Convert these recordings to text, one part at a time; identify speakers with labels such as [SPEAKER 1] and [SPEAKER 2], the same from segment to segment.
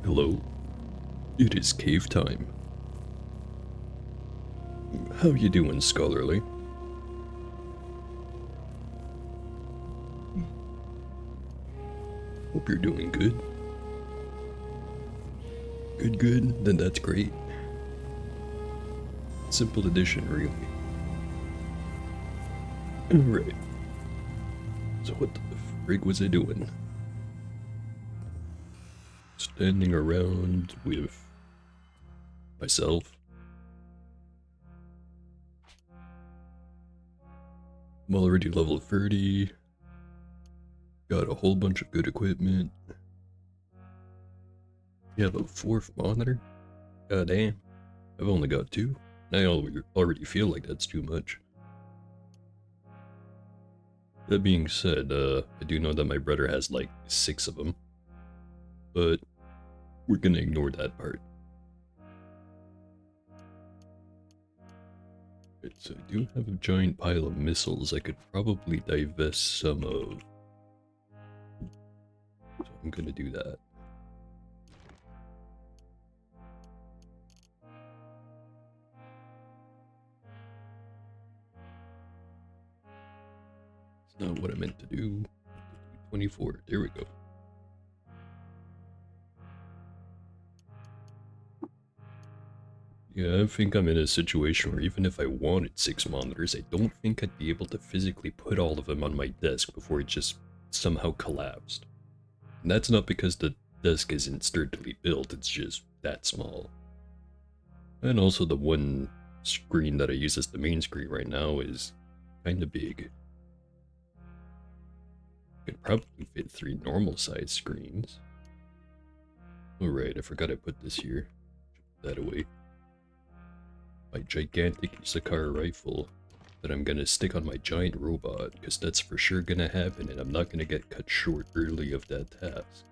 [SPEAKER 1] Hello, it is cave time. How you doing, Scholarly? Hope you're doing good. Good, then that's great. Simple addition, really. Alright. So what the frig was I doing? Standing around with myself. I'm already level 30. Got a whole bunch of good equipment. You have a 4th monitor? God damn. I've only got 2. I already feel like that's too much. That being said, I do know that my brother has like 6 of them. But we're gonna ignore that part. Right, so I do have a giant pile of missiles I could probably divest some of. So I'm gonna do that. It's not what I meant to do. 24, there we go. Yeah, I think I'm in a situation where even if I wanted 6 monitors, I don't think I'd be able to physically put all of them on my desk before it just somehow collapsed. And that's not because the desk isn't sturdily built, it's just that small. And also the one screen that I use as the main screen right now is kinda big. Could probably fit 3 normal sized screens. Oh right, I forgot I put this here. Put that away. My gigantic Isakar rifle that I'm gonna stick on my giant robot, because that's for sure gonna happen and I'm not gonna get cut short early of that task.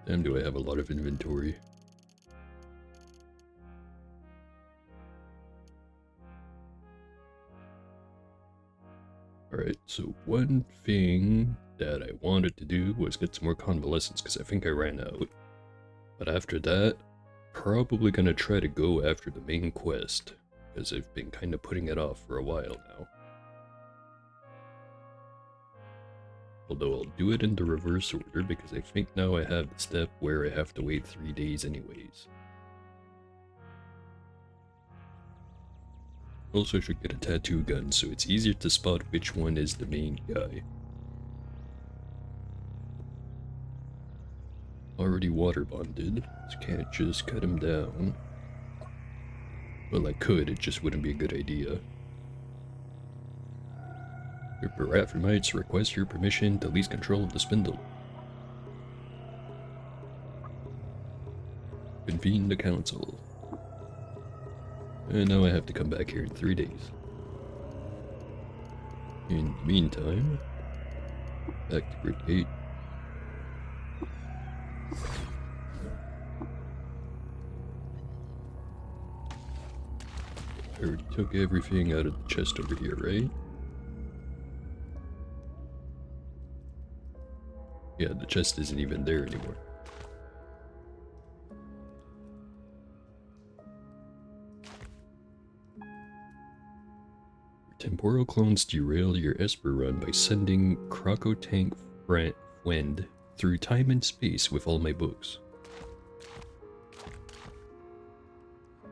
[SPEAKER 1] Damn, do I have a lot of inventory. Alright, so one thing that I wanted to do was get some more convalescence because I think I ran out. But after that, probably gonna try to go after the main quest, because I've been kind of putting it off for a while now. Although I'll do it in the reverse order because I think now I have the step where I have to wait 3 days anyways. Also, I should get a tattoo gun so it's easier to spot which one is the main guy. Already water bonded, so can't just cut him down. Well, I could, it just wouldn't be a good idea. Your Barathamites request your permission to lease control of the spindle. Convene the council. And now I have to come back here in 3 days. In the meantime, back to Grid 8. I already took everything out of the chest over here, right? Yeah, the chest isn't even there anymore. Temporal clones derail your Esper run by sending Crocotank Friend through time and space with all my books.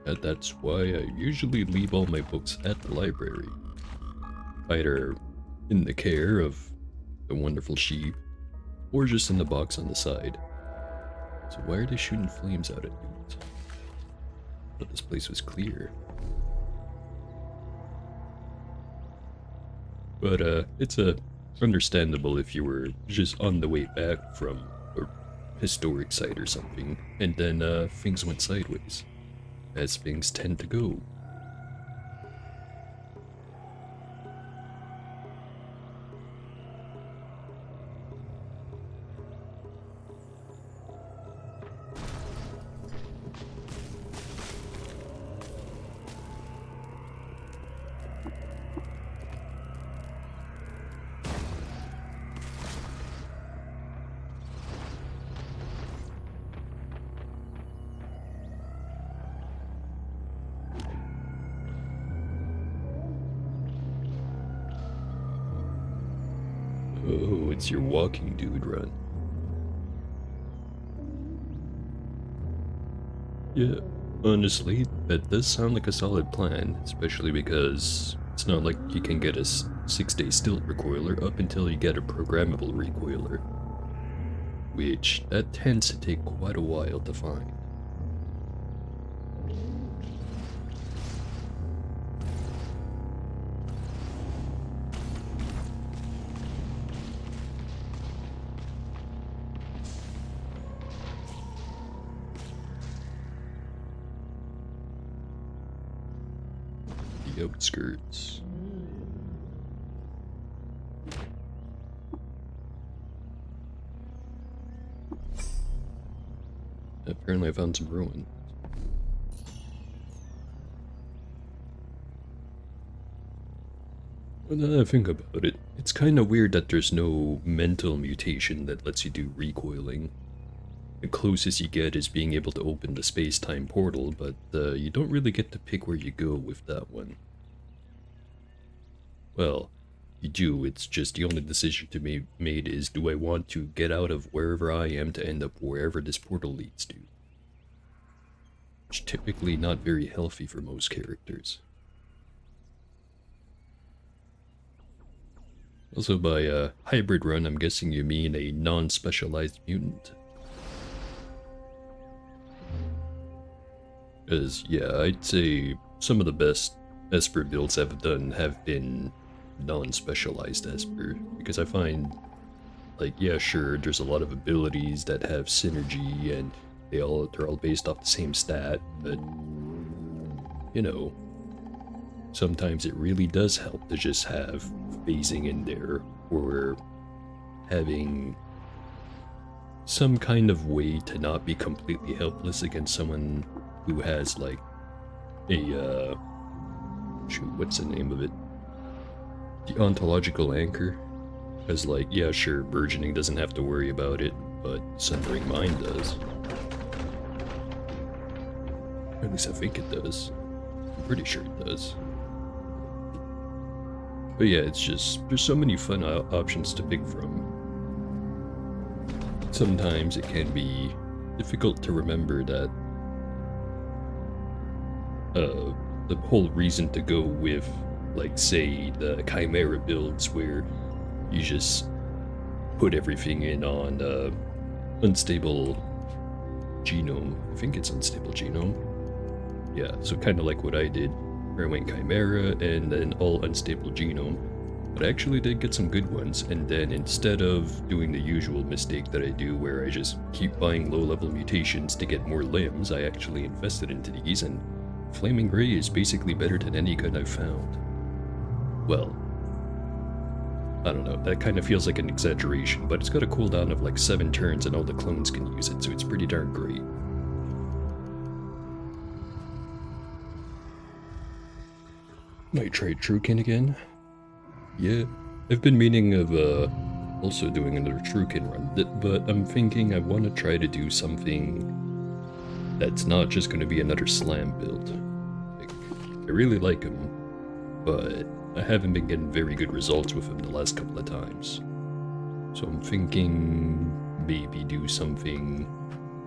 [SPEAKER 1] And that's why I usually leave all my books at the library. Either in the care of the wonderful sheep, or just in the box on the side. So why are they shooting flames out at dudes? But this place was clear. But it's understandable if you were just on the way back from a historic site or something, and then things went sideways, as things tend to go. Oh, it's your walking dude run. Yeah, honestly, that does sound like a solid plan, especially because it's not like you can get a 6-day stilt recoiler up until you get a programmable recoiler, which that tends to take quite a while to find. The outskirts. Apparently I found some ruin. Well, now that I think about it, it's kinda weird that there's no mental mutation that lets you do recoiling. The closest you get is being able to open the space-time portal, but you don't really get to pick where you go with that one. Well, you do, it's just the only decision to be made is, do I want to get out of wherever I am to end up wherever this portal leads to? Which typically not very healthy for most characters. Also, by hybrid run, I'm guessing you mean a non-specialized mutant. Because, yeah, I'd say some of the best Esper builds I've done have been non-specialized Esper, because I find, like, yeah, sure, there's a lot of abilities that have synergy, and they're all based off the same stat, but, you know, sometimes it really does help to just have phasing in there, or having some kind of way to not be completely helpless against someone who has, like, a, shoot, what's the name of it? The ontological anchor. Because, like, yeah, sure, burgeoning doesn't have to worry about it, but Sundering Mind does. Or at least I think it does. I'm pretty sure it does. But yeah, it's just, there's so many fun options to pick from. Sometimes it can be difficult to remember that the whole reason to go with, like, say, the Chimera builds where you just put everything in on unstable genome. I think it's unstable genome. Yeah, so kind of like what I did, where I went Chimera and then all unstable genome. But I actually did get some good ones, and then instead of doing the usual mistake that I do where I just keep buying low-level mutations to get more limbs, I actually invested into these, and Flaming Ray is basically better than any gun I've found. Well, I don't know, that kind of feels like an exaggeration, but it's got a cooldown of like 7 turns and all the clones can use it, so it's pretty darn great. Might try Trukin again. Yeah, I've been meaning of also doing another Trukin run, but I'm thinking I want to try to do something that's not just going to be another slam build. Like, I really like him, but I haven't been getting very good results with him the last couple of times. So I'm thinking maybe do something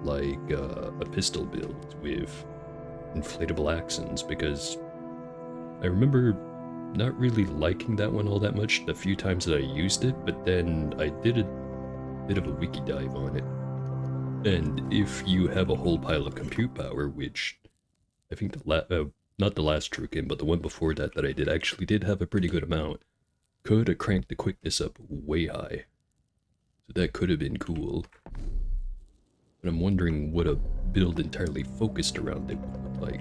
[SPEAKER 1] like a pistol build with inflatable accents, because I remember not really liking that one all that much the few times that I used it, but then I did a bit of a wiki dive on it. And if you have a whole pile of compute power, which I think not the last Trukin, but the one before that I did actually did have a pretty good amount, could have cranked the quickness up way high. So that could have been cool. But I'm wondering what a build entirely focused around it would look like.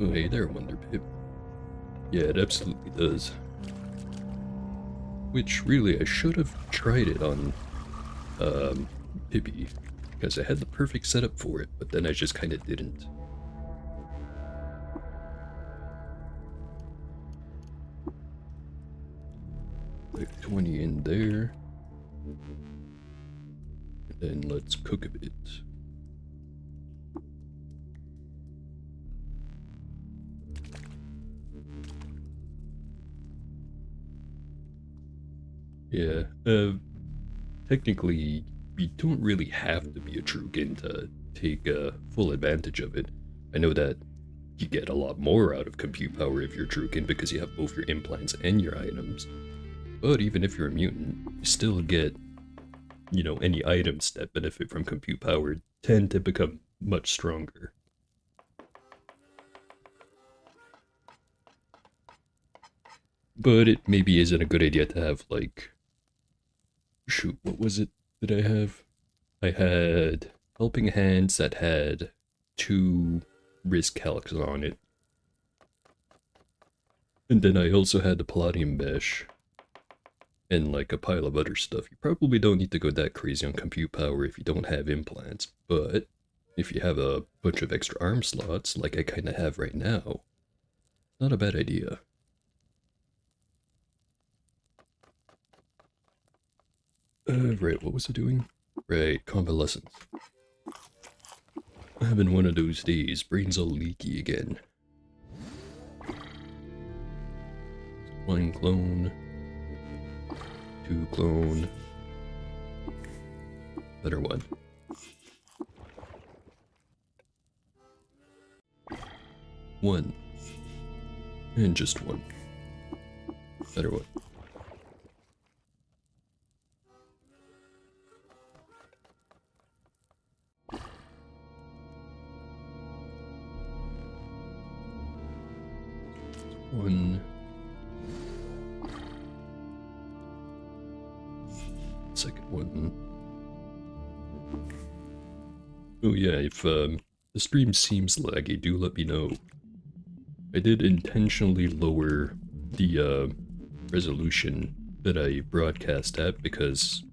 [SPEAKER 1] Oh, hey there, Wonder Pip. Yeah, it absolutely does. Which, really, I should have tried it on, Pibby, because I had the perfect setup for it, but then I just kinda didn't. Put 20 in there. And then let's cook a bit. Yeah, technically, you don't really have to be a Trukin to take full advantage of it. I know that you get a lot more out of compute power if you're Trukin because you have both your implants and your items. But even if you're a mutant, you still get, any items that benefit from compute power tend to become much stronger. But it maybe isn't a good idea to have, like, shoot, what was it that I have? I had Helping Hands that had 2 risk calcs on it. And then I also had the Palladium Mesh and like a pile of other stuff. You probably don't need to go that crazy on compute power if you don't have implants, but if you have a bunch of extra arm slots, like I kinda have right now, not a bad idea. Right, what was it doing? Right, convalescence. Having one of those days, brain's all leaky again. 1 clone. 2 clone. Better one. 1. And just 1. Better one. One. Second one. Oh yeah, if the stream seems laggy, do let me know. I did intentionally lower the resolution that I broadcast at because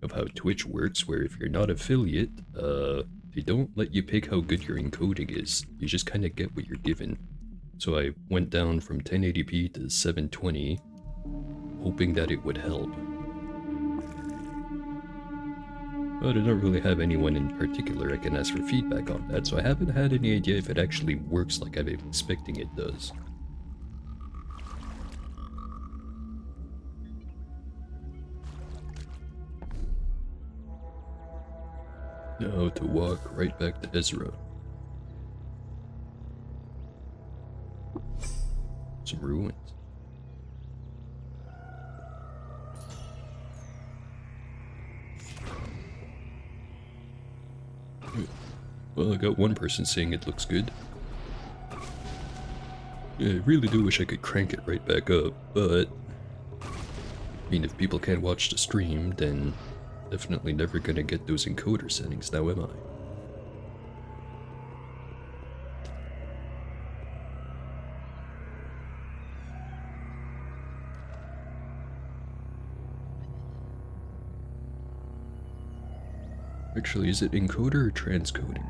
[SPEAKER 1] of how Twitch works, where if you're not affiliate, they don't let you pick how good your encoding is. You just kind of get what you're given. So I went down from 1080p to 720, hoping that it would help. But I don't really have anyone in particular I can ask for feedback on that, so I haven't had any idea if it actually works like I'm expecting it does. Now to walk right back to Ezra. Some ruins. Well, I got one person saying it looks good. Yeah, I really do wish I could crank it right back up, but I mean, if people can't watch the stream, then definitely never gonna get those encoder settings, now am I? Actually, is it encoder or transcoding?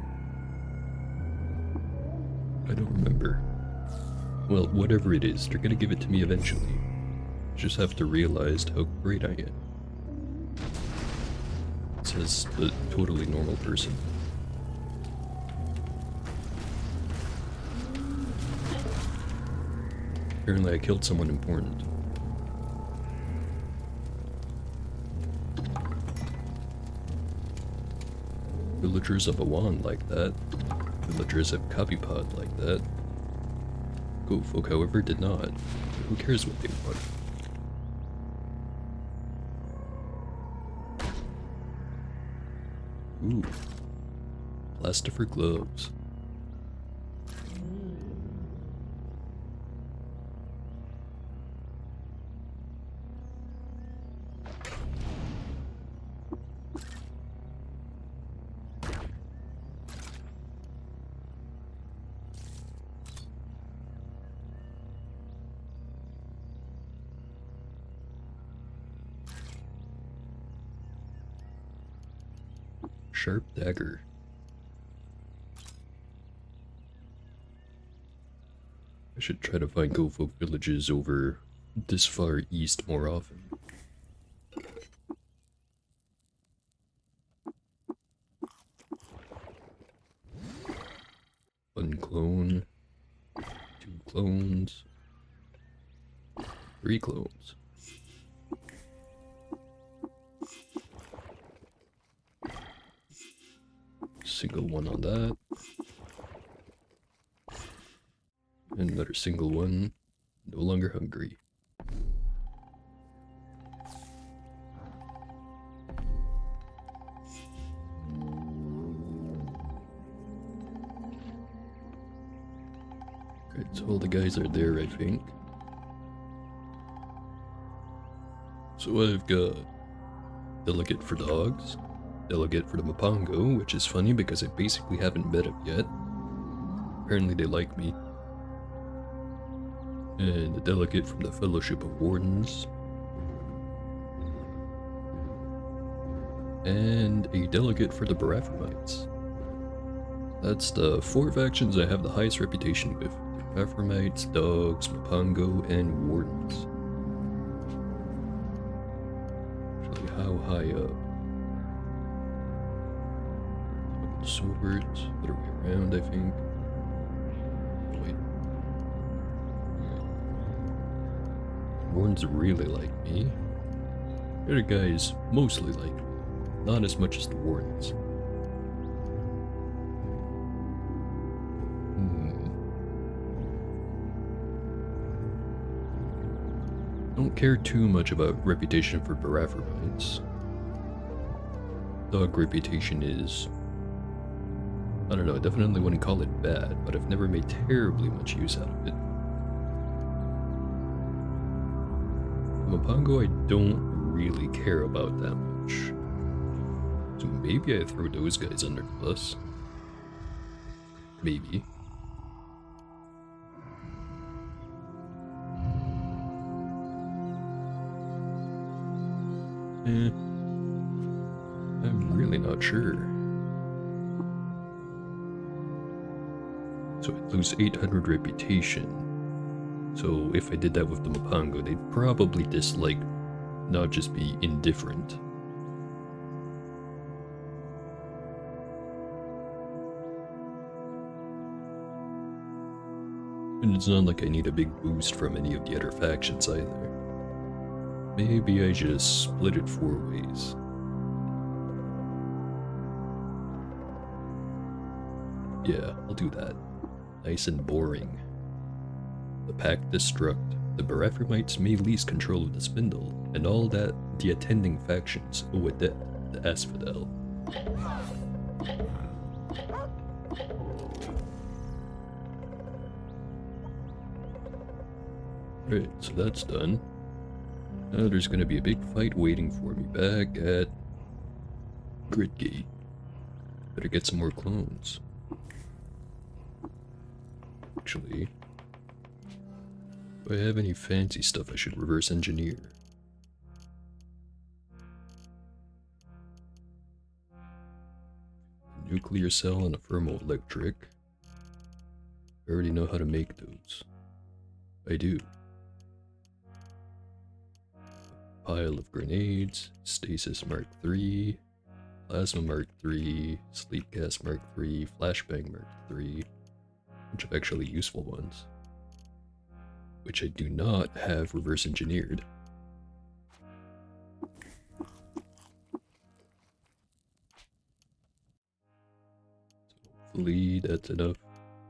[SPEAKER 1] I don't remember. Well, whatever it is, they're gonna give it to me eventually. Just have to realize how great I am. It says a totally normal person. Apparently I killed someone important. Villagers of Awan like that. Villagers of Kabipod like that. Goatfolk, however, did not. Who cares what they want? Ooh. Plastifer gloves. Sharp dagger. I should try to find Goatfolk villages over this far east more often. One clone. 2 clones. 3 clones. Single one on that. And another single one. No longer hungry. Right, so all the guys are there, I think. So I've got delegate for dogs, delegate for the Mapango, which is funny because I basically haven't met him yet. Apparently they like me. And a delegate from the Fellowship of Wardens. And a delegate for the Barathamites. That's the 4 factions I have the highest reputation with. The Barathamites, dogs, Mapango, and Wardens. Actually, how high up? Swords, other way around, I think. Wait. Wardens really like me. The other guys mostly like me. Not as much as the Wardens. Don't care too much about reputation for Barathamites. Dog reputation is... I don't know, I definitely wouldn't call it bad, but I've never made terribly much use out of it. Mapango I don't really care about that much. So maybe I throw those guys under the bus. Maybe. I'm really not sure. So I'd lose 800 reputation. So if I did that with the Mapango, they'd probably dislike, not just be indifferent. And it's not like I need a big boost from any of the other factions either. Maybe I just split it 4 ways. Yeah, I'll do that. Nice and boring. The Pact Destruct. The Barathamites may lease control of the Spindle, and all that the attending factions owe a debt to Asphodel. Right, so that's done. Now there's gonna be a big fight waiting for me back at Gridgate. Better get some more clones. Actually, do I have any fancy stuff I should reverse engineer? A nuclear cell and a thermoelectric. I already know how to make those. I do. Pile of grenades, Stasis Mark III, Plasma Mark III, Sleep Gas Mark III, Flashbang Mark III, bunch of actually useful ones, which I do not have reverse engineered. So hopefully that's enough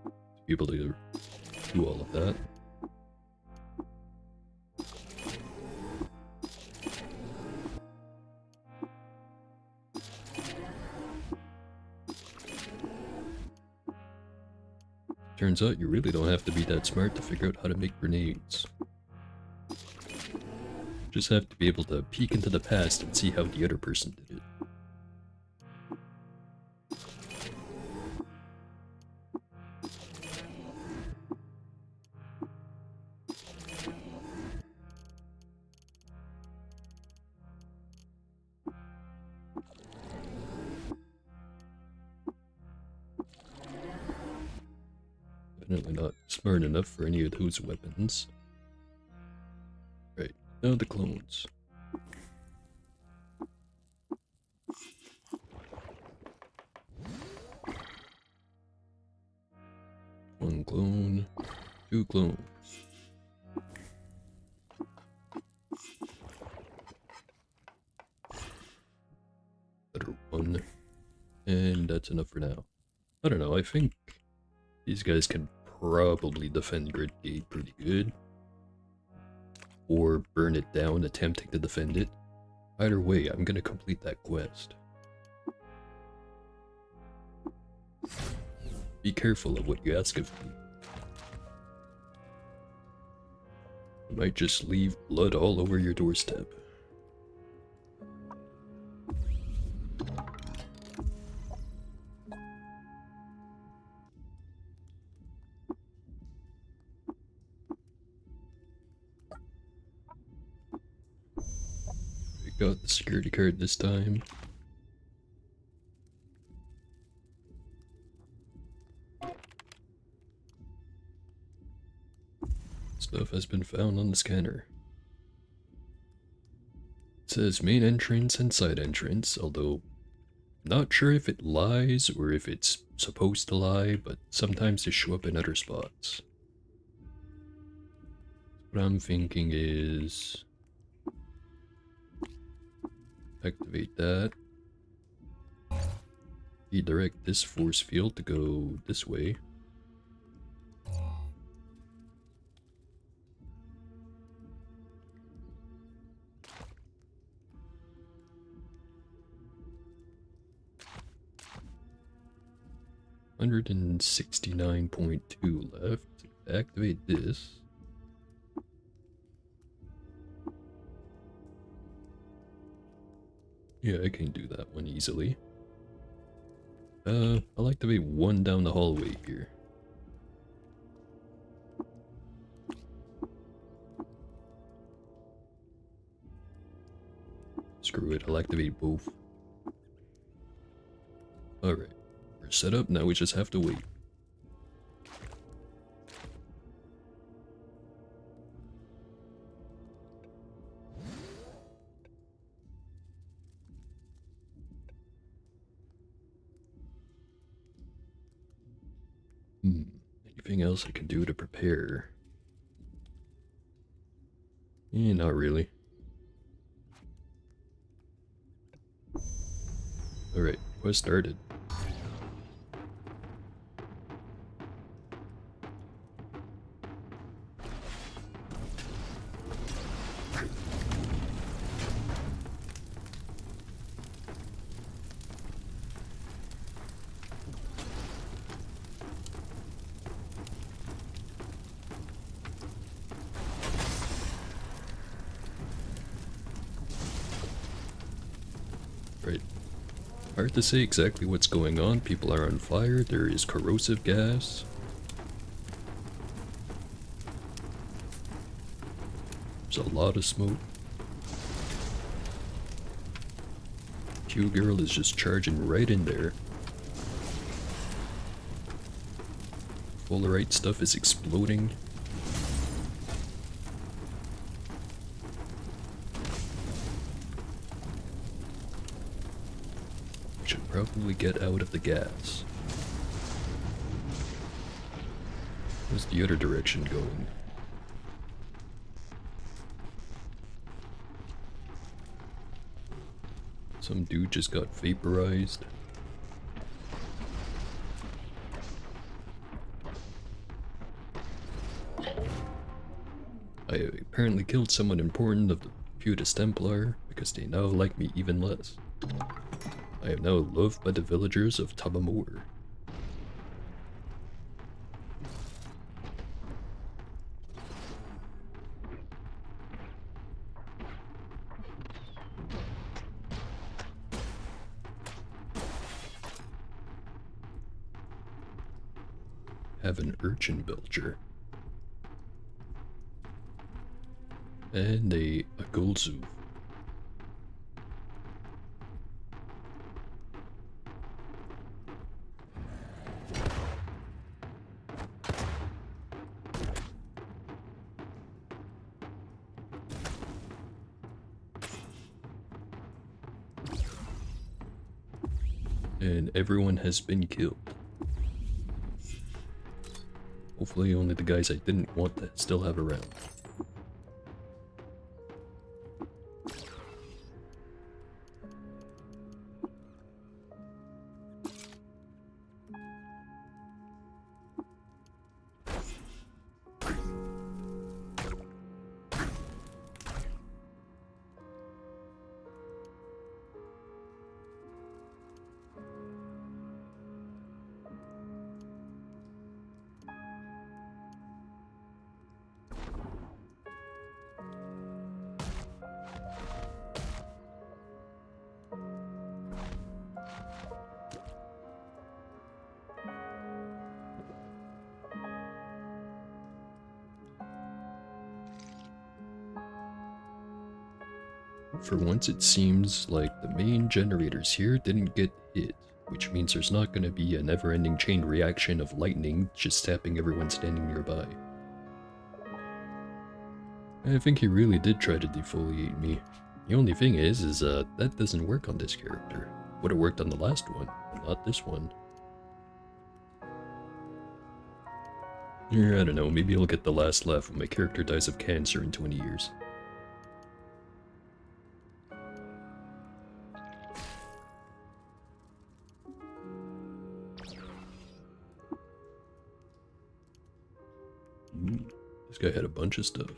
[SPEAKER 1] to be able to do all of that. Turns out you really don't have to be that smart to figure out how to make grenades. Just have to be able to peek into the past and see how the other person did it. Definitely not smart enough for any of those weapons. Right, now the clones. One clone, 2 clones. Better 1. And and that's enough for now. I don't know, I think these guys can probably defend Grid Gate pretty good. Or burn it down, attempting to defend it. Either way, I'm gonna complete that quest. Be careful of what you ask of me. I might just leave blood all over your doorstep. We got the security card this time. Stuff has been found on the scanner. It says main entrance and side entrance, although not sure if it lies or if it's supposed to lie, but sometimes they show up in other spots. What I'm thinking is activate that. Redirect this force field to go this way. $169.2 left. Activate this. Yeah, I can do that one easily. I'll activate one down the hallway here. Screw it, I'll activate both. Alright, we're set up, now we just have to wait. Anything else I can do to prepare? Not really. Alright, quest started. Right. Hard to say exactly what's going on. People are on fire. There is corrosive gas. There's a lot of smoke. Q-Girl is just charging right in there. Polarite stuff is exploding. Should probably get out of the gas. Where's the other direction going? Some dude just got vaporized. I apparently killed someone important of the Putus Templar because they now like me even less. I am now loved by the villagers of Tabamur. Have an urchin belcher. And a Gulzu. And everyone has been killed. Hopefully only the guys I didn't want to still have around. For once it seems like the main generators here didn't get hit, which means there's not going to be a never-ending chain reaction of lightning just tapping everyone standing nearby. I think he really did try to defoliate me. The only thing is that doesn't work on this character. Would have worked on the last one, but not this one. I don't know, maybe I'll get the last laugh when my character dies of cancer in 20 years. This guy had a bunch of stuff.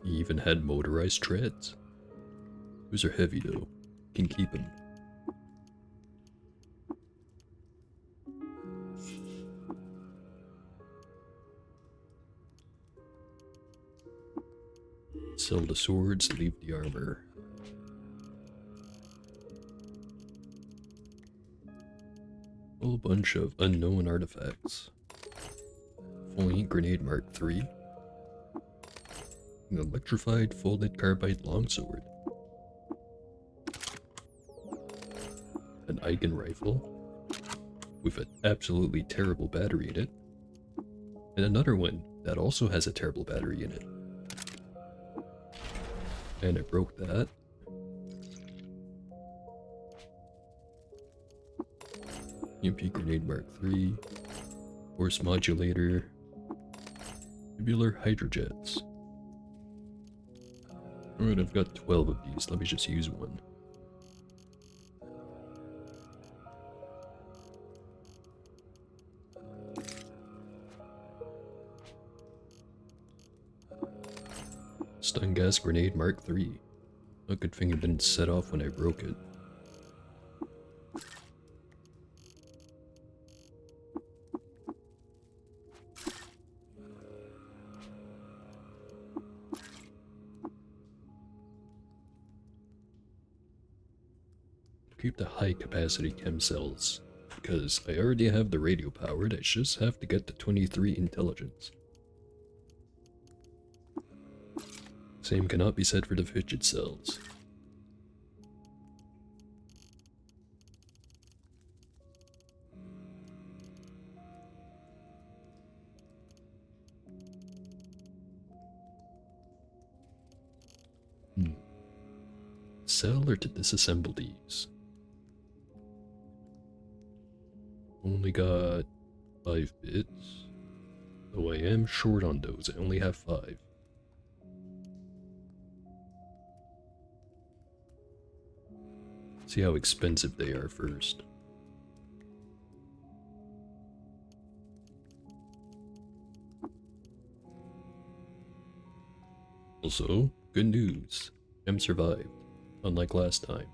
[SPEAKER 1] He even had motorized treads. Those are heavy though. Can keep them. Sell the swords, leave the armor. Whole bunch of unknown artifacts. Fully grenade Mark III. An electrified folded carbide longsword. An Eigen rifle with an absolutely terrible battery in it. And another one that also has a terrible battery in it. And I broke that. EMP grenade Mark III. Force modulator. Tubular hydrojets. Alright, I've got 12 of these. Let me just use one. Stun gas grenade Mark III. A good thing it didn't set off when I broke it. Keep the high capacity chem cells, because I already have the radio powered, I just have to get the 23 intelligence. Same cannot be said for the fidget cells. Sell or to disassemble these? Only got 5 bits. Though I am short on those, I only have 5. See how expensive they are first. Also, good news. M survived, unlike last time.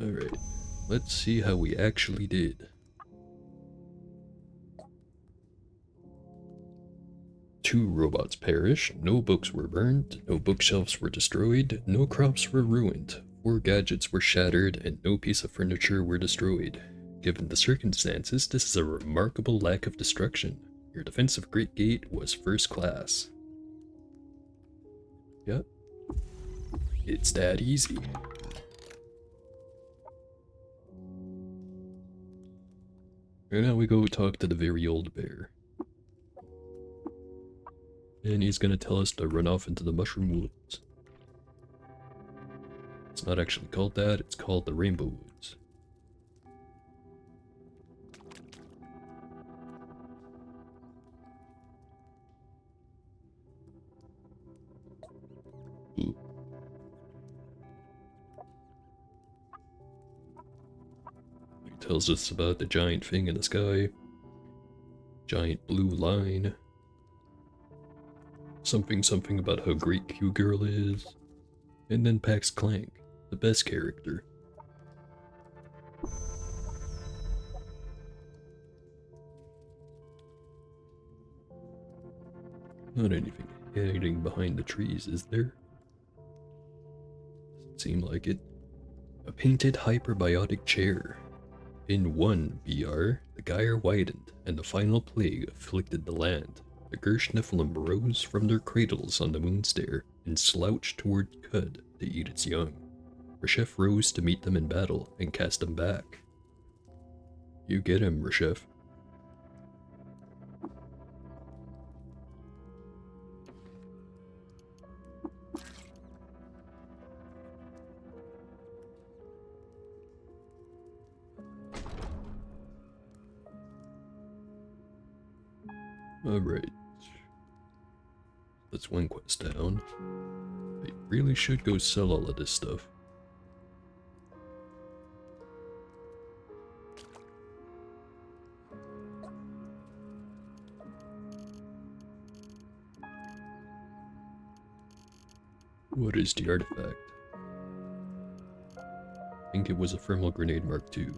[SPEAKER 1] Alright, let's see how we actually did. 2 robots perished, no books were burned, no bookshelves were destroyed, no crops were ruined, 4 gadgets were shattered, and no piece of furniture were destroyed. Given the circumstances, this is a remarkable lack of destruction. Your defense of Great Gate was first class. Yep. It's that easy. And now we go talk to the very old bear. And he's gonna tell us to run off into the mushroom woods. It's not actually called that, it's called the Rainbow Woods. Ooh. He tells us about the giant thing in the sky. Giant blue line. Something about how great Q-Girl is. And then Pax Clank, the best character. Not anything hiding behind the trees, is there? Doesn't seem like it. A painted hyperbiotic chair. In 1 BR, the gyre widened, and the final plague afflicted the land. The Gersh Nephilim rose from their cradles on the moonstair and slouched toward Cud to eat its young. Reshef rose to meet them in battle and cast them back. You get him, Reshef. Alright. That's one quest down. I really should go sell all of this stuff. What is the artifact? I think it was a thermal grenade Mark II.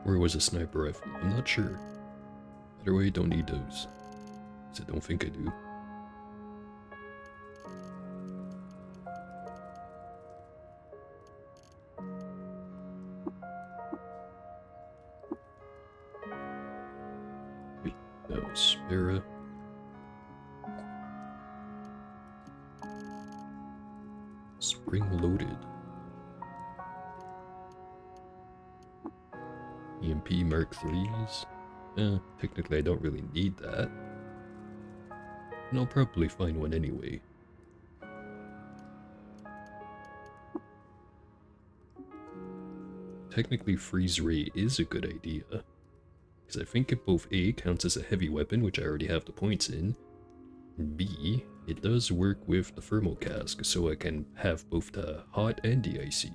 [SPEAKER 1] Or it was a sniper rifle, I'm not sure. Either way, don't need those. 'Cause I don't think I do. Wait, that was Spira. Spring loaded. EMP Mark IIIs. Technically I don't really need that. And I'll probably find one anyway. Technically Freeze Ray is a good idea. Because I think it both A, counts as a heavy weapon, which I already have the points in, and B, it does work with the thermal cask, so I can have both the hot and the icy.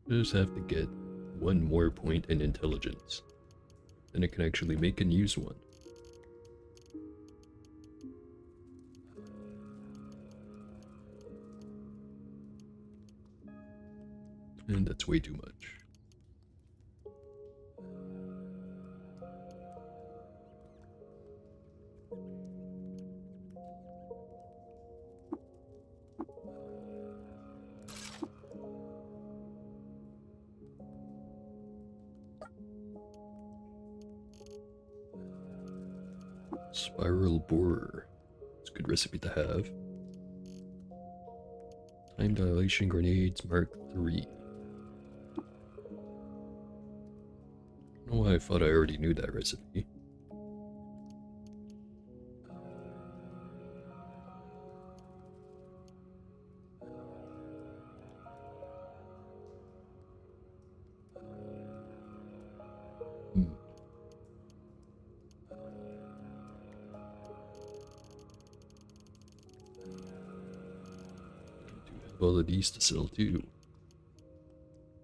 [SPEAKER 1] Just have to get one more point in intelligence. Then I can actually make and use one. And that's way too much. Spiral borer. It's a good recipe to have. Time dilation grenades Mark III. I don't know why I thought I already knew that recipe. All of these to sell too.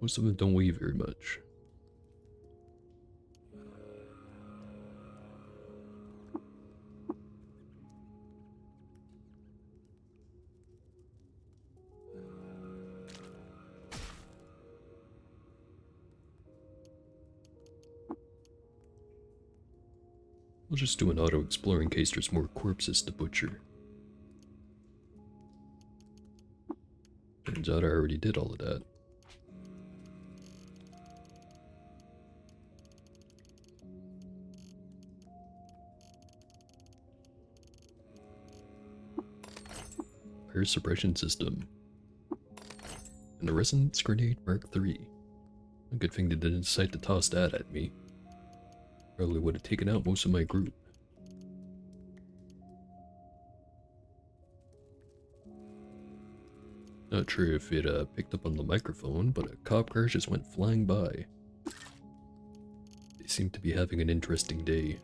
[SPEAKER 1] Most of them don't weigh very much. I'll just do an auto-explore in case there's more corpses to butcher. Turns out I already did all of that. Fire suppression system. And a resonance grenade Mark III. A good thing they didn't decide to toss that at me. Probably would have taken out most of my group. Not sure if it picked up on the microphone, but a cop car just went flying by. They seem to be having an interesting day.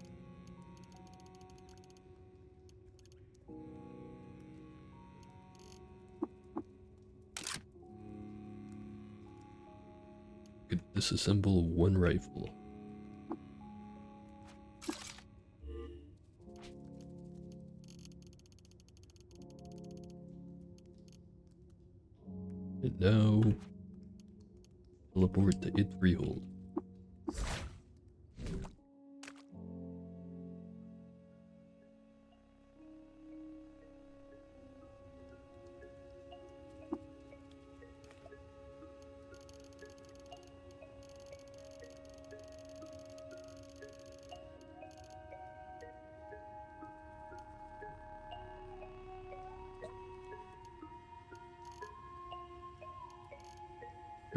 [SPEAKER 1] Could disassemble one rifle. And now, teleport to id Freehold.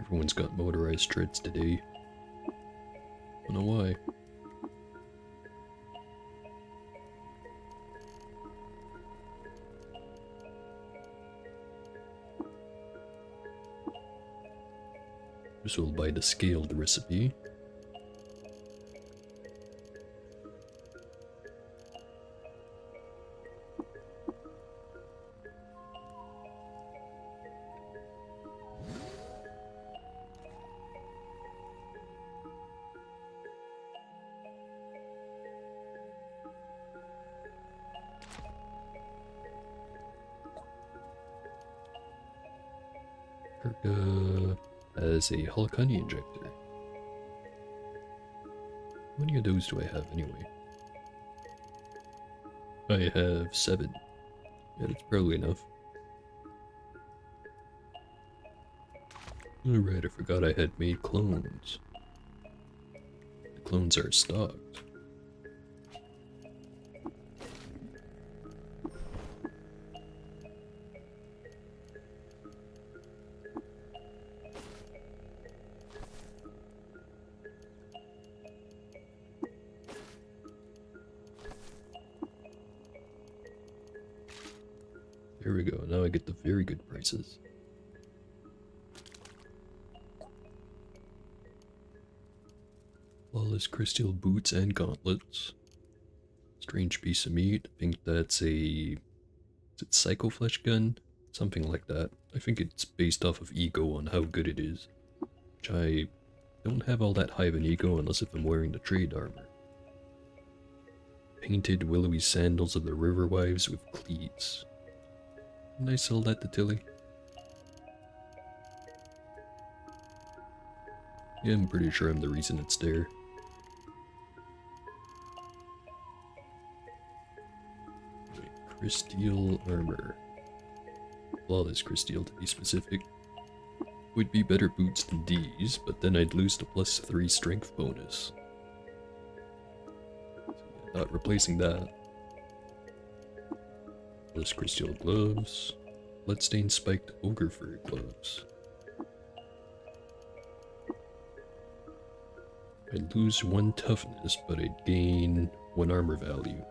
[SPEAKER 1] Everyone's got motorized treads today. Don't know why. This will buy the scaled recipe. Kirka has a Halakani injector. How many of those do I have anyway? I have 7. Yeah, that's probably enough. Alright, I forgot I had made clones. The clones are stocked. There we go, now I get the very good prices. Flawless crystal boots and gauntlets. Strange piece of meat. I think that's a... Is it Psycho Flesh Gun? Something like that. I think it's based off of ego on how good it is. Which I don't have all that high of an ego unless if I'm wearing the trade armor. Painted willowy sandals of the river wives with cleats. Can I sell that to Tilly? Yeah, I'm pretty sure I'm the reason it's there. Crysteel armor. Flawless crysteel to be specific. Would be better boots than these, but then I'd lose the +3 strength bonus. So yeah, not replacing that. Flawless crysteel gloves. Bloodstained spiked ogre fur gloves. I'd lose 1 toughness, but I'd gain 1 armor value.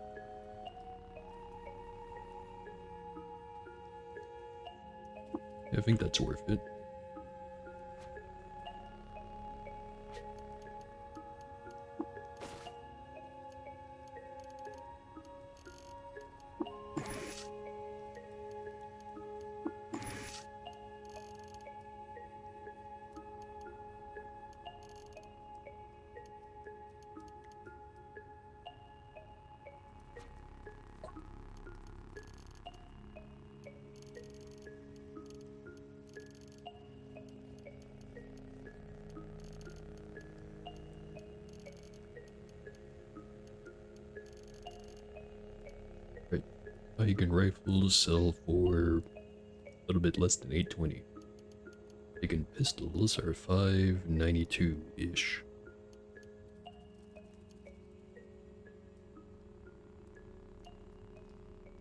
[SPEAKER 1] I think that's worth it. Hagen rifles sell for a little bit less than 820. Hagen pistols are 592-ish.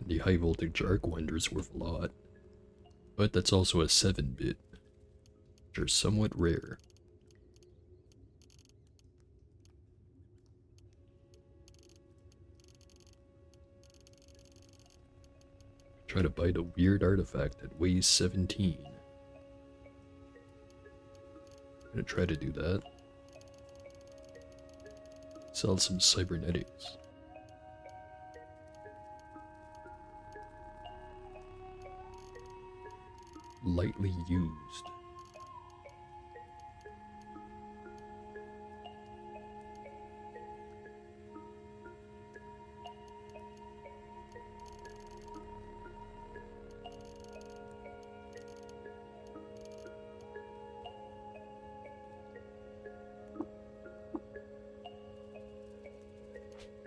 [SPEAKER 1] The high voltage arc winder's worth a lot, but that's also a 7-bit, which are somewhat rare. Try to buy the weird artifact that weighs 17. I'm gonna try to do that. Sell some cybernetics. Lightly used.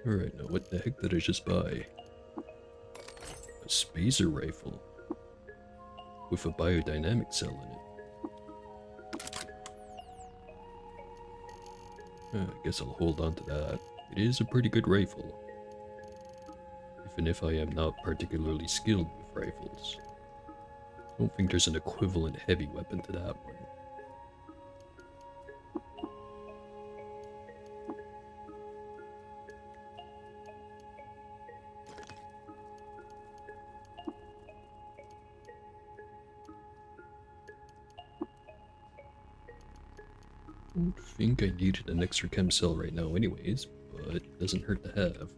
[SPEAKER 1] Alright, now what the heck did I just buy? A spacer rifle with a biodynamic cell in it. I guess I'll hold on to that. It is a pretty good rifle, even if I am not particularly skilled with rifles. I don't think there's an equivalent heavy weapon to that one. don't think I needed an extra chem cell right now anyways, but it doesn't hurt to have.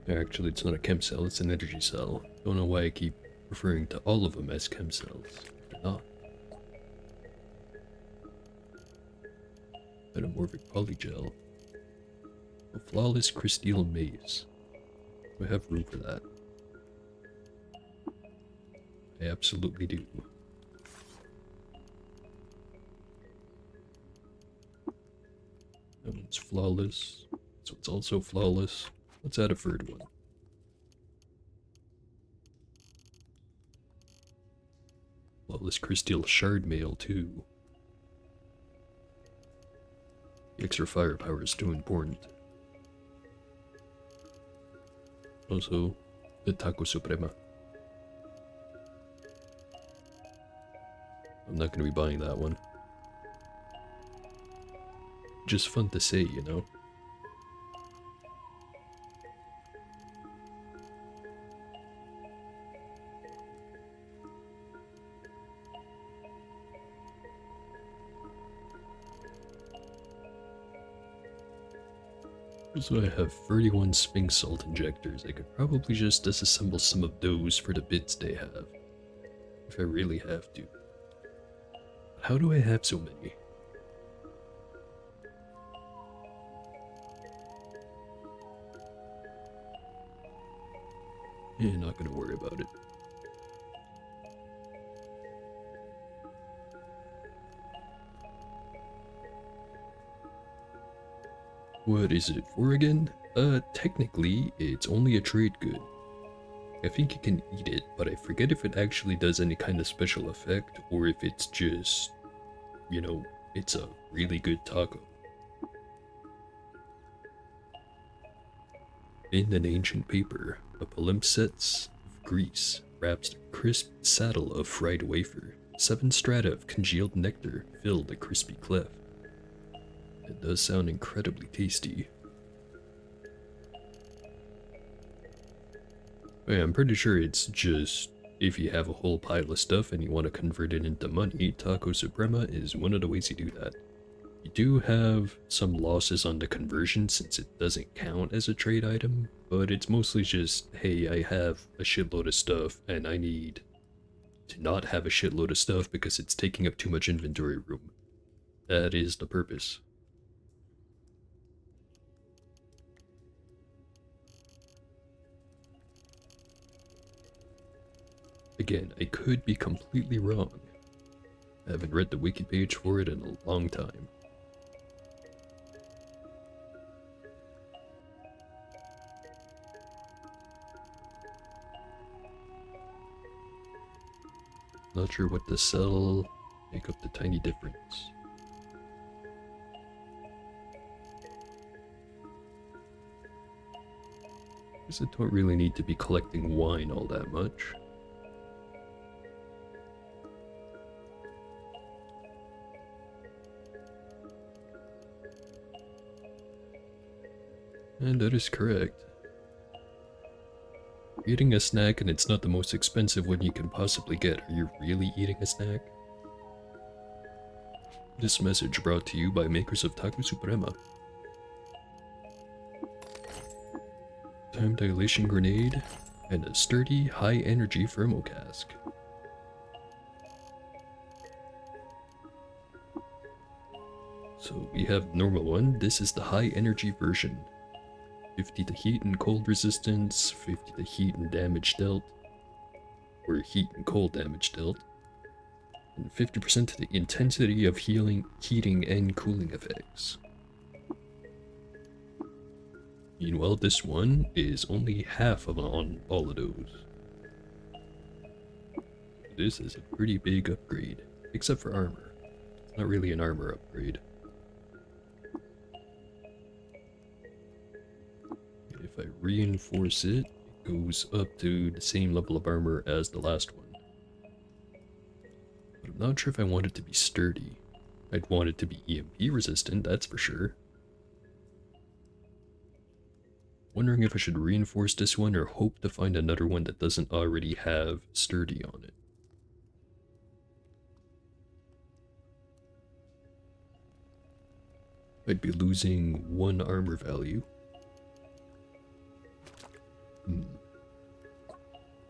[SPEAKER 1] Actually, it's not a chem cell, it's an energy cell. Don't know why I keep referring to all of them as chem cells. They're not. Metamorphic polygel. A flawless crystal maze. Do I have room for that? I absolutely do. That one's flawless. So it's also flawless. Let's add a third one. Flawless crystal shard mail too. The extra firepower is too important. Also, the Taco Suprema. I'm not going to be buying that one. Just fun to say, you know? So I have 31 Sphinx Salt injectors. I could probably just disassemble some of those for the bits they have. If I really have to. But how do I have so many? Yeah, not gonna worry about it. What is it for again? Technically, it's only a trade good. I think you can eat it, but I forget if it actually does any kind of special effect, or if it's just, you know, it's a really good taco. In an ancient paper, a palimpsest of grease wraps a crisp saddle of fried wafer. 7 strata of congealed nectar fill the crispy cleft. It does sound incredibly tasty. Yeah, I'm pretty sure it's just, if you have a whole pile of stuff and you want to convert it into money, Taco Suprema is one of the ways you do that. You do have some losses on the conversion since it doesn't count as a trade item, but it's mostly just, hey, I have a shitload of stuff and I need to not have a shitload of stuff because it's taking up too much inventory room. That is the purpose. Again, I could be completely wrong. I haven't read the wiki page for it in a long time. Not sure what to sell, make up the tiny difference. Guess I don't really need to be collecting wine all that much. And that is correct. Eating a snack and it's not the most expensive one you can possibly get. Are you really eating a snack? This message brought to you by makers of Taco Suprema. Time dilation grenade and a sturdy high energy thermocask. So we have normal one. This is the high energy version. 50 to heat and cold resistance, 50 to heat and damage dealt, or heat and cold damage dealt, and 50% to the intensity of heating and cooling effects. Meanwhile, this one is only half of on all of those. This is a pretty big upgrade, except for armor. It's not really an armor upgrade. If I reinforce it, it goes up to the same level of armor as the last one. But I'm not sure if I want it to be sturdy. I'd want it to be EMP resistant, that's for sure. Wondering if I should reinforce this one or hope to find another one that doesn't already have sturdy on it. I'd be losing 1 armor value.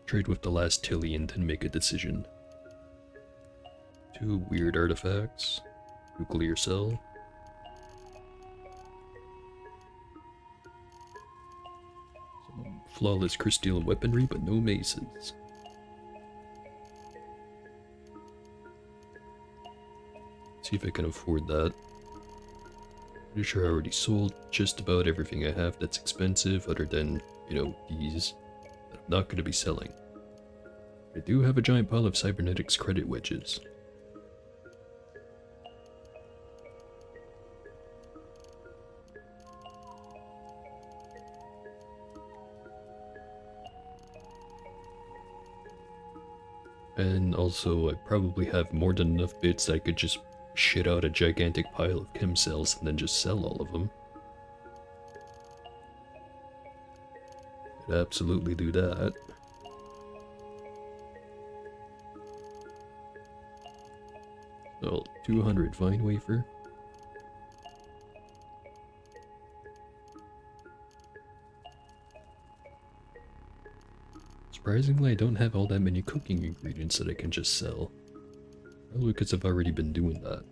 [SPEAKER 1] Trade with the last Tilly and then make a decision. 2 weird artifacts. Nuclear cell. Some flawless crystal weaponry, but no maces. See if I can afford that. Pretty sure I already sold just about everything I have that's expensive, other than, you know, these that I'm not going to be selling. I do have a giant pile of cybernetics credit wedges. And also, I probably have more than enough bits that I could just shit out a gigantic pile of chem cells and then just sell all of them. Could absolutely do that. So, 200 vine wafer. Surprisingly, I don't have all that many cooking ingredients that I can just sell. Probably because I've already been doing that.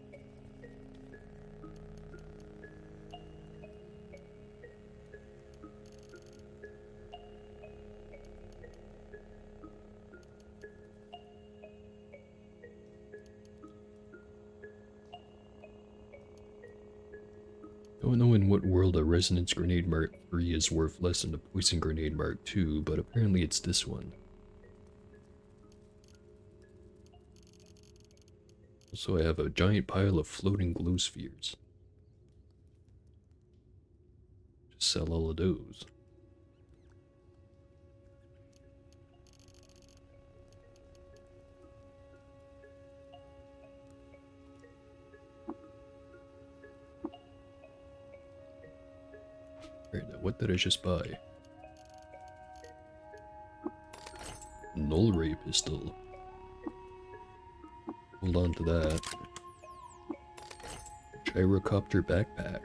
[SPEAKER 1] Don't know in what world a Resonance Grenade Mark III is worth less than a Poison Grenade Mark II, but apparently it's this one. Also, I have a giant pile of floating glow spheres. Just sell all of those. Alright, now what did I just buy? Null Ray pistol. Hold on to that. Gyrocopter backpack.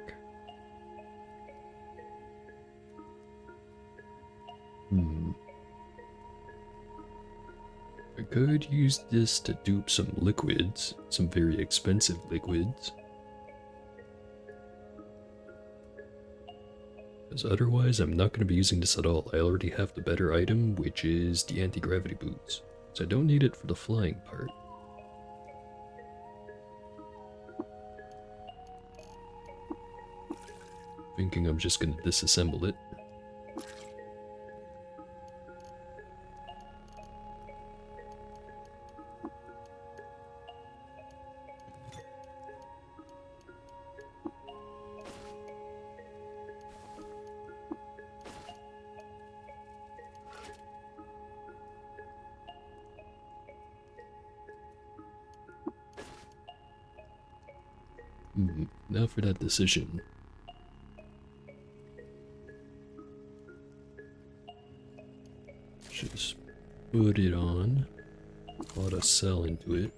[SPEAKER 1] I could use this to dupe some liquids, some very expensive liquids. Because otherwise I'm not going to be using this at all. I already have the better item, which is the anti-gravity boots. So I don't need it for the flying part. Thinking I'm just going to disassemble it. Now for that decision. Just put it on. Put a cell into it.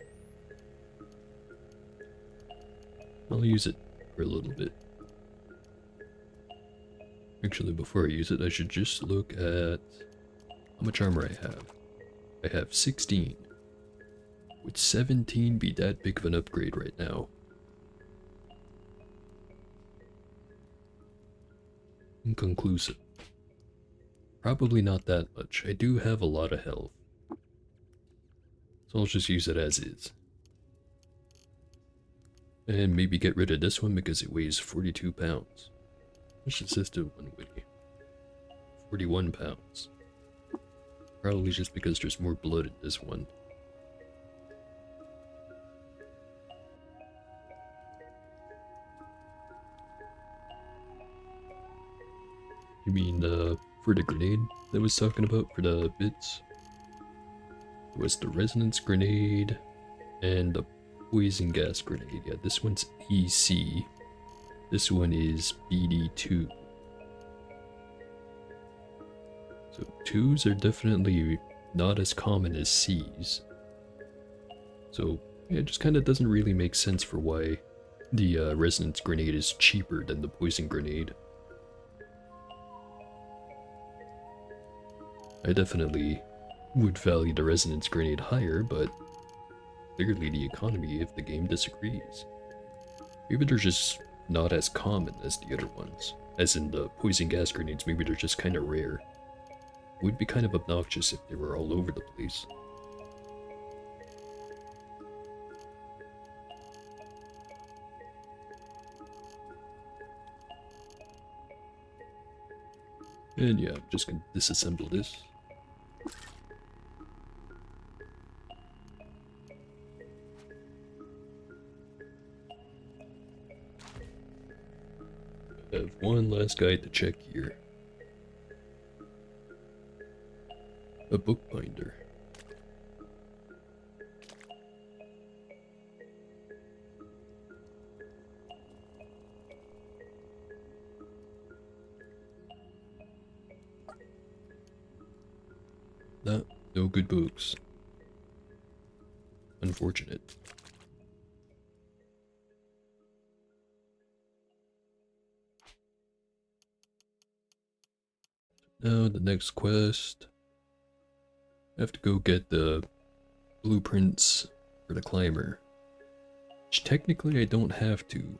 [SPEAKER 1] I'll use it for a little bit. Actually, before I use it, I should just look at how much armor I have. I have 16. Would 17 be that big of an upgrade right now? Inconclusive. Probably not that much. I do have a lot of health. So I'll just use it as is. And maybe get rid of this one because it weighs 42 pounds. Which is this one weigh? 41 pounds. Probably just because there's more blood in this one. You mean, for the grenade that I was talking about, for the bits? It was the resonance grenade and the poison gas grenade. Yeah, this one's EC. This one is BD2. So 2s are definitely not as common as Cs. So yeah, it just kind of doesn't really make sense for why the resonance grenade is cheaper than the poison grenade. I definitely would value the resonance grenade higher, but clearly the economy of the game disagrees. Maybe they're just not as common as the other ones. As in the poison gas grenades, maybe they're just kind of rare. Would be kind of obnoxious if they were all over the place. And yeah, I'm just gonna disassemble this. I have one last guy to check here. A bookbinder. No good books. Unfortunate. Now the next quest. I have to go get the blueprints for the climber. Which technically I don't have to.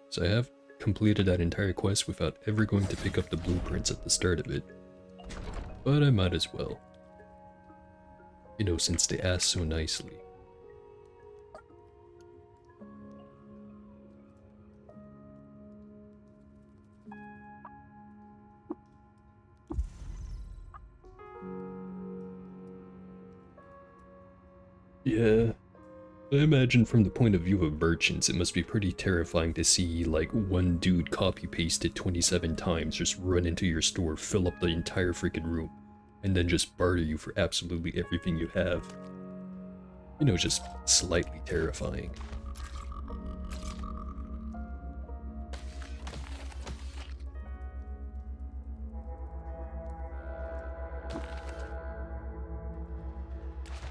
[SPEAKER 1] So I have completed that entire quest without ever going to pick up the blueprints at the start of it. But I might as well. You know, since they asked so nicely. Yeah. I imagine from the point of view of merchants, it must be pretty terrifying to see, like, one dude copy-pasted 27 times just run into your store, fill up the entire freaking room, and then just barter you for absolutely everything you have. You know, just slightly terrifying.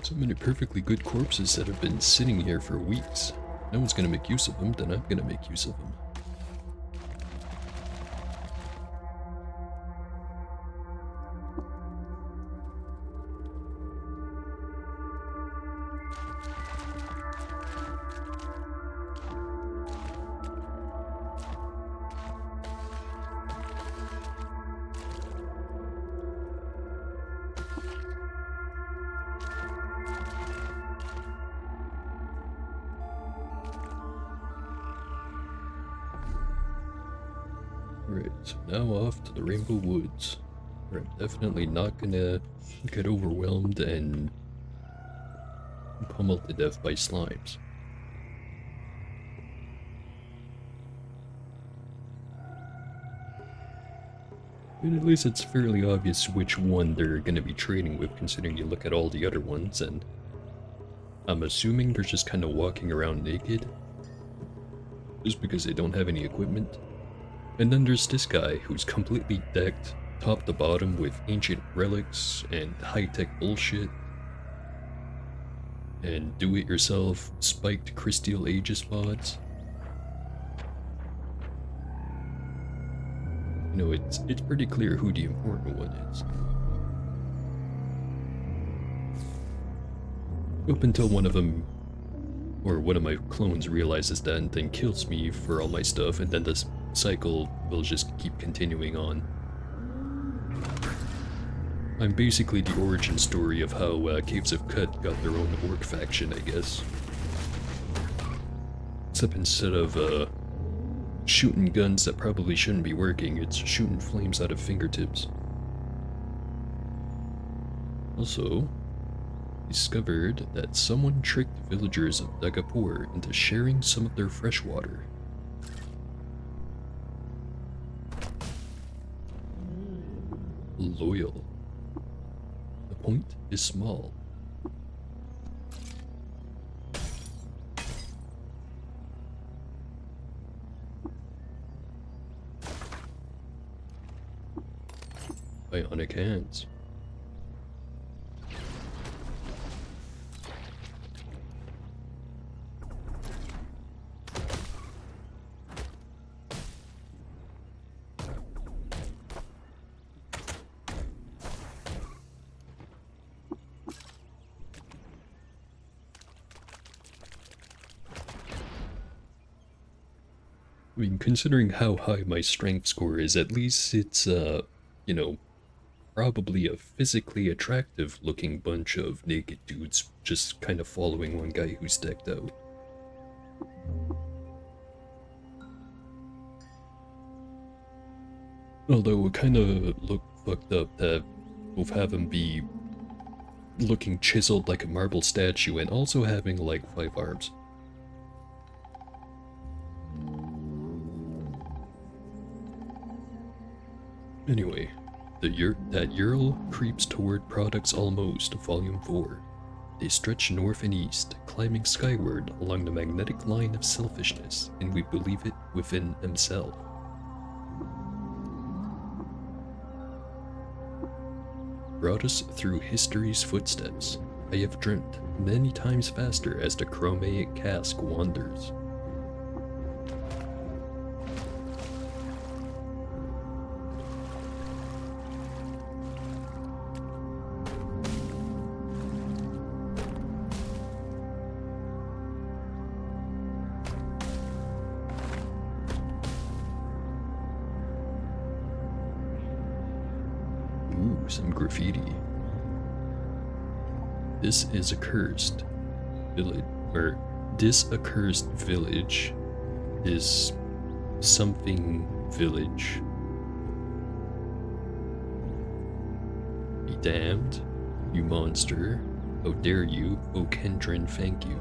[SPEAKER 1] So many perfectly good corpses that have been sitting here for weeks. No one's gonna make use of them, then I'm gonna make use of them. Right, so now off to the Rainbow Woods. Where I'm definitely not gonna get overwhelmed and pummeled to death by slimes. And at least it's fairly obvious which one they're gonna be trading with, considering you look at all the other ones, and I'm assuming they're just kind of walking around naked. Just because they don't have any equipment. And then there's this guy who's completely decked top to bottom with ancient relics and high-tech bullshit. And do-it-yourself spiked Crysteel Aegis mods. You know, it's pretty clear who the important one is. Up until one of them, or one of my clones, realizes that and then kills me for all my stuff, and then this cycle will just keep continuing on. I'm basically the origin story of how Caves of Cut got their own orc faction, I guess. Except instead of shooting guns that probably shouldn't be working, it's shooting flames out of fingertips. Also, discovered that someone tricked villagers of Dagapur into sharing some of their fresh water. Loyal. The point is small. Bionic hands. I mean, considering how high my strength score is, at least it's, you know, probably a physically attractive looking bunch of naked dudes just kind of following one guy who's decked out. Although it kind of looked fucked up to both have him be looking chiseled like a marble statue and also having like 5 arms. Anyway, that Ural creeps toward Products Almost, Volume 4. They stretch north and east, climbing skyward along the magnetic line of selfishness, and we believe it within himself. Brought us through history's footsteps, I have dreamt many times faster as the chromatic cask wanders. Ooh, some graffiti. This is accursed village, or this accursed village is something village. Be damned, you monster. How dare you, O Kendrin, thank you.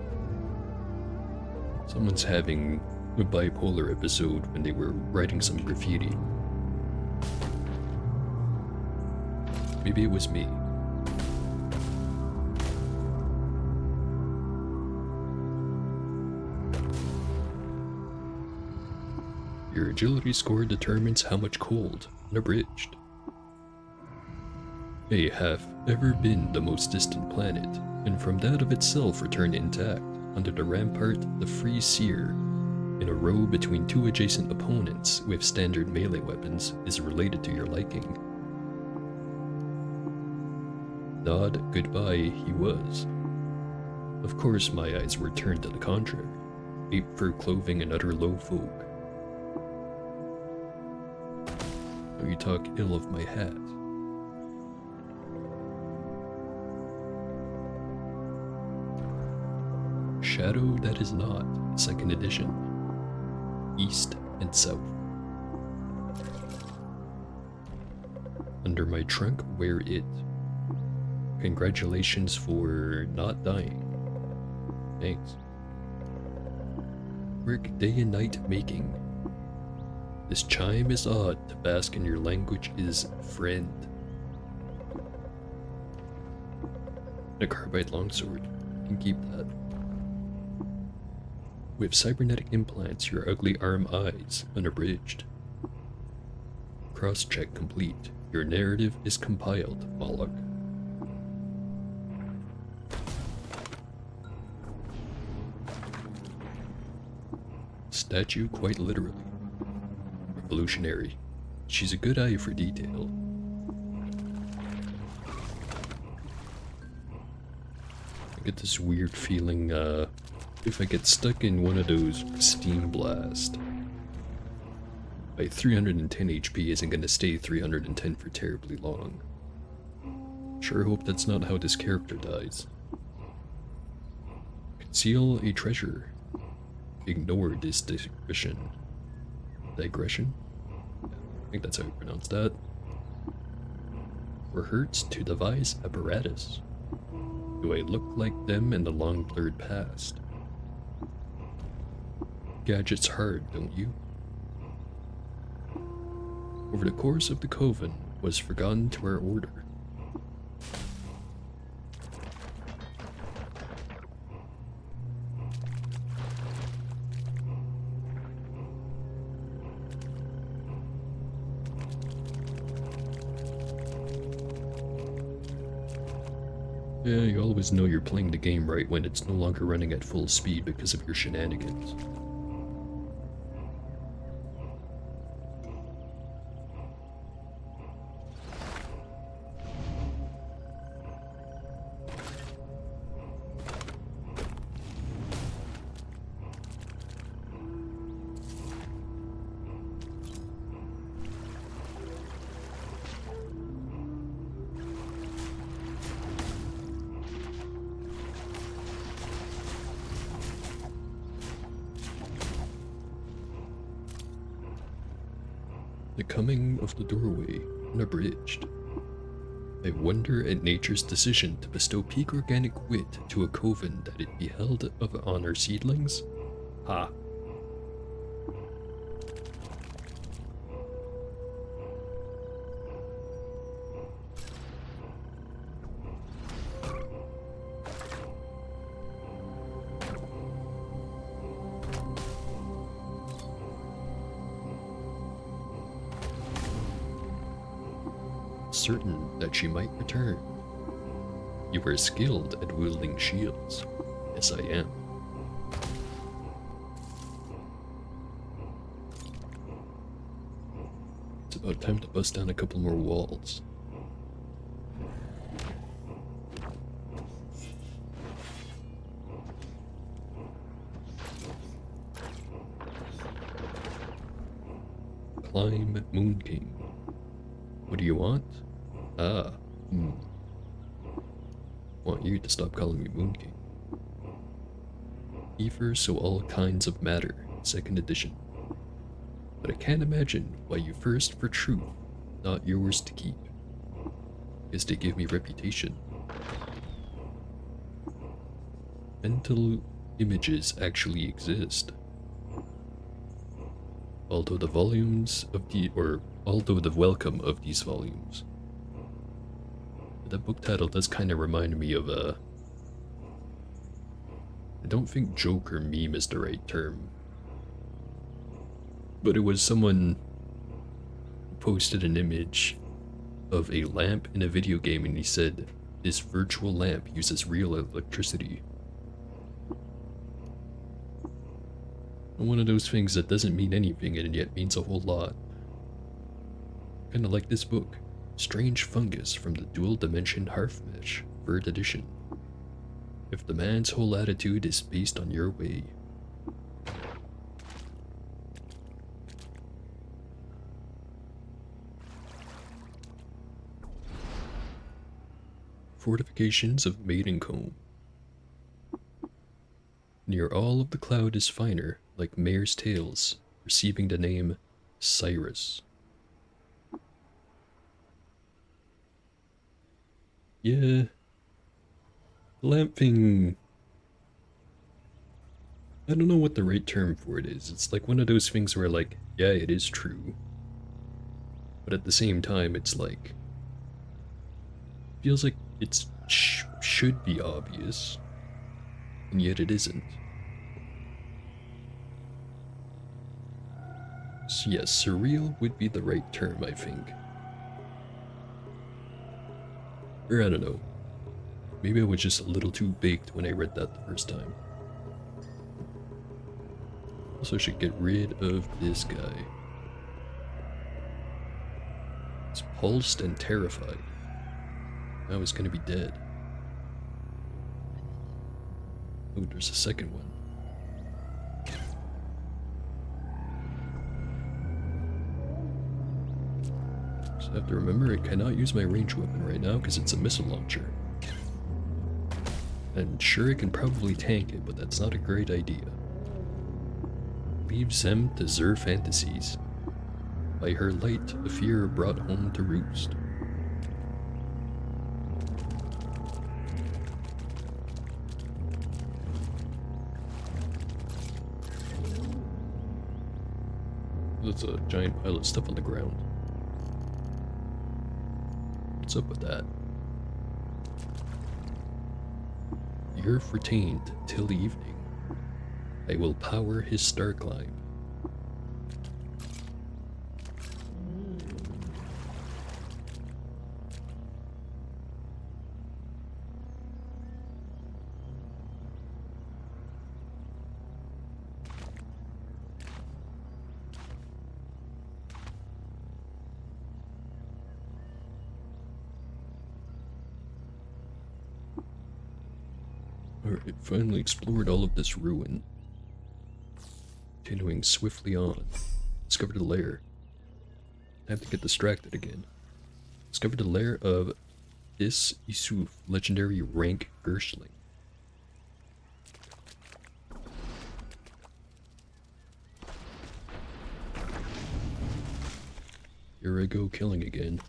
[SPEAKER 1] Someone's having a bipolar episode when they were writing some graffiti. Maybe it was me. Your agility score determines how much cold, unabridged. May have ever been the most distant planet, and from that of itself returned intact, under the rampart the free seer, in a row between two adjacent opponents with standard melee weapons, is related to your liking. Nod goodbye he was. Of course my eyes were turned to the contrary, ape fur clothing and utter low folk. Though you talk ill of my hat. Shadow That Is Not, 2nd edition. East and South. Under my trunk wear it. Congratulations for not dying. Thanks. Work day and night making. This chime is odd to bask in your language is friend. A carbide longsword. You can keep that. With cybernetic implants, your ugly arm eyes, unabridged. Cross-check complete. Your narrative is compiled, Moloch. Statue quite literally. Revolutionary. She's a good eye for detail. I get this weird feeling, if I get stuck in one of those Steam Blast, my 310 HP isn't gonna stay 310 for terribly long. Sure hope that's not how this character dies. Conceal a treasure. Ignore this digression. Digression? I think that's how you pronounce that. For hurts to devise apparatus. Do I look like them in the long blurred past? Gadgets hard, don't you? Over the course of the Coven was forgotten to our order. Yeah, you always know you're playing the game right when it's no longer running at full speed because of your shenanigans. The coming of the doorway, unabridged. I wonder at nature's decision to bestow peak organic wit to a coven that it beheld of honor seedlings. Ha. Certain that she might return. You are skilled at wielding shields. Yes, I am. It's about time to bust down a couple more walls. Climb Moon King. What do you want? Ah, Want you to stop calling me Moon King. Ether so all kinds of matter, 2nd edition. But I can't imagine why you first for truth, not yours to keep. Is to give me reputation. Mental images actually exist. Although the welcome of these volumes. The book title does kind of remind me of I don't think joke or meme is the right term. But it was someone who posted an image of a lamp in a video game and he said, "This virtual lamp uses real electricity." One of those things that doesn't mean anything and yet means a whole lot. Kinda like this book, Strange Fungus from the Dual Dimension Hearthmesh, 3rd edition. If the man's whole attitude is based on your way. Fortifications of Maidencombe. Near all of the cloud is finer, like mare's tails, receiving the name Cyrus. Yeah. The lamp thing... I don't know what the right term for it is. It's like one of those things where like, yeah, it is true. But at the same time, it's like... feels like it should be obvious. And yet it isn't. So yes, surreal would be the right term, I think. Or I don't know. Maybe I was just a little too baked when I read that the first time. Also should get rid of this guy. He's pulsed and terrified. Now he's gonna be dead. Oh, there's a second one. So I have to remember I cannot use my ranged weapon right now because it's a missile launcher. And sure, I can probably tank it, but that's not a great idea. Leave Zem to Zer fantasies. By her light, a fear brought home to roost. That's a giant pile of stuff on the ground. What's up with that? The earth retained till evening. I will power his star climb. Alright, finally explored all of this ruin. Continuing swiftly on. Discovered a lair. Time to get distracted again. Discovered the lair of Is Isuf, legendary rank Gershling. Here I go killing again.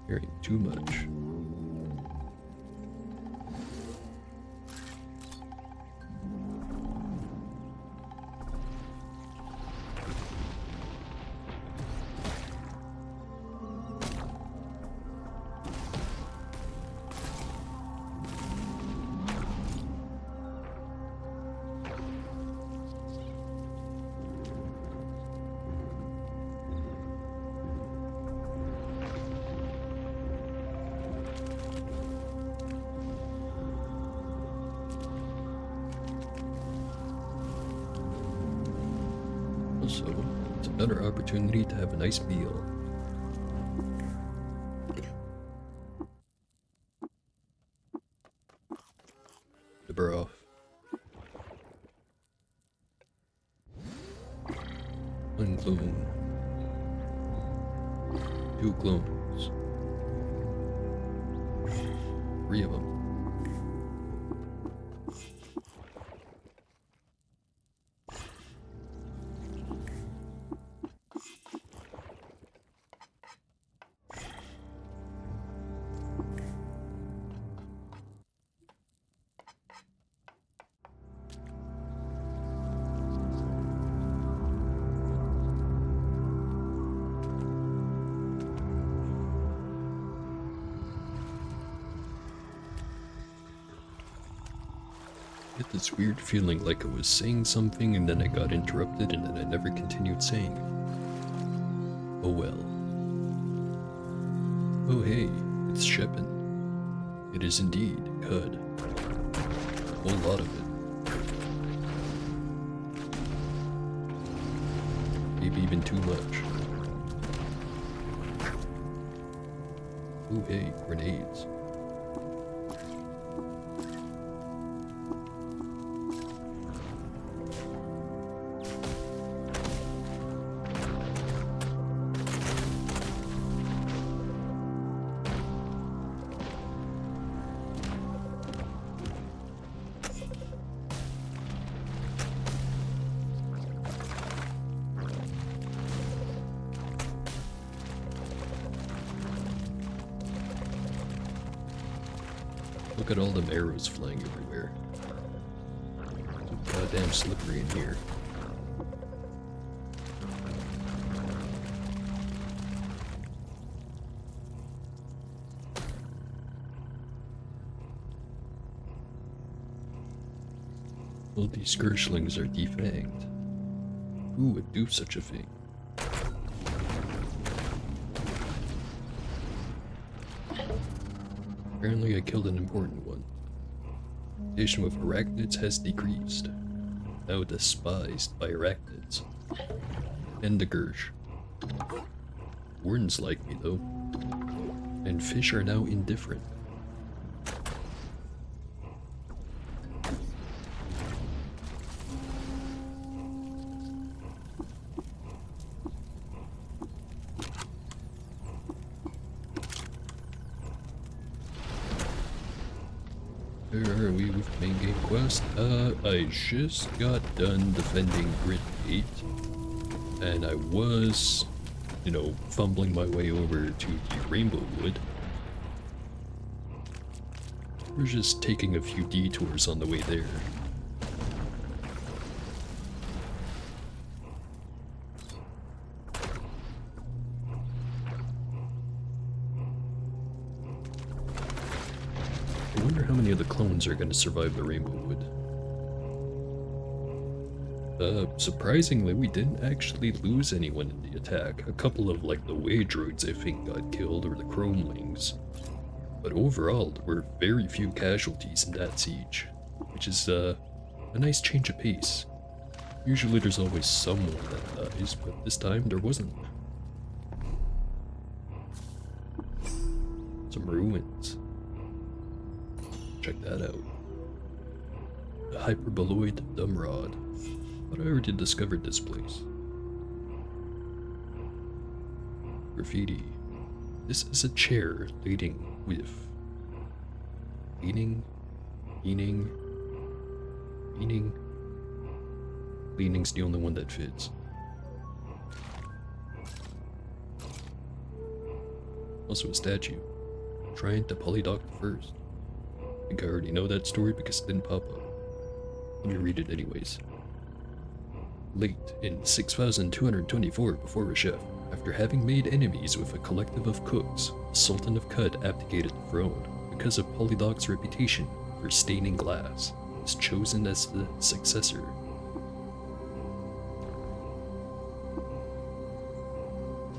[SPEAKER 1] Hearing too much. Also, it's another opportunity to have a nice meal. The broth. One clone. 2 clones. 3 of them. I get this weird feeling like I was saying something and then I got interrupted and then I never continued saying it. Oh well. Oh hey, it's Shepin. It is indeed cud. A whole lot of it. Maybe even too much. Oh hey, grenades. Look at all them arrows flying everywhere. So goddamn slippery in here. All these Skirchlings are defanged. Who would do such a thing? Apparently I killed an important one. Population with arachnids has decreased. Now despised by arachnids. And the Gersh. Wardens like me though. And fish are now indifferent. Where are we with main game quest? I just got done defending Grid 8, and I was, you know, fumbling my way over to the Rainbow Wood. We're just taking a few detours on the way there. I wonder how many of the clones are going to survive the Rainbow Wood. Surprisingly, we didn't actually lose anyone in the attack. A couple of, like, the Way Droids, I think, got killed, or the Chromelings. But overall, there were very few casualties in that siege, which is, a nice change of pace. Usually there's always someone that dies, but this time there wasn't. Some ruins. Check that out. hyperboloid Dumrod. But I already discovered this place. Graffiti. This is a chair leading with. Leaning. Leaning's the only one that fits. Also a statue. Trying to polydock first. I think I already know that story because it didn't pop up. Let me read it anyways. Late in 6224 before Reshef, after having made enemies with a collective of cooks, the Sultan of Qud abdicated the throne because of Polydoc's reputation for staining glass. He was chosen as the successor.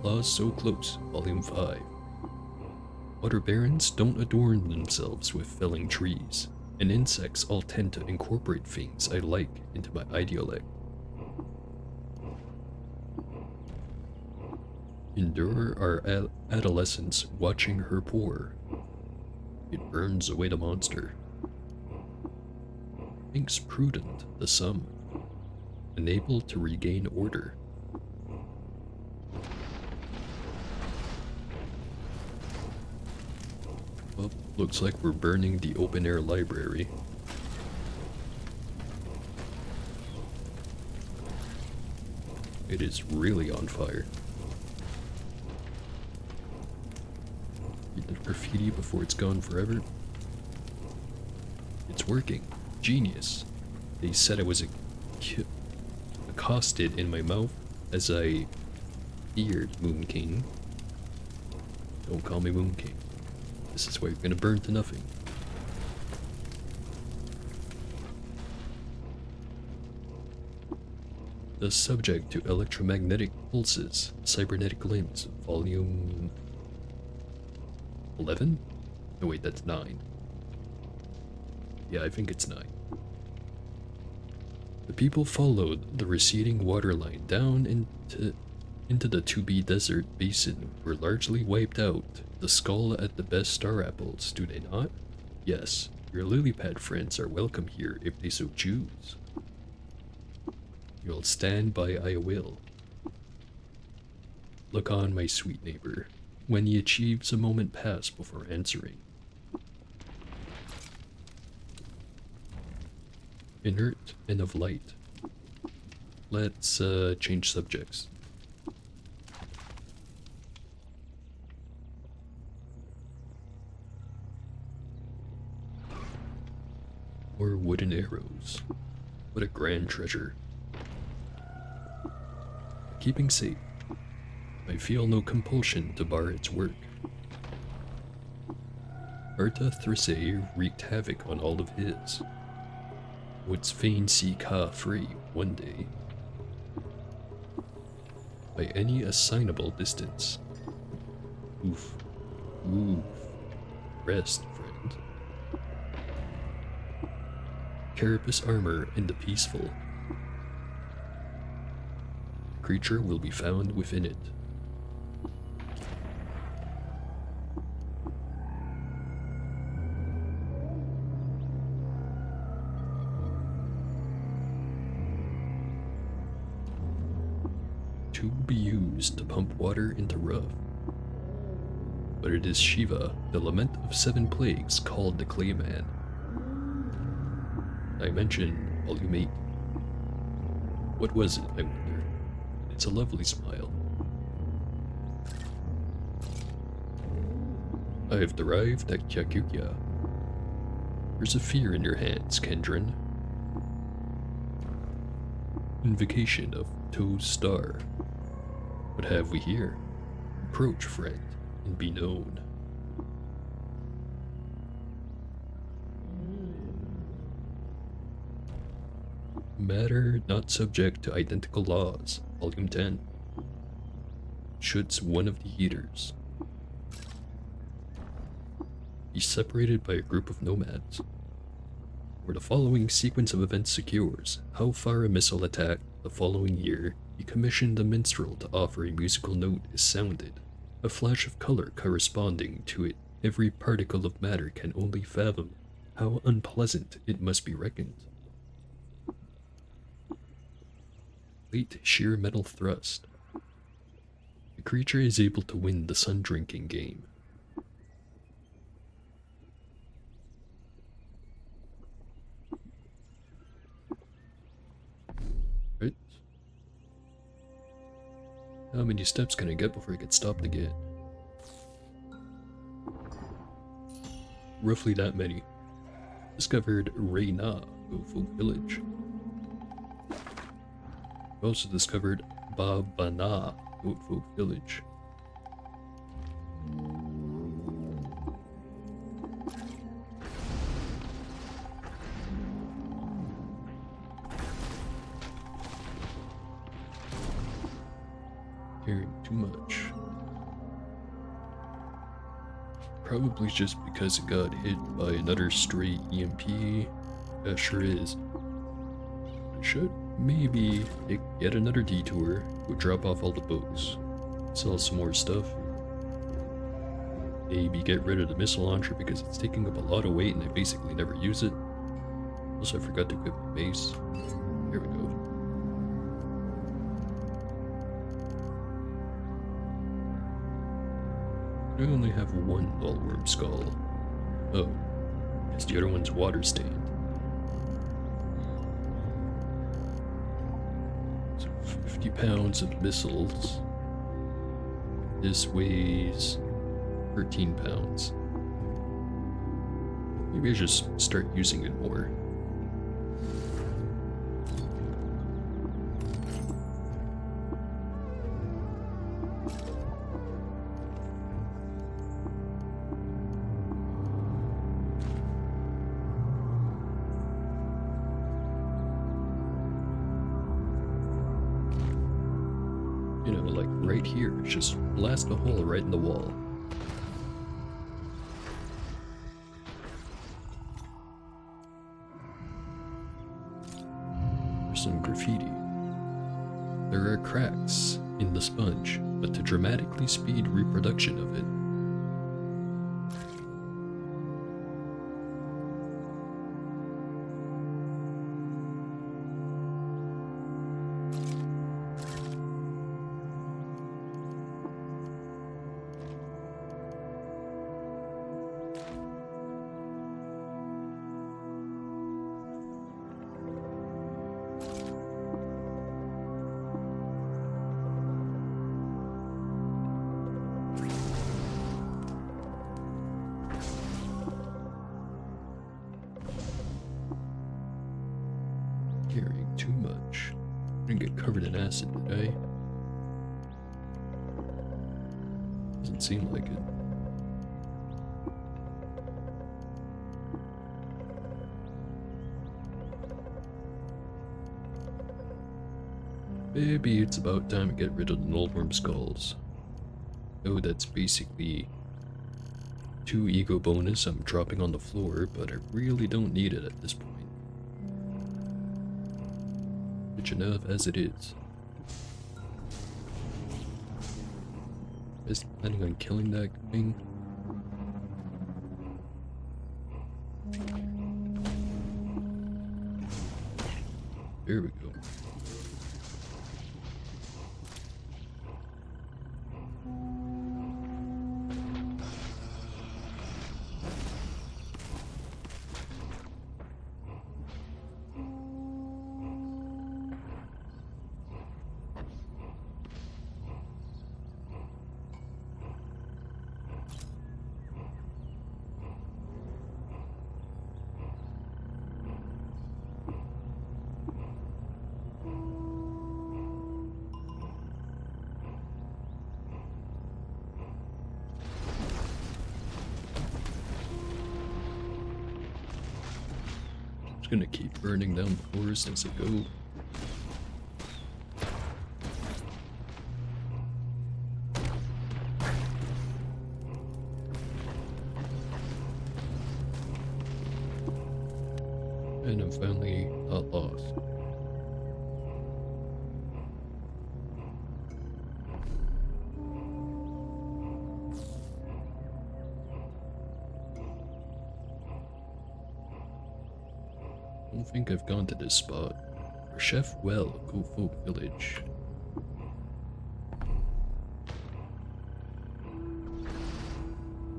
[SPEAKER 1] Claws So Close, Volume 5. Water barons don't adorn themselves with felling trees, and insects all tend to incorporate things I like into my ideolect. Endure our adolescence watching her pour. It burns away the monster. Thinks prudent the sum, unable to regain order. Well, looks like we're burning the open-air library. It is really on fire. Read the graffiti before it's gone forever. It's working. Genius. They said I was accosted in my mouth as I feared Moon King. Don't call me Moon King. This is why you're gonna burn to nothing. The subject to electromagnetic pulses, cybernetic limbs, volume 11? No wait, that's 9. Yeah, I think it's 9. The people followed the receding waterline down into the To-Be Desert Basin, were largely wiped out. The skull at the best star apples, do they not? Yes, your lily pad friends are welcome here if they so choose. You'll stand by I will. Look on, my sweet neighbor, when he achieves a moment pass before answering. Inert and of light. Let's change subjects. Or wooden arrows. What a grand treasure. Keeping safe. I feel no compulsion to bar its work. Arta Thrisay wreaked havoc on all of his. Wouldst fain see Ka free one day. By any assignable distance. Oof. Oof. Rest, friend. Carapace armor and the peaceful. The creature will be found within it. To be used to pump water into rough. But it is Shiva, the lament of 7 plagues, called the Clayman. Dimension Volume 8. What was it, I wonder? It's a lovely smile. I have derived at Kyakukya. There's a fear in your hands, Kendron. Invocation of Toe's star. What have we here? Approach, friend, and be known. Matter not subject to identical laws, Volume 10. Should's one of the eaters be separated by a group of nomads, where the following sequence of events secures how far a missile attack the following year, he commissioned a minstrel to offer a musical note is sounded, a flash of color corresponding to it. Every particle of matter can only fathom how unpleasant it must be reckoned. Late sheer metal thrust. The creature is able to win the sun drinking game. Right? How many steps can I get before I get stopped again? Roughly that many. Discovered Reyna, Oak Village. We also discovered Babana, Oak Village. Hearing too much. Probably just because it got hit by another stray EMP. That sure is. Should maybe get another detour, go drop off all the books, sell some more stuff. Maybe get rid of the missile launcher because it's taking up a lot of weight and I basically never use it. Also, I forgot to equip my base. There we go. I only have one Nullworm skull. Oh, because the other one's water stained. So 50 pounds of missiles. This weighs 13 pounds. Maybe I just start using it more. You know, like right here, just blast a hole right in the wall. There's some graffiti. There are cracks in the sponge, but to dramatically speed reproduction of it. Carrying too much. I didn't get covered in acid, did I? Doesn't seem like it. Maybe it's about time to get rid of the Nullworm skulls. Oh, that's basically 2 ego bonus I'm dropping on the floor, but I really don't need it at this point. Rich enough as it is. Is planning on killing that thing? There we go. Gonna keep burning down the forest as I go. And I'm finally not lost. I don't think I've gone to this spot. Chef Well, Go Folk Village.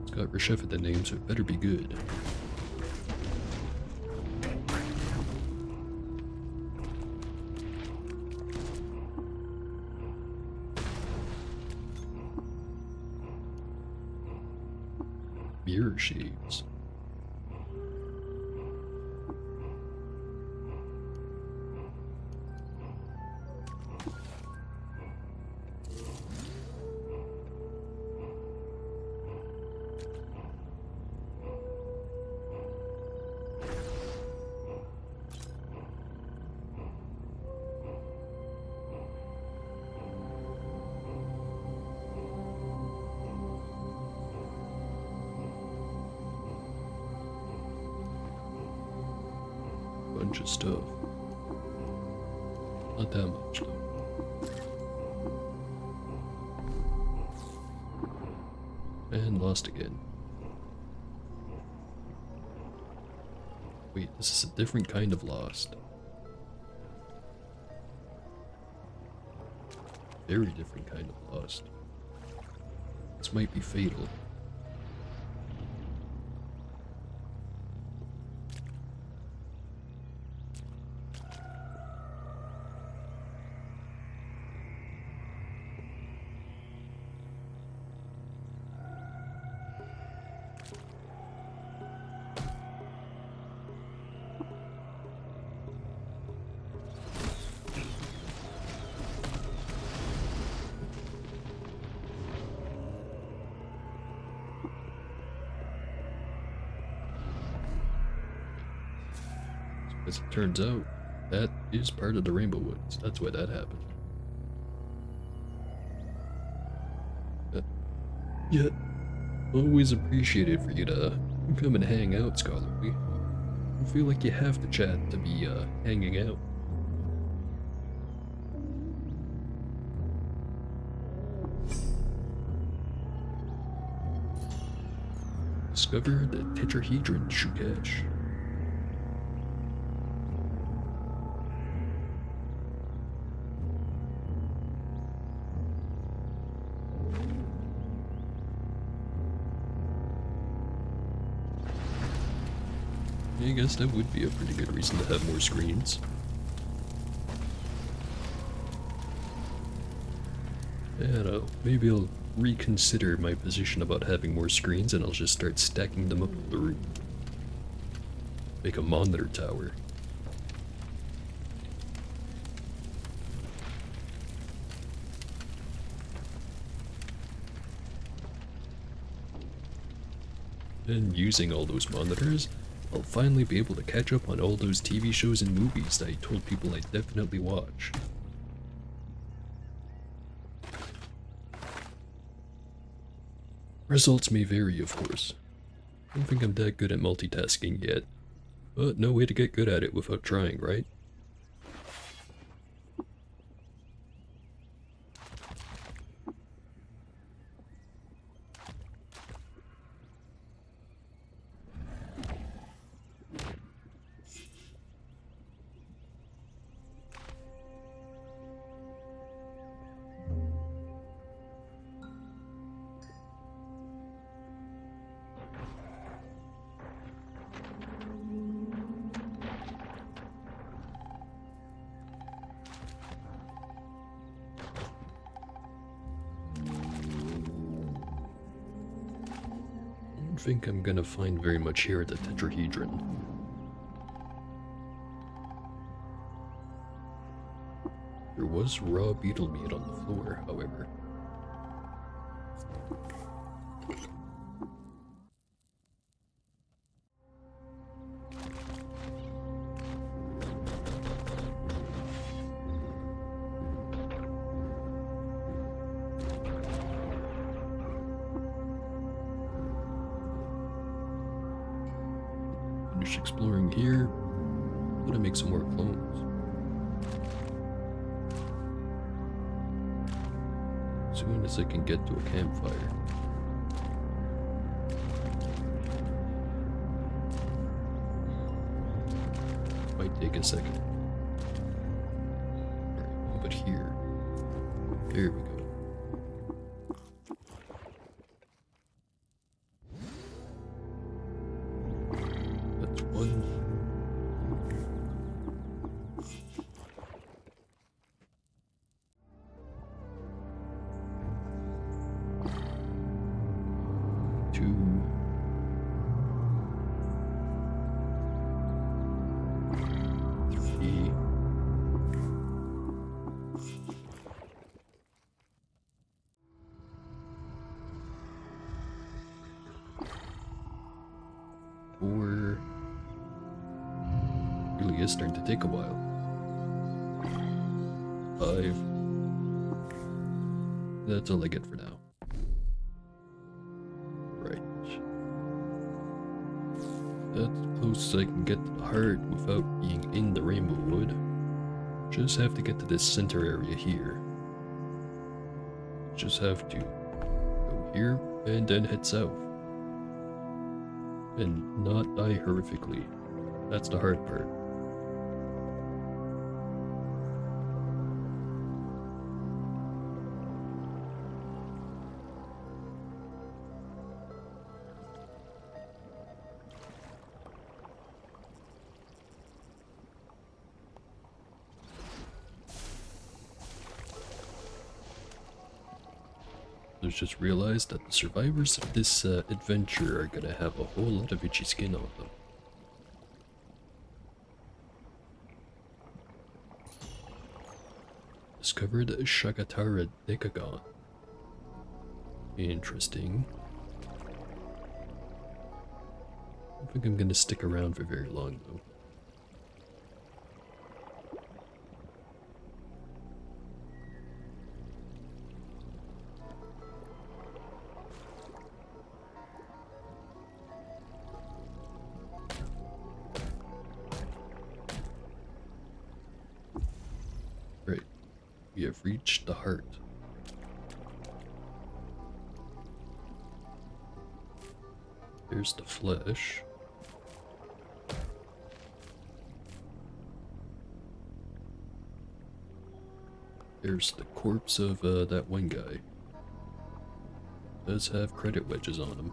[SPEAKER 1] It's got Reshef at the name, so it better be good. Mirror shades. Bunch of stuff. Not that much though. And lost again. Wait, this is a different kind of lost. Very different kind of lost. This might be fatal. As it turns out, that is part of the Rainbow Woods. That's why that happened. Yet, always appreciated for you to come and hang out, Scholarly. I feel like you have to chat to be hanging out. Discover the Tetrahedron Shukesh. I guess that would be a pretty good reason to have more screens. I don't know, maybe I'll reconsider my position about having more screens and I'll just start stacking them up in the room. Make a monitor tower. And using all those monitors, I'll finally be able to catch up on all those TV shows and movies that I told people I'd definitely watch. Results may vary, of course. I don't think I'm that good at multitasking yet, but no way to get good at it without trying, right? I don't think I'm gonna find very much here at the Tetrahedron. There was raw beetle meat on the floor, however. Finish exploring here. I'm gonna make some more clones. As soon as I can get to a campfire. Might take a second. here. There we go. That's one. Two. Three. 4. Really is starting to take a while. 5. That's all I get for now. Right. That's as close as I can get to the heart without being in the Rainbow Wood. Just have to get to this center area here. Just have to go here and then head south. And not die horrifically. That's the hard part. There's just realized that the survivors of this adventure are gonna have a whole lot of itchy skin on them. Discovered Shagatara Decagon. Interesting. I don't think I'm gonna stick around for very long though. We have reached the heart. There's the flesh. There's the corpse of that one guy. Does have credit wedges on him.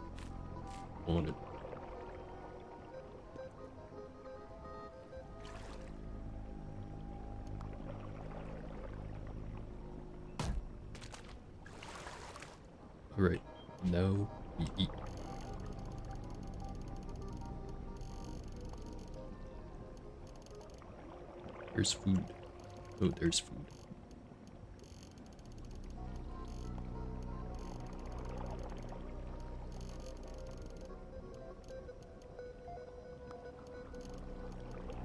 [SPEAKER 1] On it. Alright, now we eat. There's food. Oh, there's food.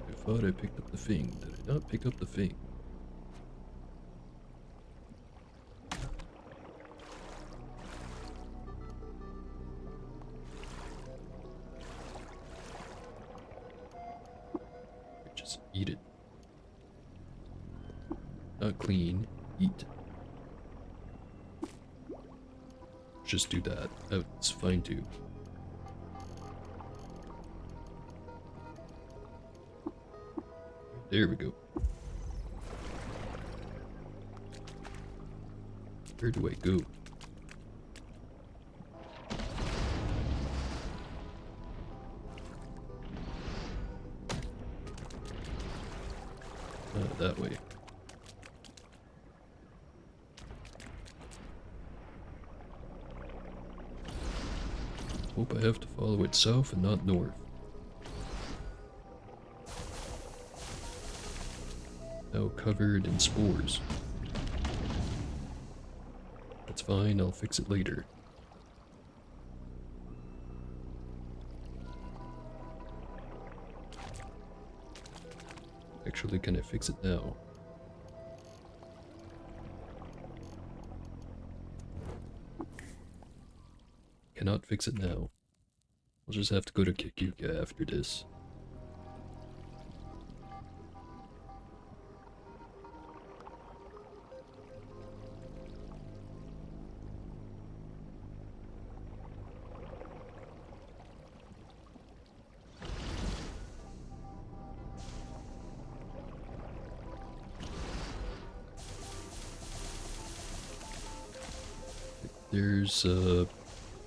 [SPEAKER 1] I thought I picked up the thing. Did I not pick up the thing? Just eat it. Not clean. Eat. Just do that. Oh, it's fine too. There we go. Where do I go? That way. Hope I have to follow it south and not north. Now covered in spores. That's fine, I'll fix it later. Actually, can I fix it now? Cannot fix it now. I'll just have to go to Kikuka after this. there's the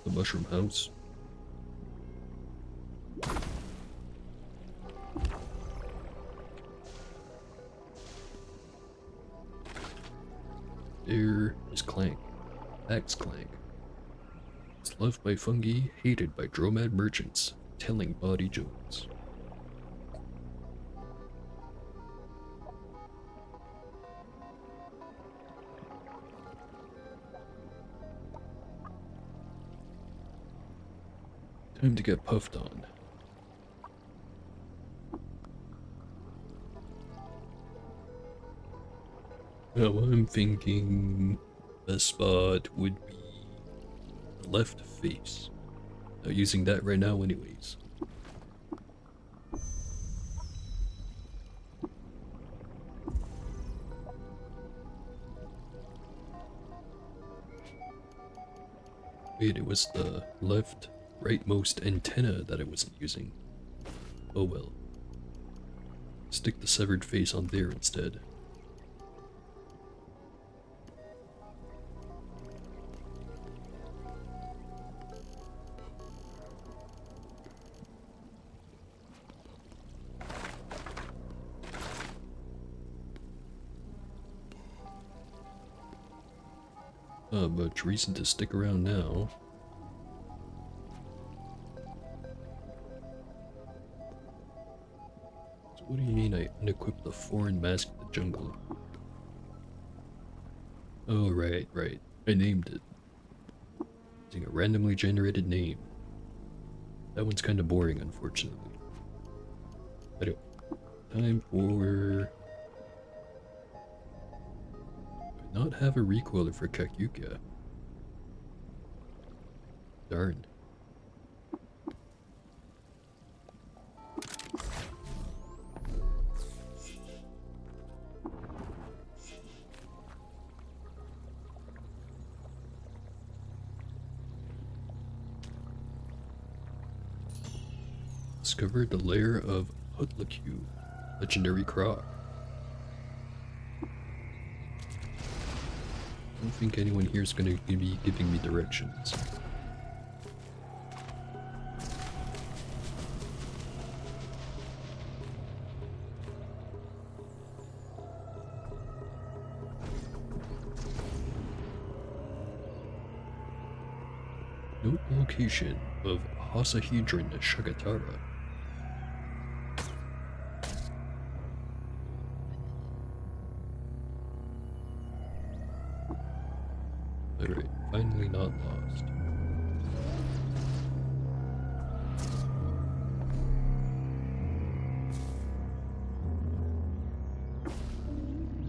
[SPEAKER 1] mushroom house. There is Clank. Axe Clank. It's loved by fungi, hated by dromad merchants, telling Body Jones. Time to get puffed on. Now I'm thinking the spot would be the left face. Not using that right now anyways. Wait, it was the left rightmost antenna that I wasn't using. Oh well. Stick the severed face on there instead. Much reason to stick around now. So what do you mean I unequipped the foreign mask of the jungle? Oh, right. I named it. Using a randomly generated name. That one's kind of boring, unfortunately. Anyway, time for... Do I not have a recoiler for Kakyuka? Darn. Discovered the lair of Hutlakyu, legendary croc. I don't think anyone here is going to be giving me directions. Note location of Hasahedron Shagatara. Alright, finally not lost.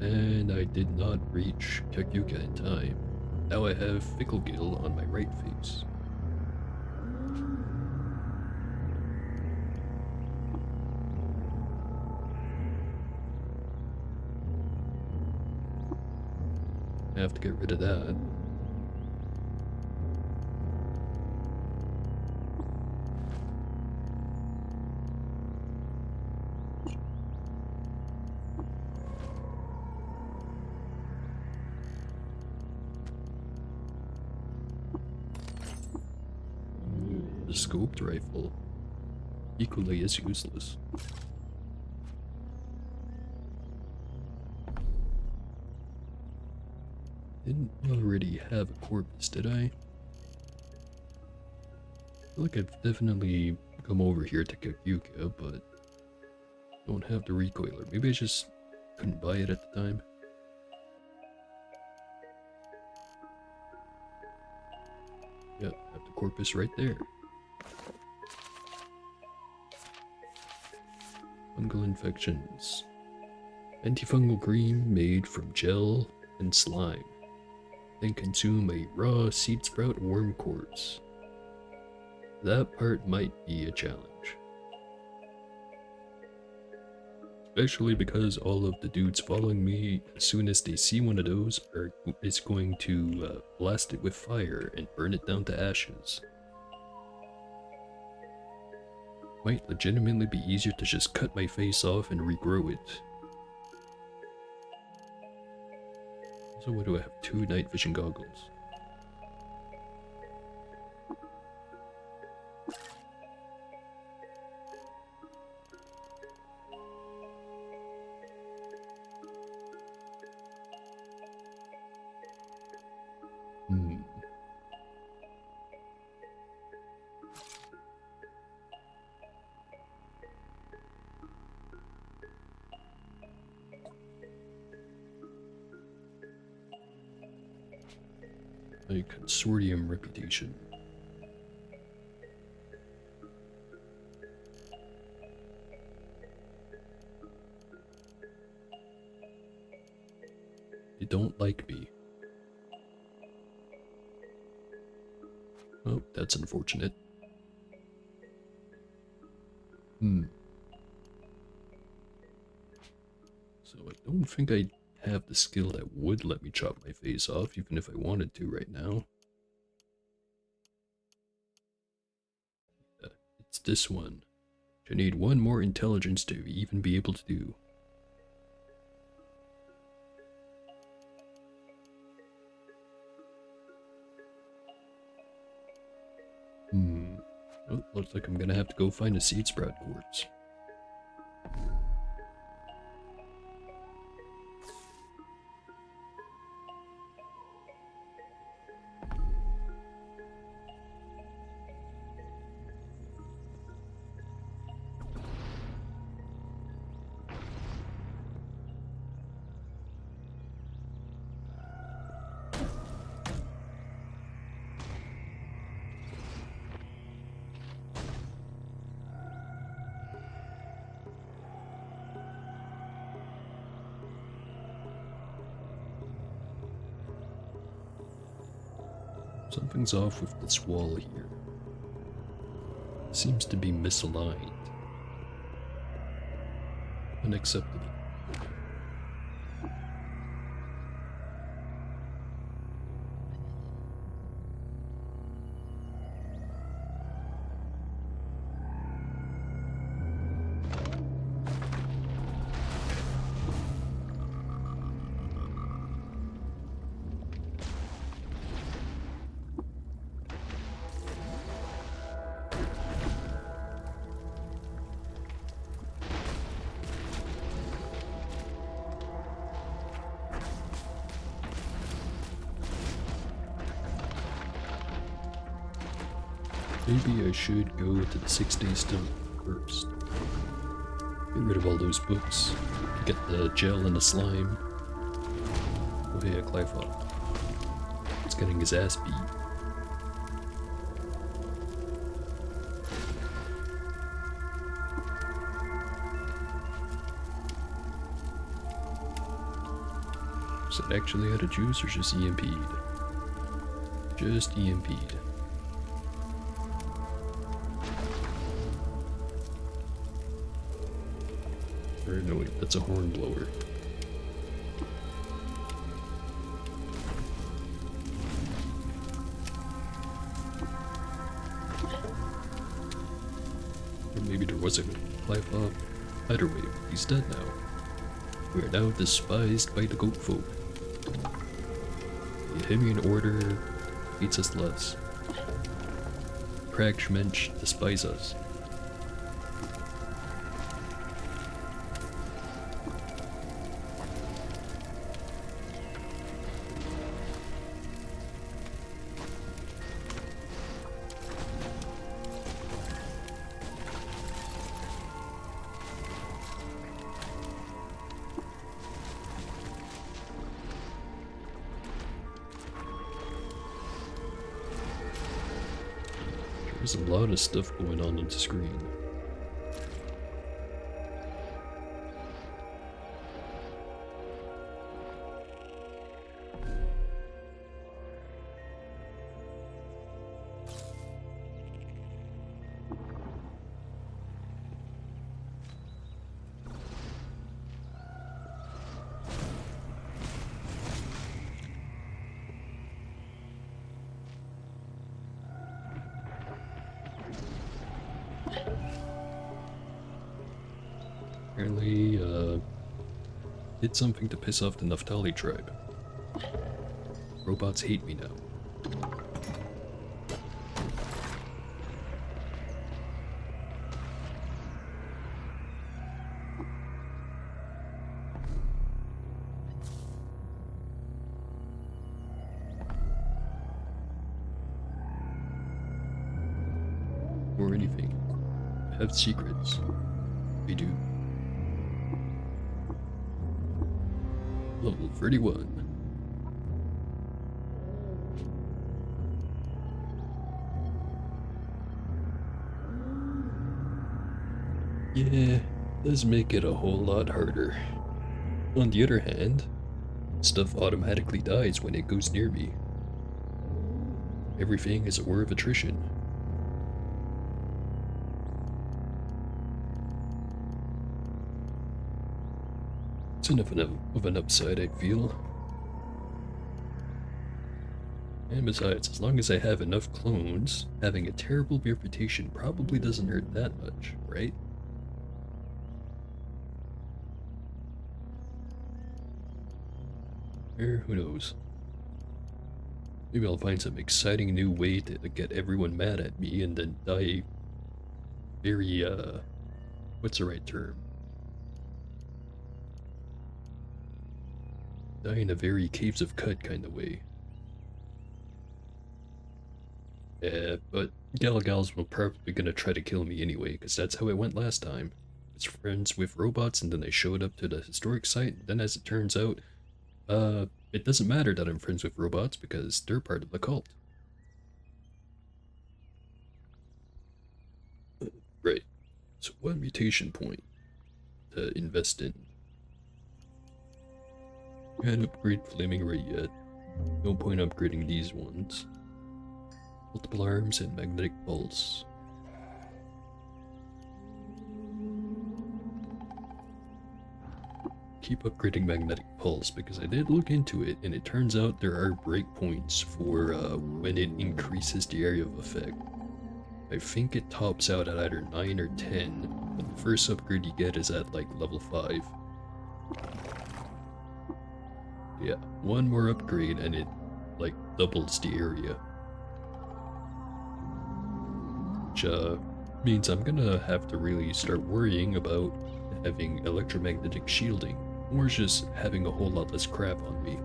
[SPEAKER 1] And I did not reach Kakyuka in time. Now I have Ficklegill on my right face. I have to get rid of that. The scoped rifle, equally as useless. Didn't already have a corpus, did I? I feel like I've definitely come over here to Kakyuka, but don't have the recoiler. Maybe I just couldn't buy it at the time. Yep, have the corpus right there. Fungal infections. Antifungal cream made from gel and slime. Then consume a raw seed sprout worm corpse. That part might be a challenge. Especially because all of the dudes following me, as soon as they see one of those, is going to blast it with fire and burn it down to ashes. Might legitimately be easier to just cut my face off and regrow it. So what do I have? 2 night vision goggles. A consortium reputation. They don't like me. Oh, that's unfortunate. So I don't think I have the skill that would let me chop my face off, even if I wanted to right now. It's this one. I need one more intelligence to even be able to do. Oh, looks like I'm gonna have to go find a seed sprout corpse. Something's off with this wall here. Seems to be misaligned. Unacceptable. Maybe I should go to the 6-day stone first. Get rid of all those books. Get the gel and the slime. Oh yeah, Clive. He's getting his ass beat. Is it actually out of juice or just EMP'd? Just EMP'd. Or no wait, that's a horn blower. Or maybe there was a Clive. Either way, he's dead now. We are now despised by the goat folk. The Bohemian Order hates us less. Kragmensch despise us. There's a lot of stuff going on the screen. Apparently, did something to piss off the Naftali tribe. Robots hate me now. Or anything. I have secrets. I do. Level 31. Yeah, does make it a whole lot harder. On the other hand, stuff automatically dies when it goes near me. Everything is a war of attrition. It's enough of an upside, I feel. And besides, as long as I have enough clones, having a terrible reputation probably doesn't hurt that much, right? Or who knows? Maybe I'll find some exciting new way to get everyone mad at me and then die very, what's the right term? Die in a very Caves of Cut kind of way. Yeah, but Galgals were probably gonna try to kill me anyway, because that's how it went last time. I was friends with robots and then I showed up to the historic site, and then as it turns out, it doesn't matter that I'm friends with robots because they're part of the cult. Right. So what mutation point to invest in? Can't upgrade Flaming Ray yet. No point upgrading these ones. Multiple arms and magnetic pulse. Keep upgrading magnetic pulse because I did look into it and it turns out there are breakpoints for when it increases the area of effect. I think it tops out at either 9 or 10, but the first upgrade you get is at like level 5. Yeah, one more upgrade and it like doubles the area. Which means I'm gonna have to really start worrying about having electromagnetic shielding, or just having a whole lot less crap on me.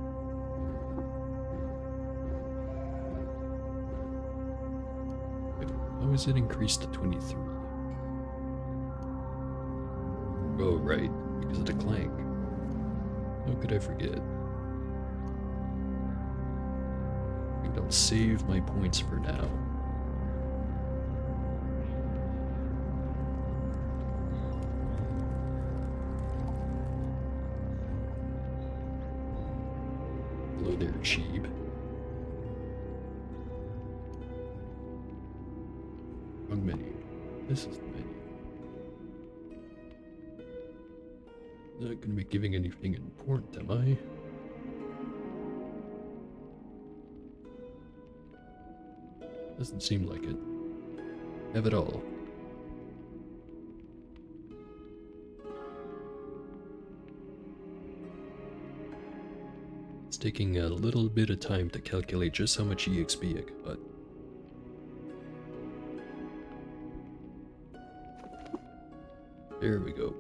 [SPEAKER 1] Wait, how is it increased to 23? Oh, right, because of the clank. How could I forget? I think I'll save my points for now. Hello there, Sheeb. Wrong menu. This is the menu. Not gonna be giving anything important, am I? Doesn't seem like it. Have it all. It's taking a little bit of time to calculate just how much EXP I got. There we go.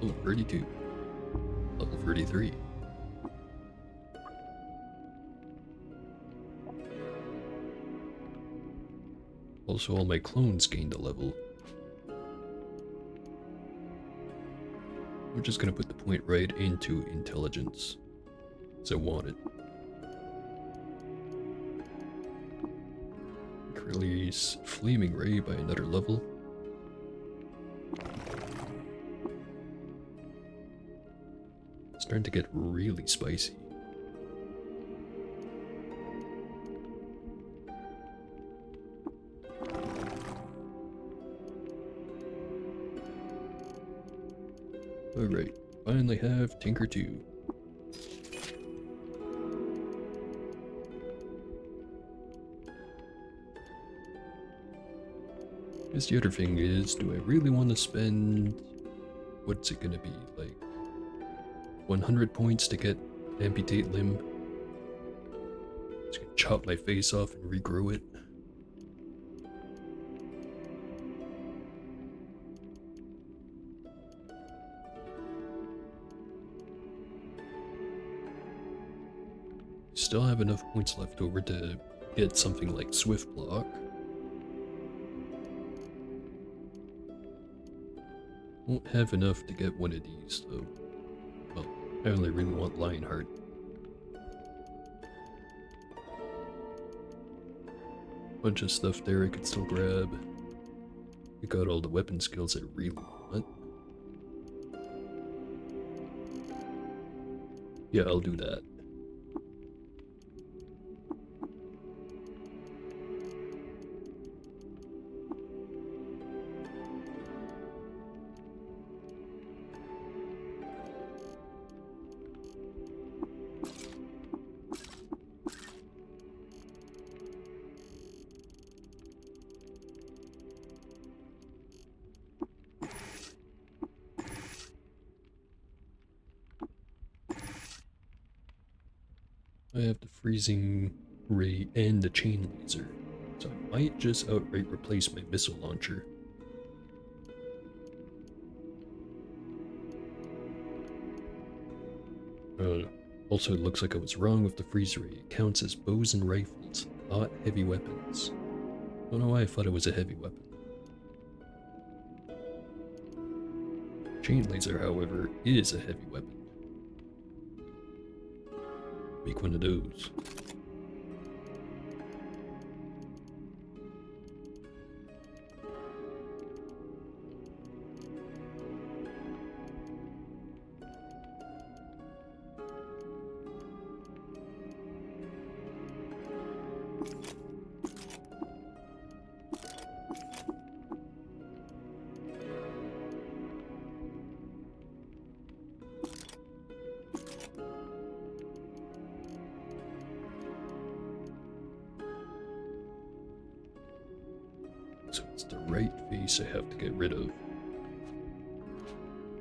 [SPEAKER 1] Level 32. Level 33. Also, all my clones gained a level. We're just gonna put the point right into intelligence, as I want it. Release Flaming Ray by another level. It's starting to get really spicy. Alright, finally have Tinker 2. Guess the other thing is, do I really want to spend... what's it gonna be, like 100 points to get Amputate Limb? Just gonna chop my face off and regrow it. Still have enough points left over to get something like Swift Block. Won't have enough to get one of these though. Well, I only really want Lionheart. Bunch of stuff there I could still grab. pick out all the weapon skills I really want. Yeah, I'll do that. I have the freezing ray and the chain laser, so I might just outright replace my missile launcher. Also, it looks like I was wrong with the freeze ray. It counts as bows and rifles, not heavy weapons. Don't know why I thought it was a heavy weapon. Chain laser, however, is a heavy weapon. Make one of those. So it's the right face I have to get rid of.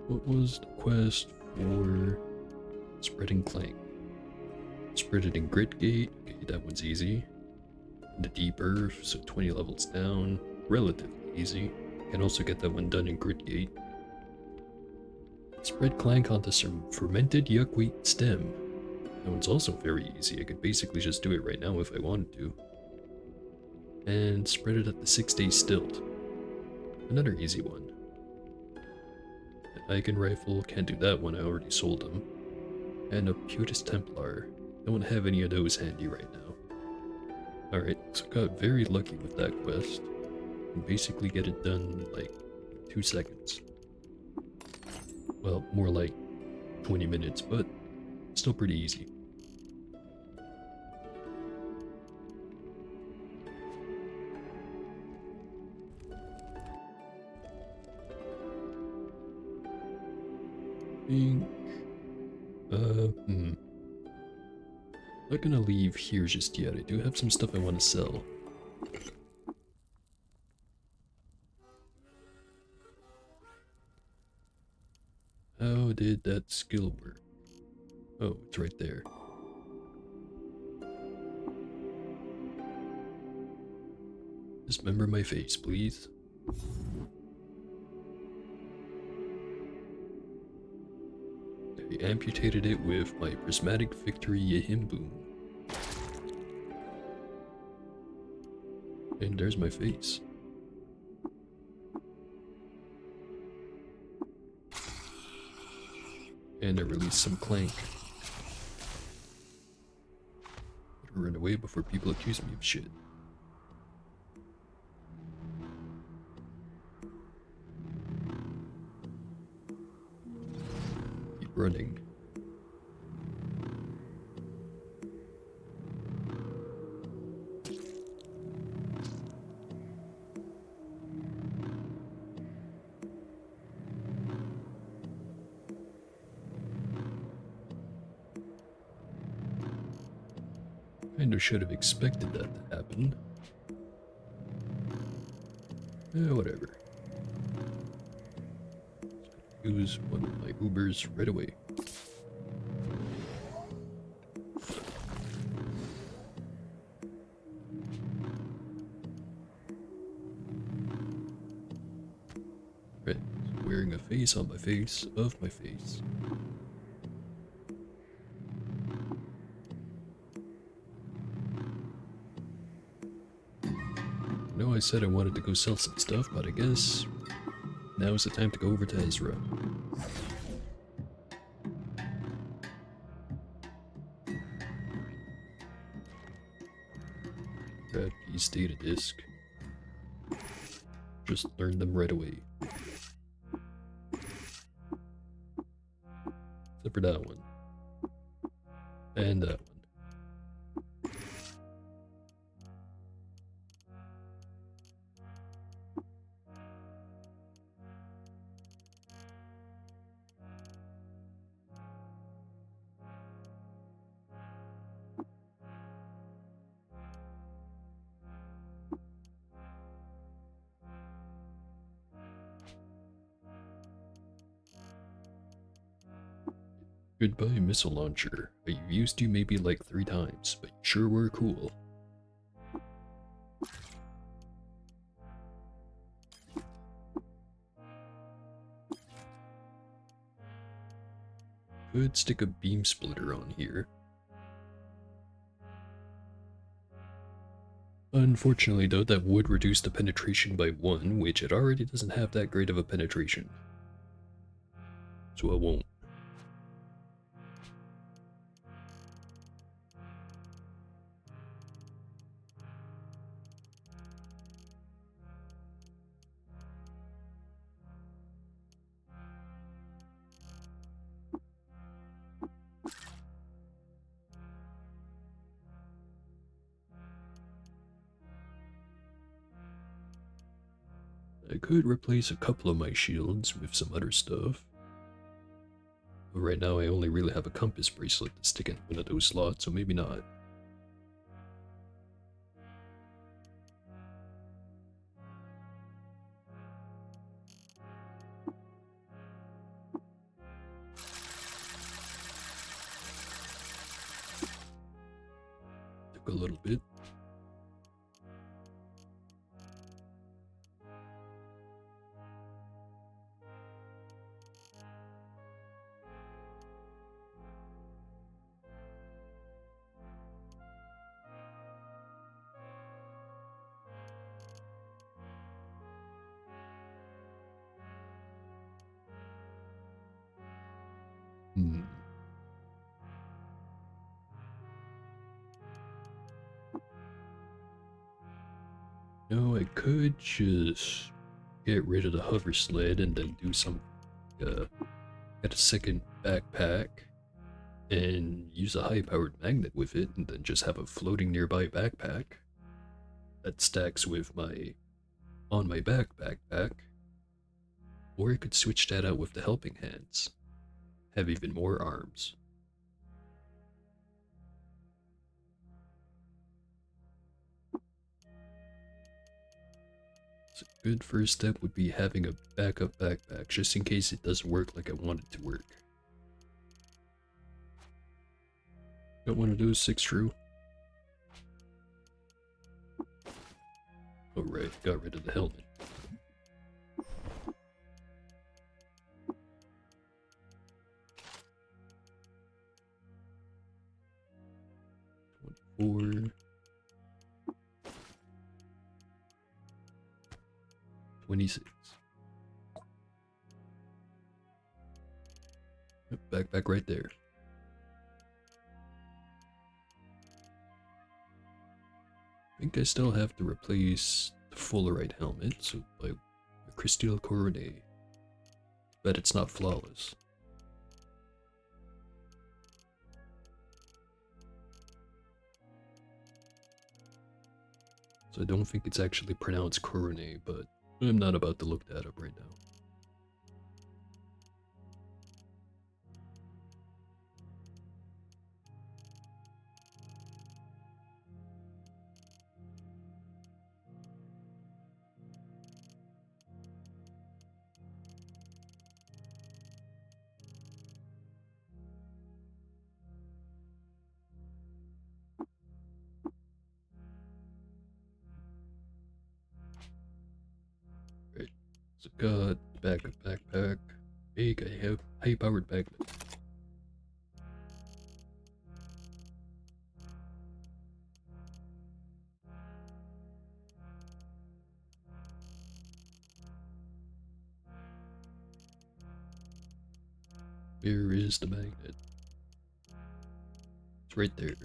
[SPEAKER 1] What was the quest for spreading clank? Spread it in Gritgate. Okay, that one's easy. The Deep Earth, so 20 levels down. Relatively easy. Can also get that one done in Gritgate. Spread clank onto some fermented yuckweed stem. That one's also very easy. I could basically just do it right now if I wanted to. And spread it at the 6-day stilt. Another easy one. An Eigen rifle, can't do that one, I already sold them. And a Putus Templar. Don't have any of those handy right now. Alright, so got very lucky with that quest. And basically get it done in like 2 seconds. Well, more like 20 minutes, but still pretty easy. Not gonna leave here just yet. I do have some stuff I want to sell. How did that skill work? Oh, it's right there. Dismember my face, please. I amputated it with my prismatic victory Yahimboom. And there's my face. And I released some clank. Better run away before people accuse me of shit. Keep running. Kinda should have expected that to happen. Whatever. Use one of my Ubers right away. Right, wearing a face on my face of my face. I know I said I wanted to go sell some stuff, but I guess now is the time to go over to Ezra. Grab Peace data disk. just learn them right away. Except for that one. And that one. Goodbye, missile launcher. I've used you maybe like 3 times, but you sure were cool. Could stick a beam splitter on here. Unfortunately though, that would reduce the penetration by 1, which it already doesn't have that great of a penetration. So I won't. I could replace a couple of my shields with some other stuff. But right now I only really have a compass bracelet to stick in one of those slots, so maybe not. Took a little bit. No, I could just get rid of the hover sled and then do some, get a second backpack and use a high-powered magnet with it, and then just have a floating nearby backpack that stacks with my on my backpack. Or I could switch that out with the helping hands, have even more arms. So a good first step would be having a backup backpack, just in case it doesn't work like I want it to work. Got one of those 6 true. Alright, got rid of the helmet. Or 26. Yep, backpack right there. I think I still have to replace the Fullerite helmet, so by a Crystale Coronet. Bet it's not flawless. So I don't think it's actually pronounced Coronet, but I'm not about to look that up right now. Right, so got backup backpack, big, I have high-powered magnet. Where is the magnet? It's right there.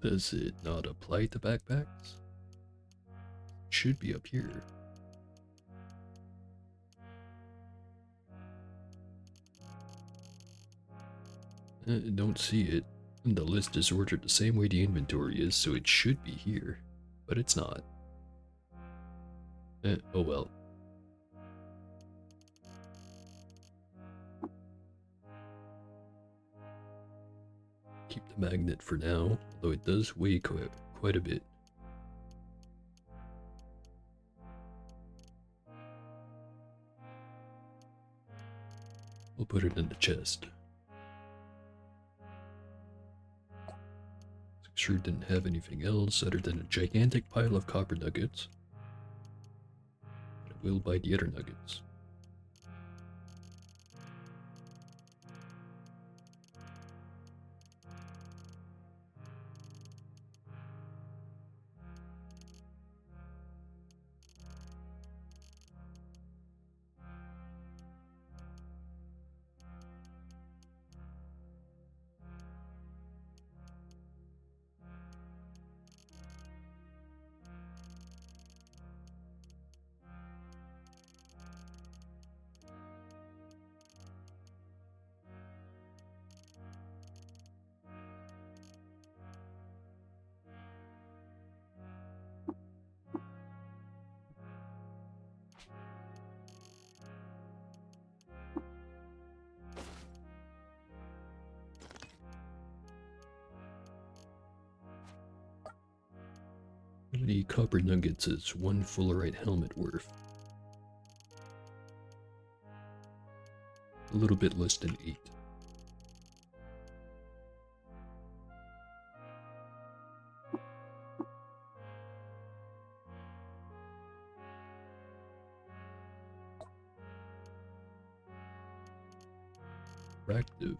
[SPEAKER 1] Does it not apply to backpacks? Should be up here. Don't see it. The list is ordered the same way the inventory is, so it should be here. But it's not. Oh well. Keep the magnet for now, although it does weigh quite a bit. We'll put it in the chest. Sure didn't have anything else other than a gigantic pile of copper nuggets. But I will buy the other nuggets. How many copper nuggets is one Fullerite helmet worth? A little bit less than 8. Active.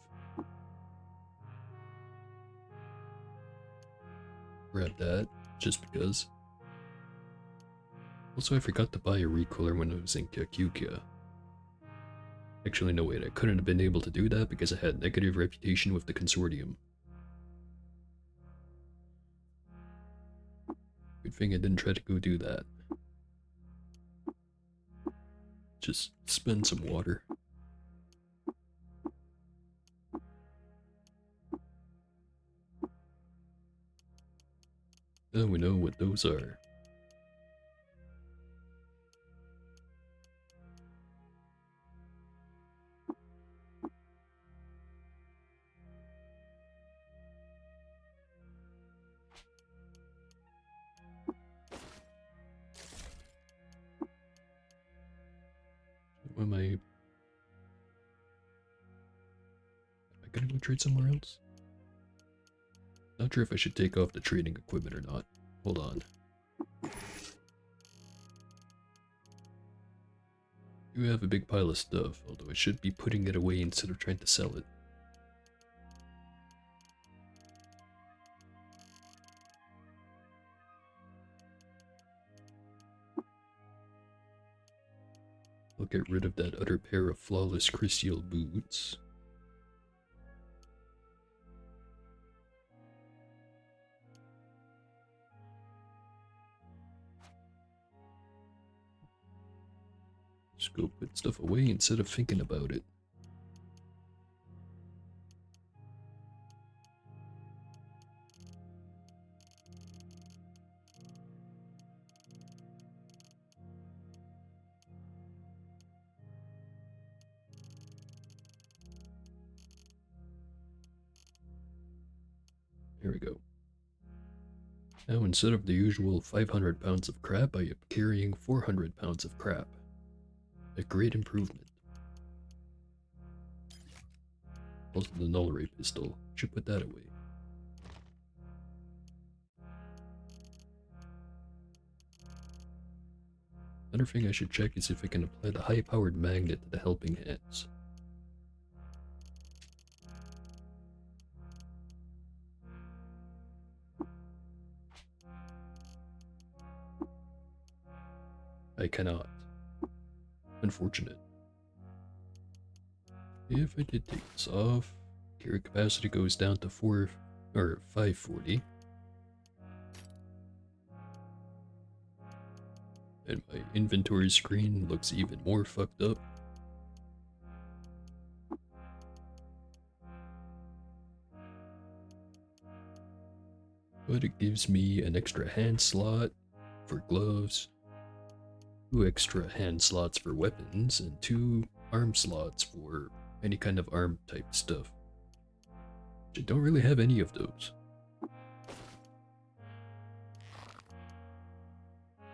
[SPEAKER 1] Grab that, just because. Also, I forgot to buy a recooler when I was in Kakukia. Actually, no wait, I couldn't have been able to do that because I had negative reputation with the consortium. Good thing I didn't try to go do that. Just spend some water. Now we know what those are. Am I gonna go trade somewhere else? Not sure if I should take off the trading equipment or not. Hold on. You have a big pile of stuff, although I should be putting it away instead of trying to sell it. I'll get rid of that other pair of flawless Crystal boots. Just go put stuff away instead of thinking about it. Here we go. Now instead of the usual 500 pounds of crap, I am carrying 400 pounds of crap. A great improvement. Also the null ray pistol. Should put that away. Another thing I should check is if I can apply the high-powered magnet to the helping hands. I cannot. Unfortunate. If I did take this off, carry capacity goes down to 540. And my inventory screen looks even more fucked up. But it gives me an extra hand slot for gloves, 2 extra hand slots for weapons, and 2 arm slots for any kind of arm type stuff. I don't really have any of those.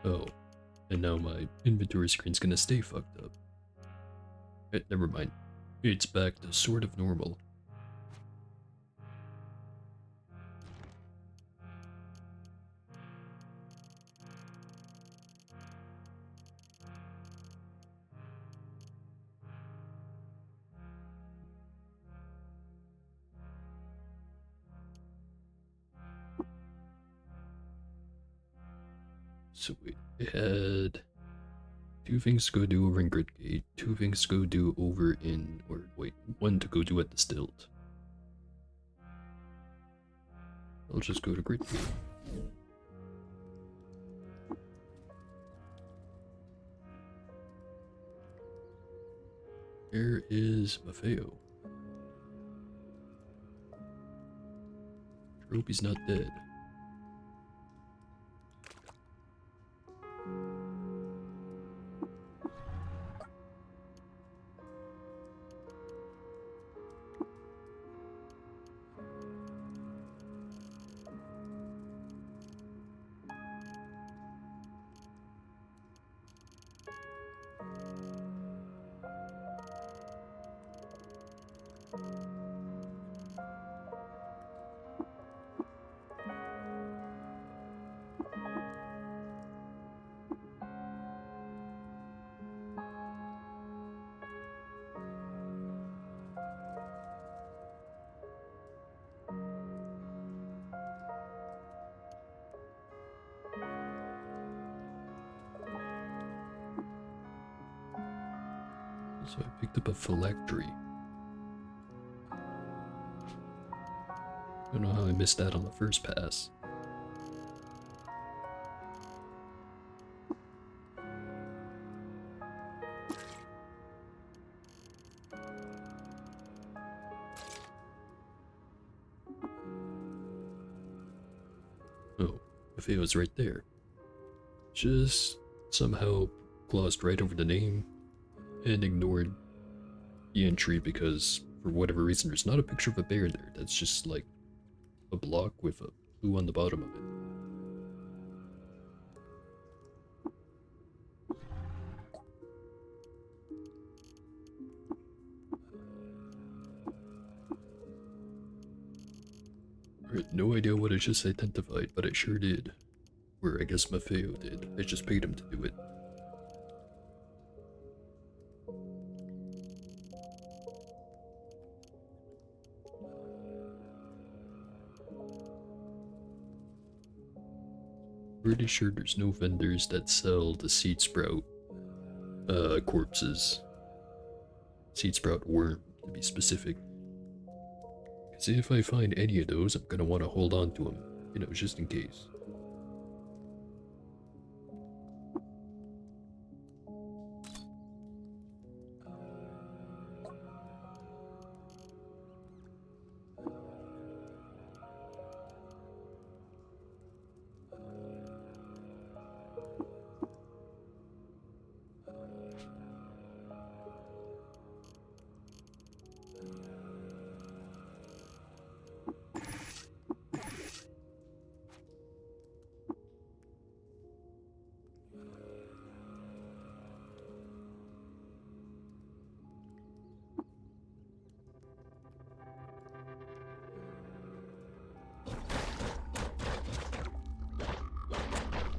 [SPEAKER 1] Oh, and now my inventory screen's gonna stay fucked up. Never mind. It's back to sort of normal. So we had 2 things to go do over in Gridgate, 2 things to go do over in, or wait, 1 to go do at the Stilt. I'll just go to Gridgate. Where is Maffeo? I hope he's not dead. So I picked up a phylactery. Don't know how I missed that on the first pass. Oh, Maffeo's right there. Just somehow glossed right over the name and ignored the entry because, for whatever reason, there's not a picture of a bear there. That's just like a block with a blue on the bottom of it. Alright, no idea what I just identified, but I sure did. Or I guess Maffeo did. I just paid him to do it. Pretty sure there's no vendors that sell the seed sprout corpses. Seed sprout worm, to be specific. Because if I find any of those, I'm gonna want to hold on to them, you know, just in case.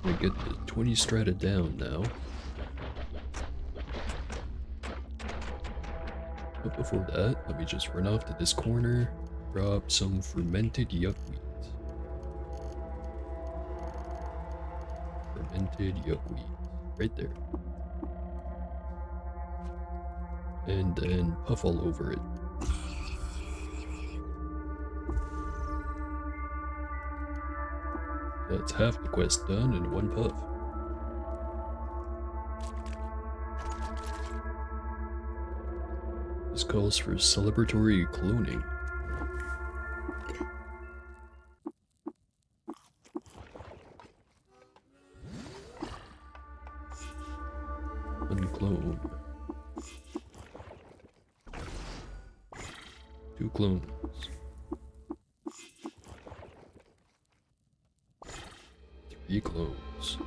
[SPEAKER 1] I get the 20 strata down now. But before that, let me just run off to this corner, grab some fermented yuckweed. Fermented yuckweed. Right there. And then puff all over it. That's half the quest done in one puff. This calls for celebratory cloning. Unclone. 2 clones. 3 clones.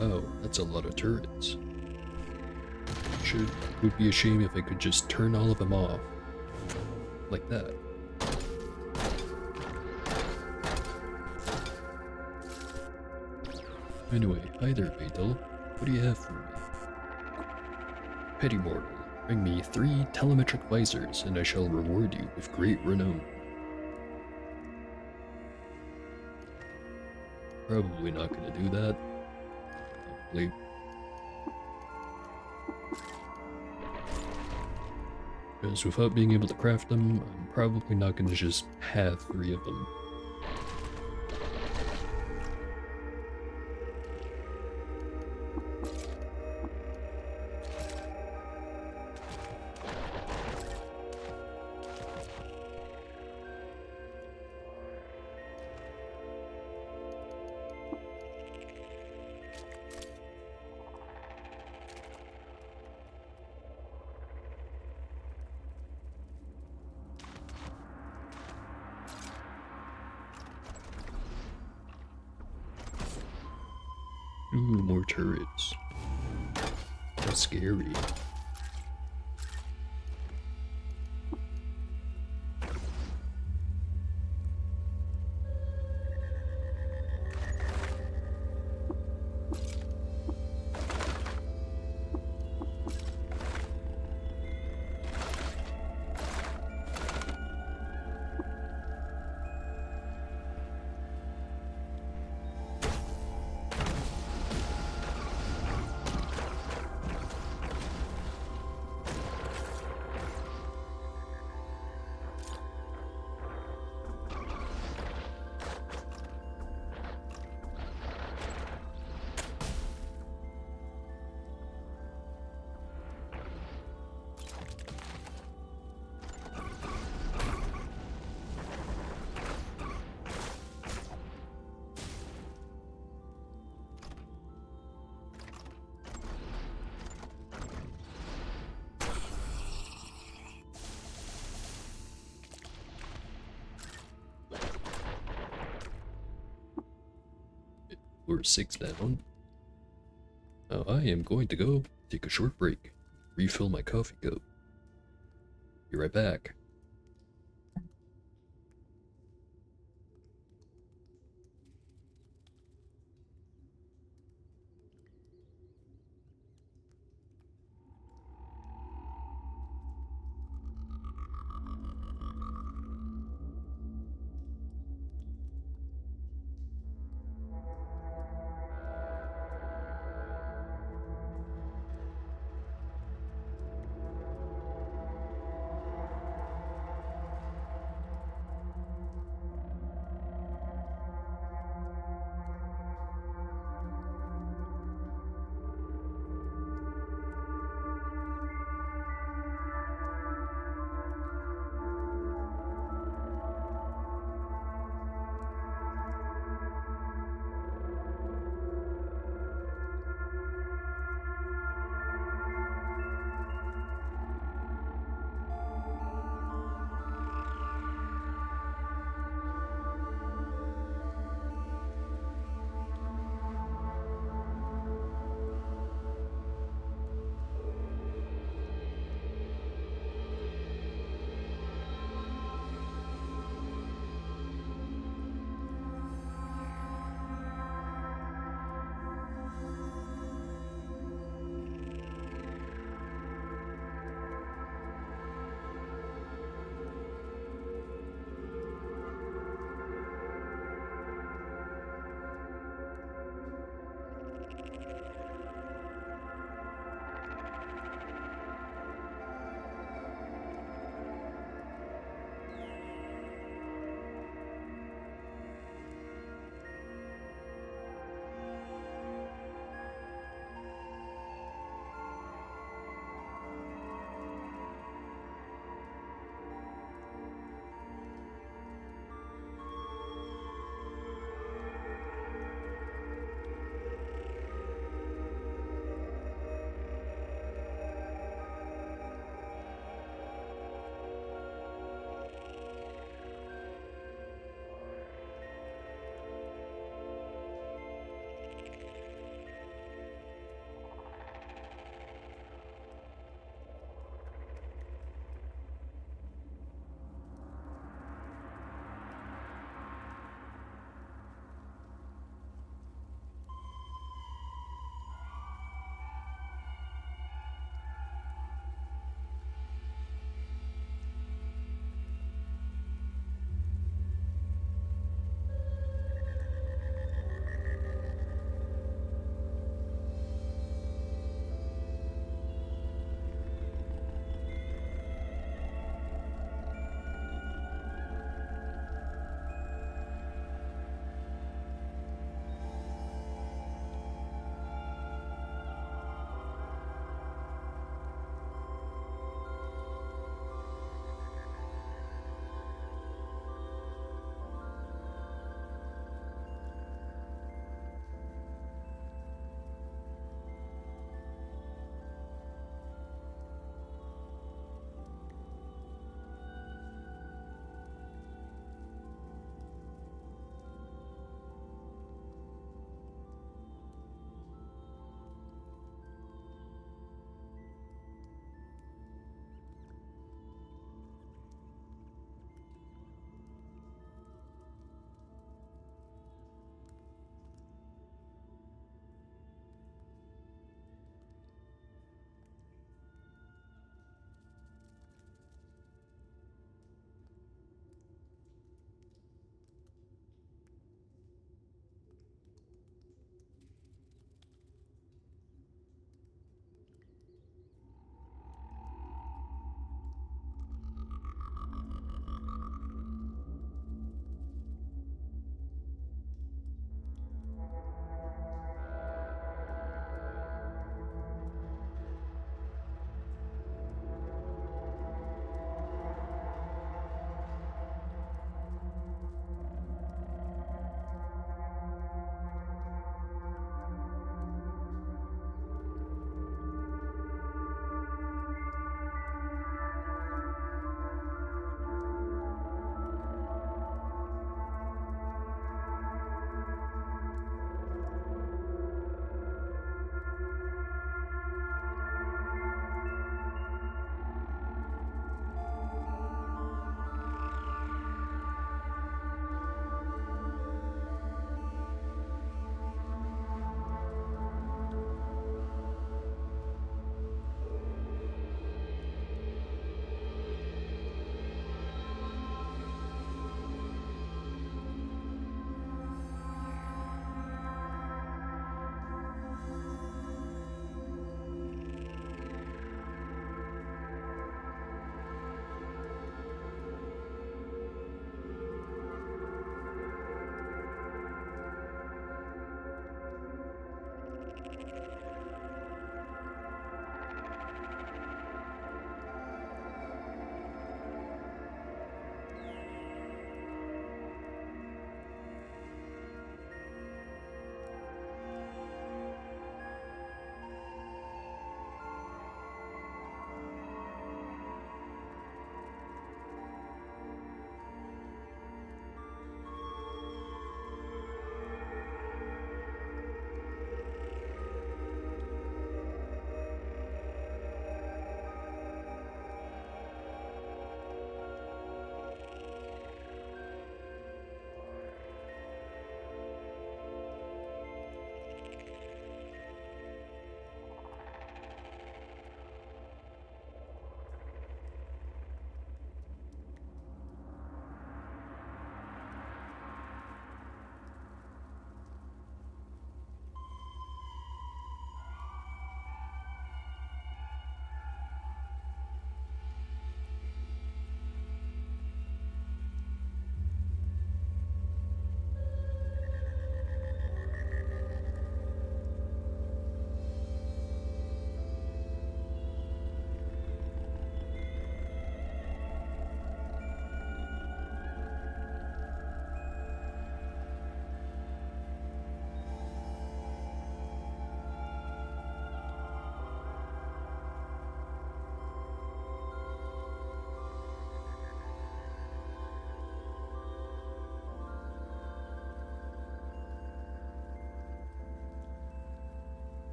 [SPEAKER 1] Oh, that's a lot of turrets. Would be a shame if I could just turn all of them off. Like that. Anyway, hi there, Beetle. What do you have for me? Petty mortal, bring me 3 telemetric visors, and I shall reward you with great renown. Probably not gonna do that. Probably. Because without being able to craft them, I'm probably not gonna just have 3 of them. Ooh, more turrets. How scary. We're 6 down. Now I am going to go take a short break, refill my coffee cup. Be right back.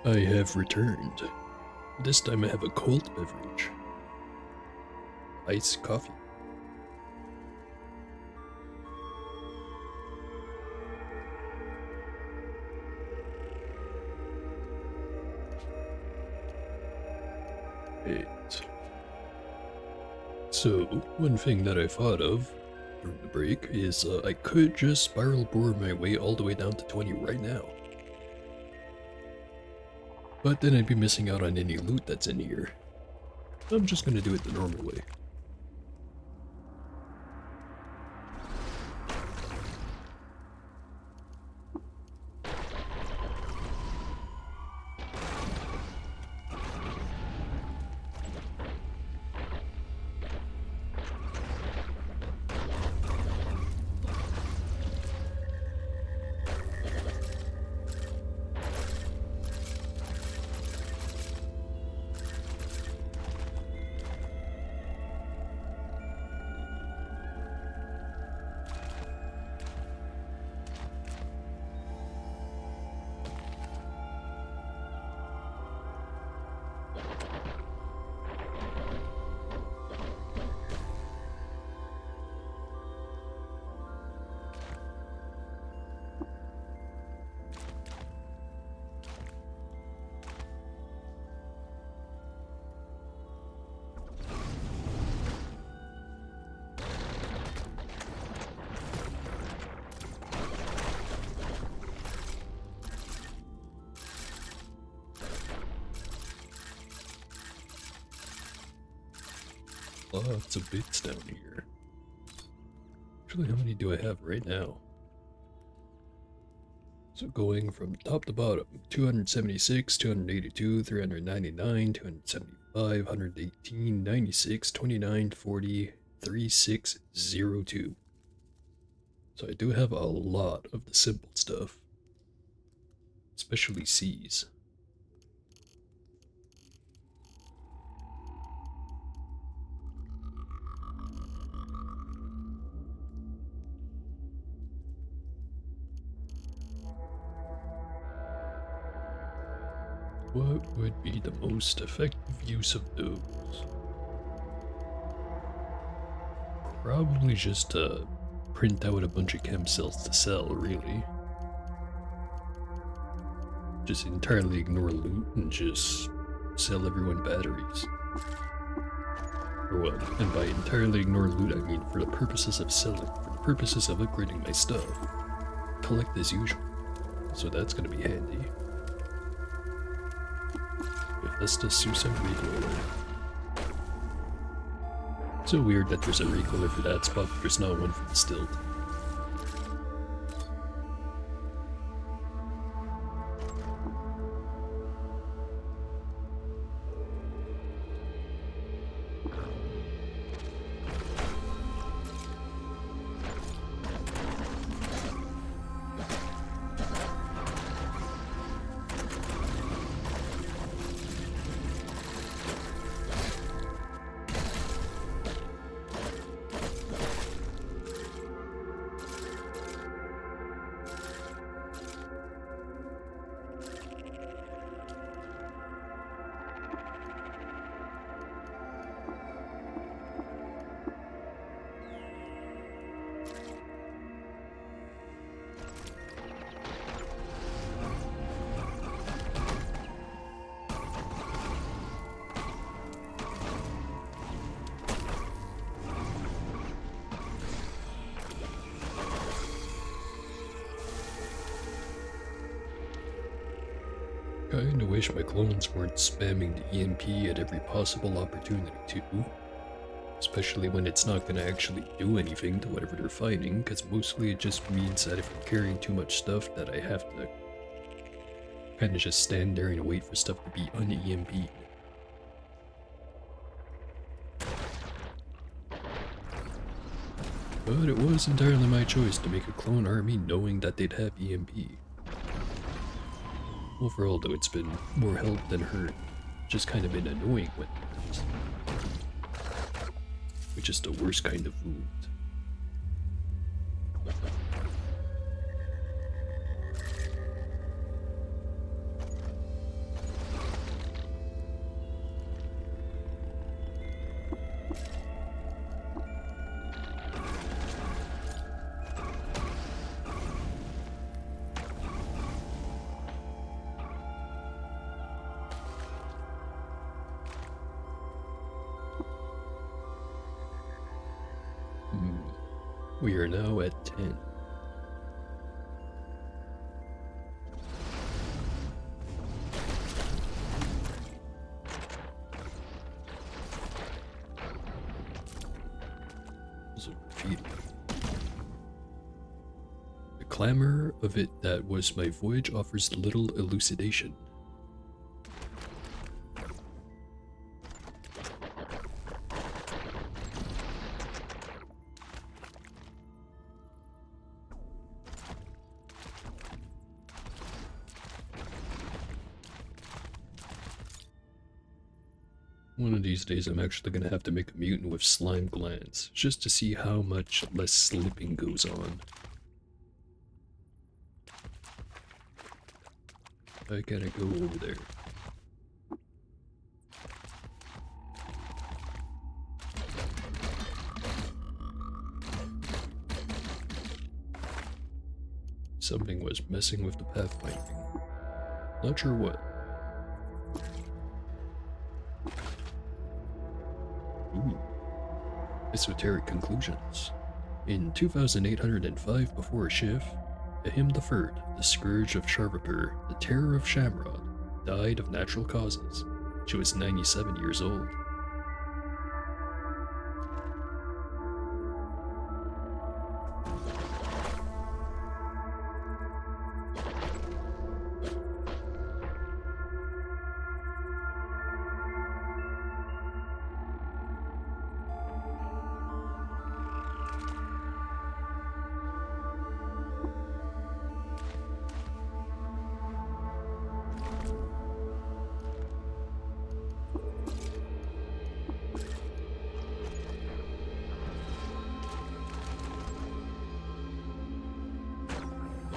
[SPEAKER 1] I have returned. This time I have a cold beverage. Iced coffee. Wait. So, one thing that I thought of during the break is I could just spiral board my way all the way down to 20 right now. But then I'd be missing out on any loot that's in here. I'm just gonna do it the normal way. Lots of bits down here. Actually, how many do I have right now? So going from top to bottom, 276, 282, 399, 275, 118, 96, 29, 40, 3602. So I do have a lot of the simple stuff. Especially C's. What would be the most effective use of those? Probably just print out a bunch of chem cells to sell, really. Just entirely ignore loot and just sell everyone batteries. Or well, and by entirely ignore loot I mean for the purposes of selling, for the purposes of upgrading my stuff. Collect as usual. So that's gonna be handy. Let's just do some recoiler. So weird that there's a recoiler for that spot, but there's not one for the stilt. Kinda wish my clones weren't spamming the EMP at every possible opportunity too. Especially when it's not gonna actually do anything to whatever they're fighting, because mostly it just means that if I'm carrying too much stuff that I have to kinda just stand there and wait for stuff to be un-EMP'd. But it was entirely my choice to make a clone army knowing that they'd have EMP. Overall though, it's been more help than hurt, just kind of been annoying when it hurts. Which is the worst kind of wound. We are now at 10. There's a graffiti. The clamor of it that was my voyage offers little elucidation. One of these days I'm actually gonna have to make a mutant with slime glands, just to see how much less slipping goes on. I gotta go over there. Something was messing with the pathfinding. Not sure what. Ooh. Esoteric conclusions. In 2805 before Shiv, Ahim III, the Scourge of Sharvapur, the Terror of Shamrod, died of natural causes. She was 97 years old.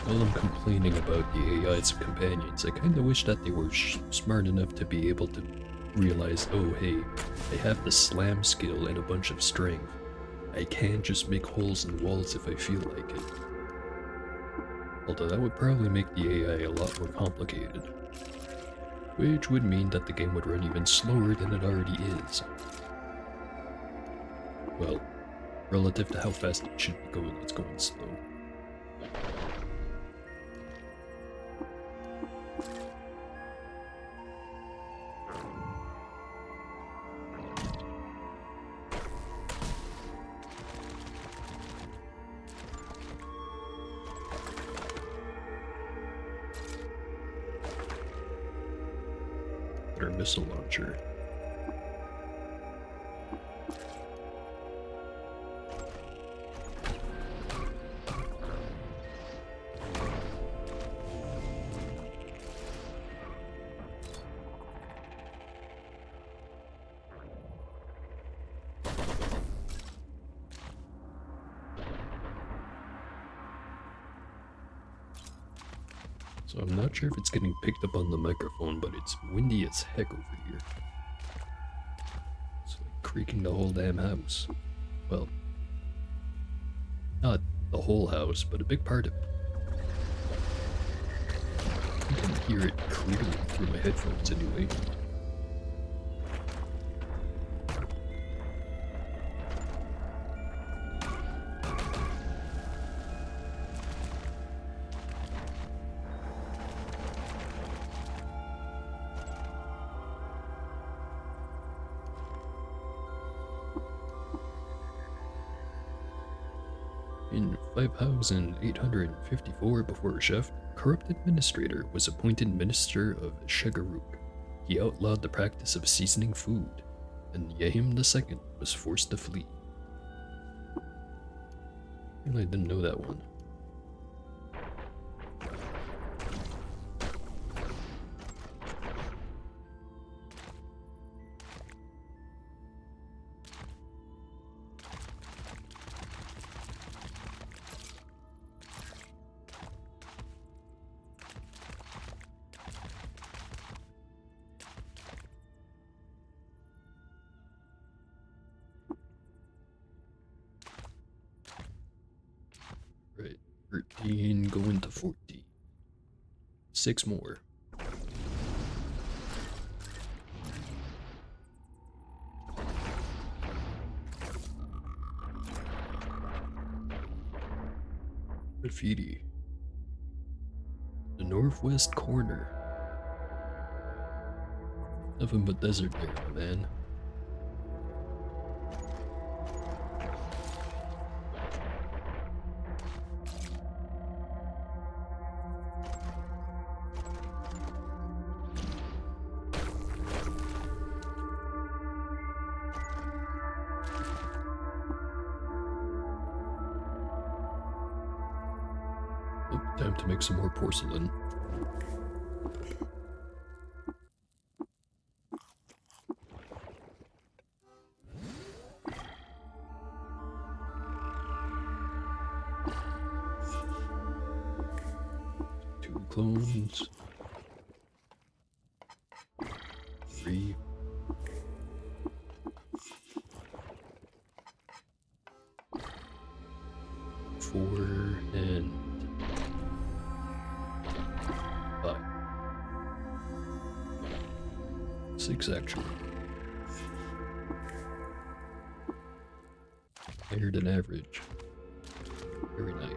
[SPEAKER 1] While I'm complaining about the AI's companions, I kinda wish that they were smart enough to be able to realize, oh hey, I have the slam skill and a bunch of strength. I can just make holes in walls if I feel like it. Although that would probably make the AI a lot more complicated. Which would mean that the game would run even slower than it already is. Well, relative to how fast it should be going, it's going slow. Or missile launcher. So I'm not sure if it's getting picked up on the microphone, but it's windy as heck over here. It's like creaking the whole damn house. Well, not the whole house, but a big part of it. I can hear it clearly through my headphones anyway. In 5854 before Shef, corrupt administrator was appointed minister of Shegaruk. He outlawed the practice of seasoning food, and Yahim II was forced to flee. And I didn't know that one. Right, 13 going to 14. 6 more. graffiti. The northwest corner. Nothing but desert there, my man. Oh, time to make some more porcelain. Two clones. 3. 4 and 5. 6 actually. Higher than average. Very nice.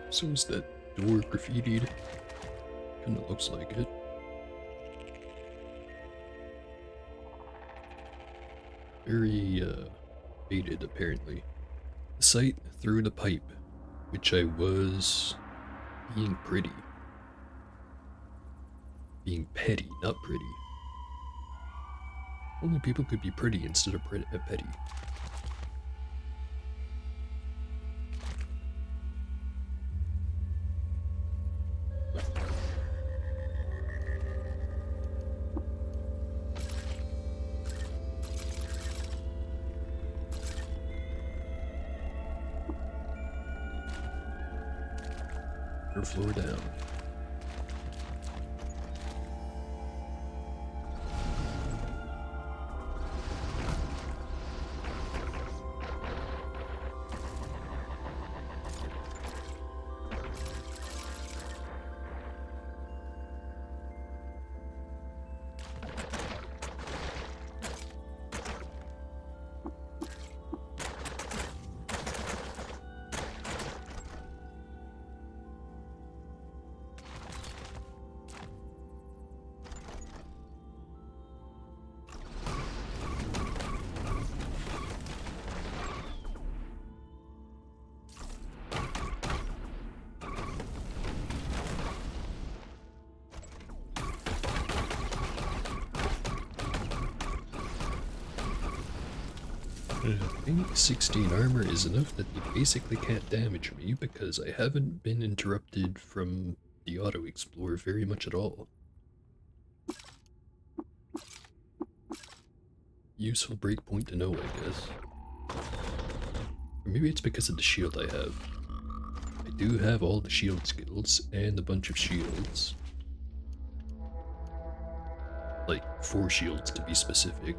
[SPEAKER 1] So is that door graffitied? Kinda looks like it. Very, faded, apparently. The sight through the pipe, which I was being pretty. Being petty, not pretty. Only people could be pretty instead of petty. Floor down. I think 16 armor is enough that they basically can't damage me because I haven't been interrupted from the auto explorer very much at all. Useful breakpoint to know, I guess. Or maybe it's because of the shield I have. I do have all the shield skills and a bunch of shields. Like 4 shields to be specific.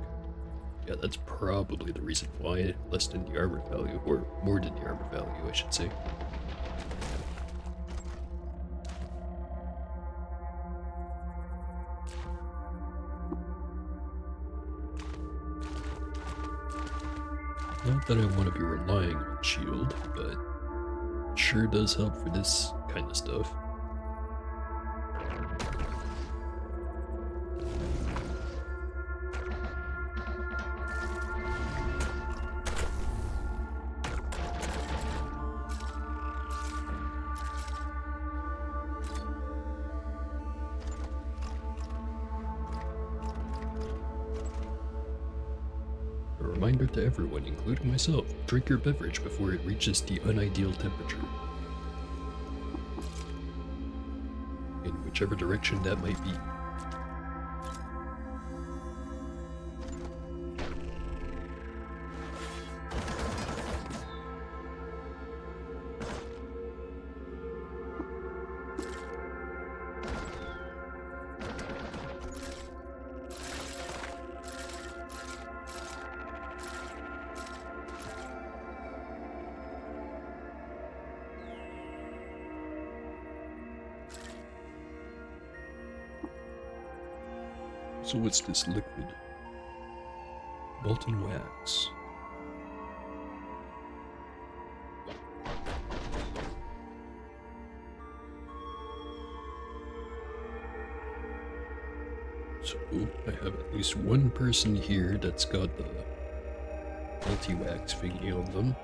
[SPEAKER 1] Yeah, that's probably the reason why, less than the armor value, or more than the armor value, I should say. Not that I want to be relying on shield, but it sure does help for this kind of stuff. A reminder to everyone, including myself, drink your beverage before it reaches the unideal temperature. in whichever direction that might be. So what's this liquid? Molten wax. So I have at least one person here that's got the multi-wax thingy on them.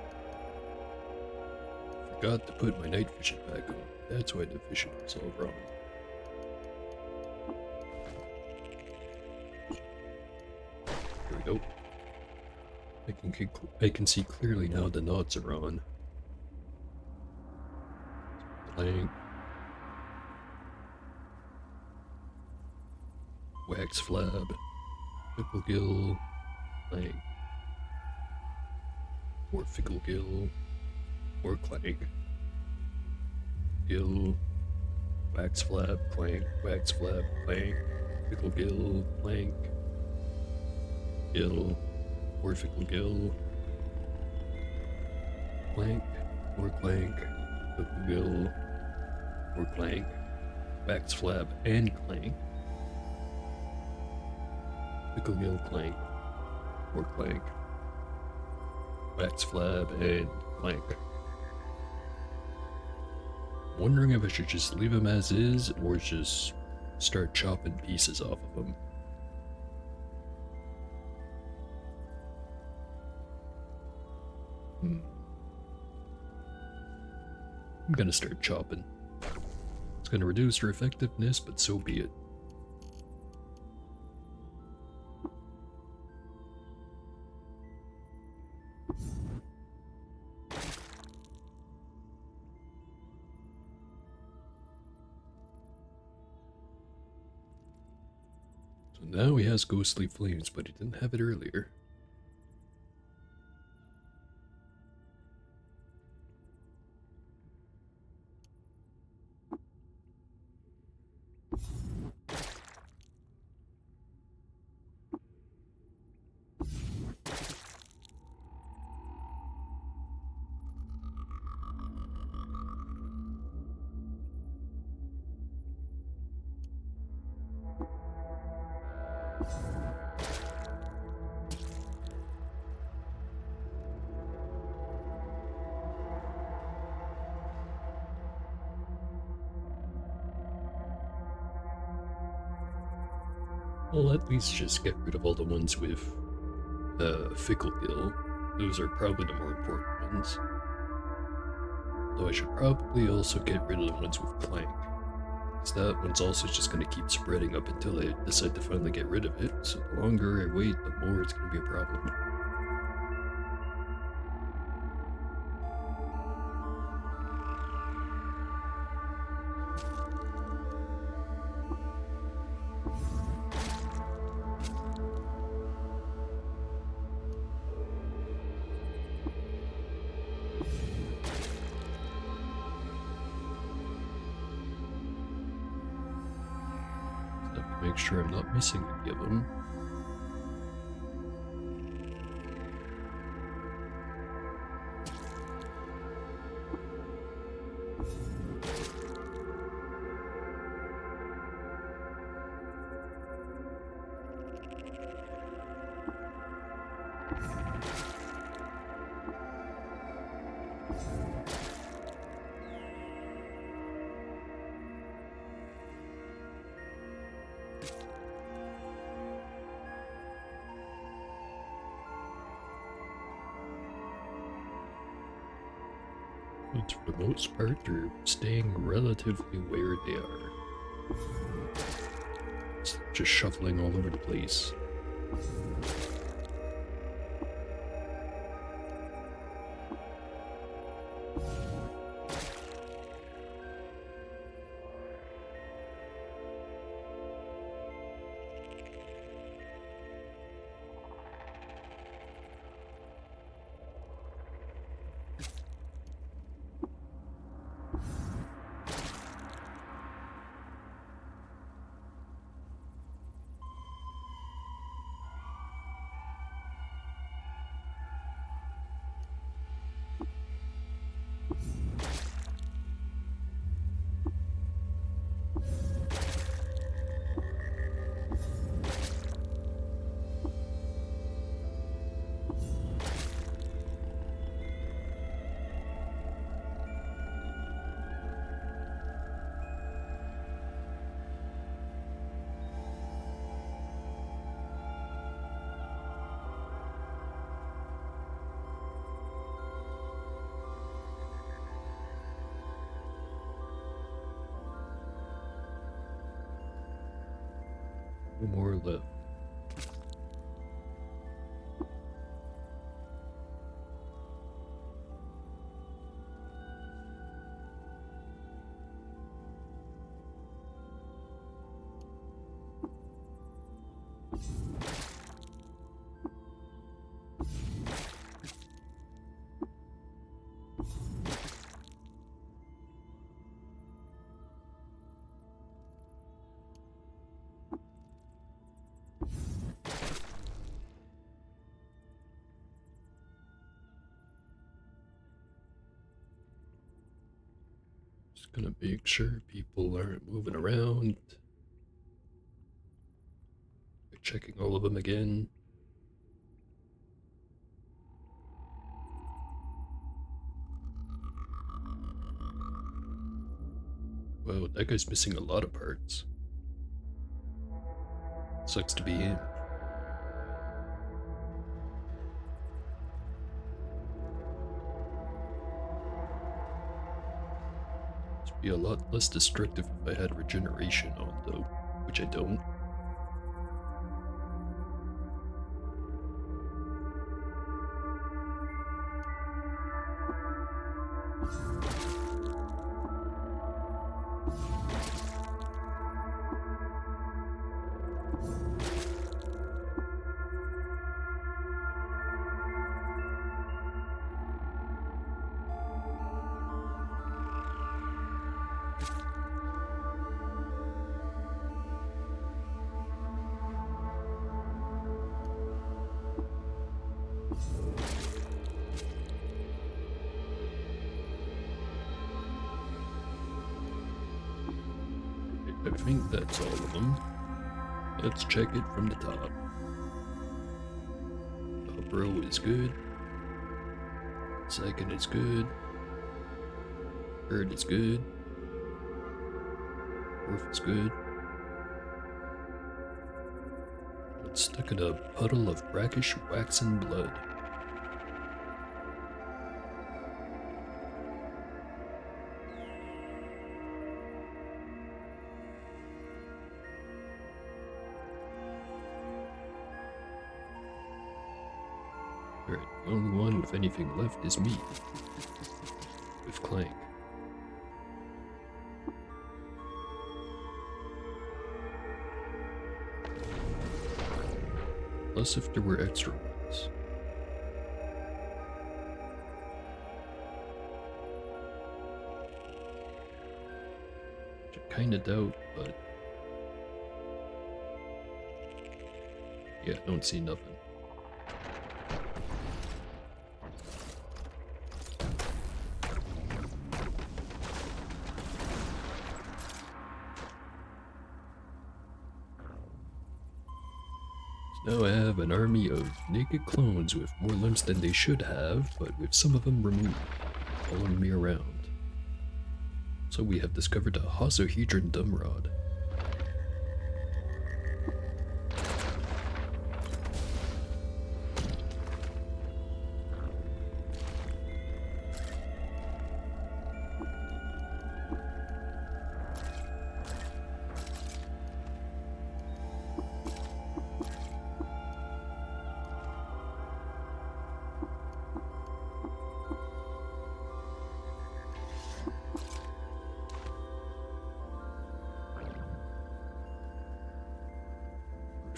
[SPEAKER 1] Forgot to put my night vision back on. That's why the vision was all wrong. Here we go. I can see clearly now the knots are on. Plank. Wax flab. Fickle gill. Plank. More fickle gill. More clank. Gill. Wax flab. Plank. Wax flab. Plank. Fickle gill. Plank. Gill. More fickle gill. Plank. More clank. Fickle gill. More clank. Wax flab and clank. Fickle gill, clank. More clank. Wax flab and clank. Wondering if I should just leave them as is or just start chopping pieces off of them. I'm gonna start chopping. It's gonna reduce their effectiveness, but so be it. So now he has ghostly flames, but he didn't have it earlier. I'll at least just get rid of all the ones with Fickle Gill. Those are probably the more important ones. Though I should probably also get rid of the ones with Clank. Because that one's also just going to keep spreading up until I decide to finally get rid of it. So the longer I wait, the more it's going to be a problem. Make sure I'm not missing any of them. But for the most part, they're staying relatively where they are. It's just shuffling all over the place. 2 more left. Just gonna make sure people aren't moving around. Checking all of them again. Wow, that guy's missing a lot of parts. Sucks to be him. It'd be a lot less destructive if I had regeneration on, though, which I don't. I think that's all of them. Let's check it from the top. Top row is good. Second is good. Third is good. Fourth is good. It's stuck in a puddle of brackish waxen blood. Alright, the only one with anything left is me. With Clank. Plus if there were extra ones. Which I kinda doubt, but... yeah, don't see nothing. Now I have an army of naked clones with more limbs than they should have, but with some of them removed, following me around. So we have discovered a Hosohedron Dumrod.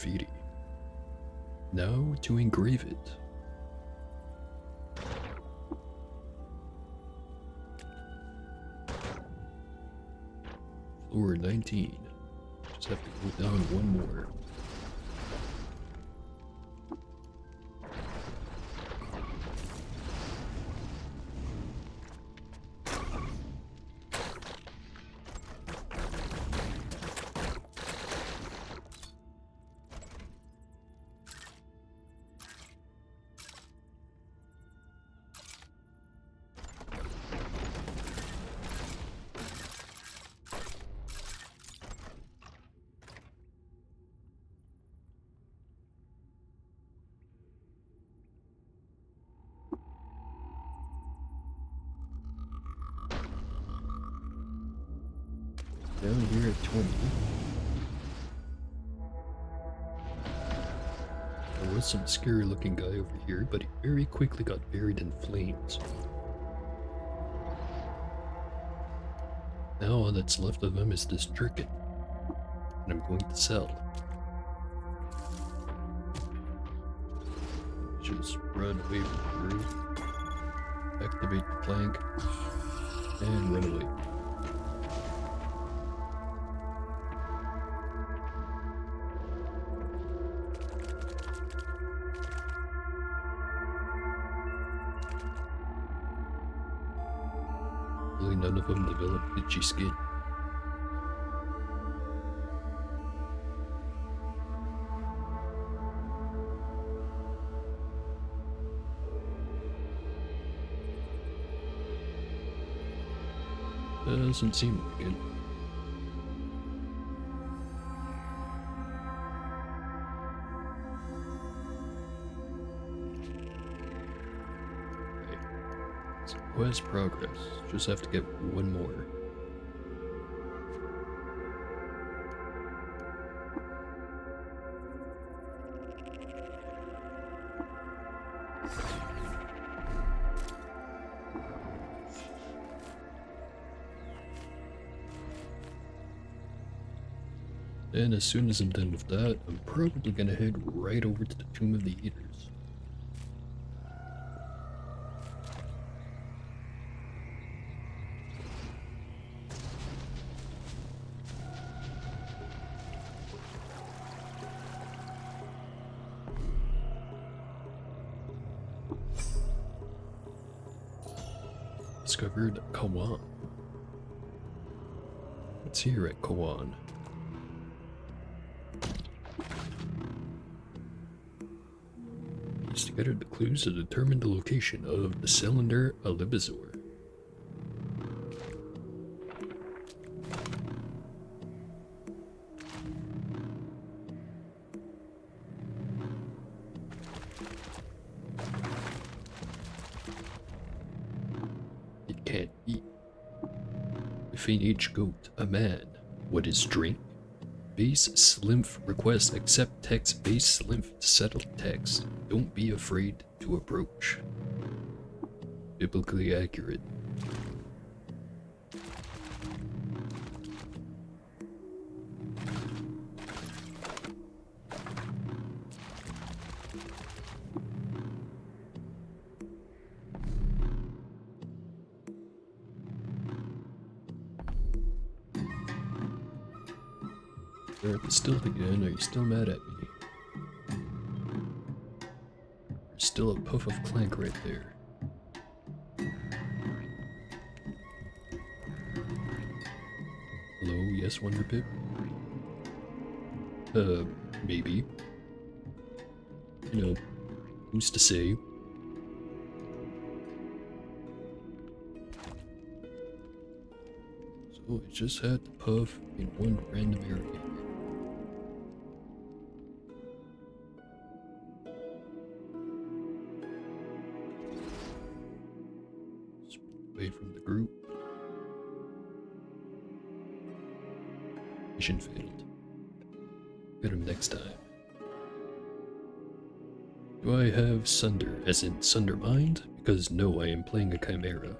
[SPEAKER 1] Graffiti. Now to engrave it. Floor 19. Just have to go down one more. Down here at 20. was some scary looking guy over here, but he very quickly got buried in flames. Now all that's left of him is this jerkin, and I'm going to sell. Just run away from the roof, activate the plank, and run away. Hopefully none of them develop itchy skin. Doesn't seem like it. Okay. So quest progress. Just have to get one more. And as soon as I'm done with that, I'm probably gonna head right over to the Tomb of the Eaters. Discovered Kawan. What's here at Kawan? Piece together the clues to determine the location of the cylinder Alibazor. It can't eat. Defeat each goat, a man. What is drink? Base Slimph request accept text base Slimph to settle text. Don't be afraid to approach. Biblically accurate. Still again, are you still mad at me? There's still a puff of clank right there. Hello, yes, Wonderpip? Maybe. You know, who's to say? So I just had to puff in one random area. Away from the group. Mission failed. Get him next time. Do I have Sunder, as in Sundermind? Because no, I am playing a Chimera.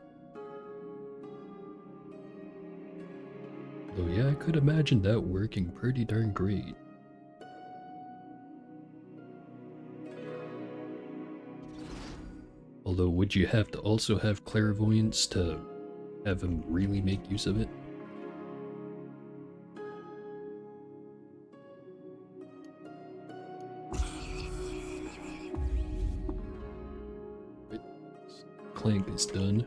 [SPEAKER 1] Though yeah, I could imagine that working pretty darn great. Although, would you have to also have clairvoyance to have him really make use of it? Right. Clank is done.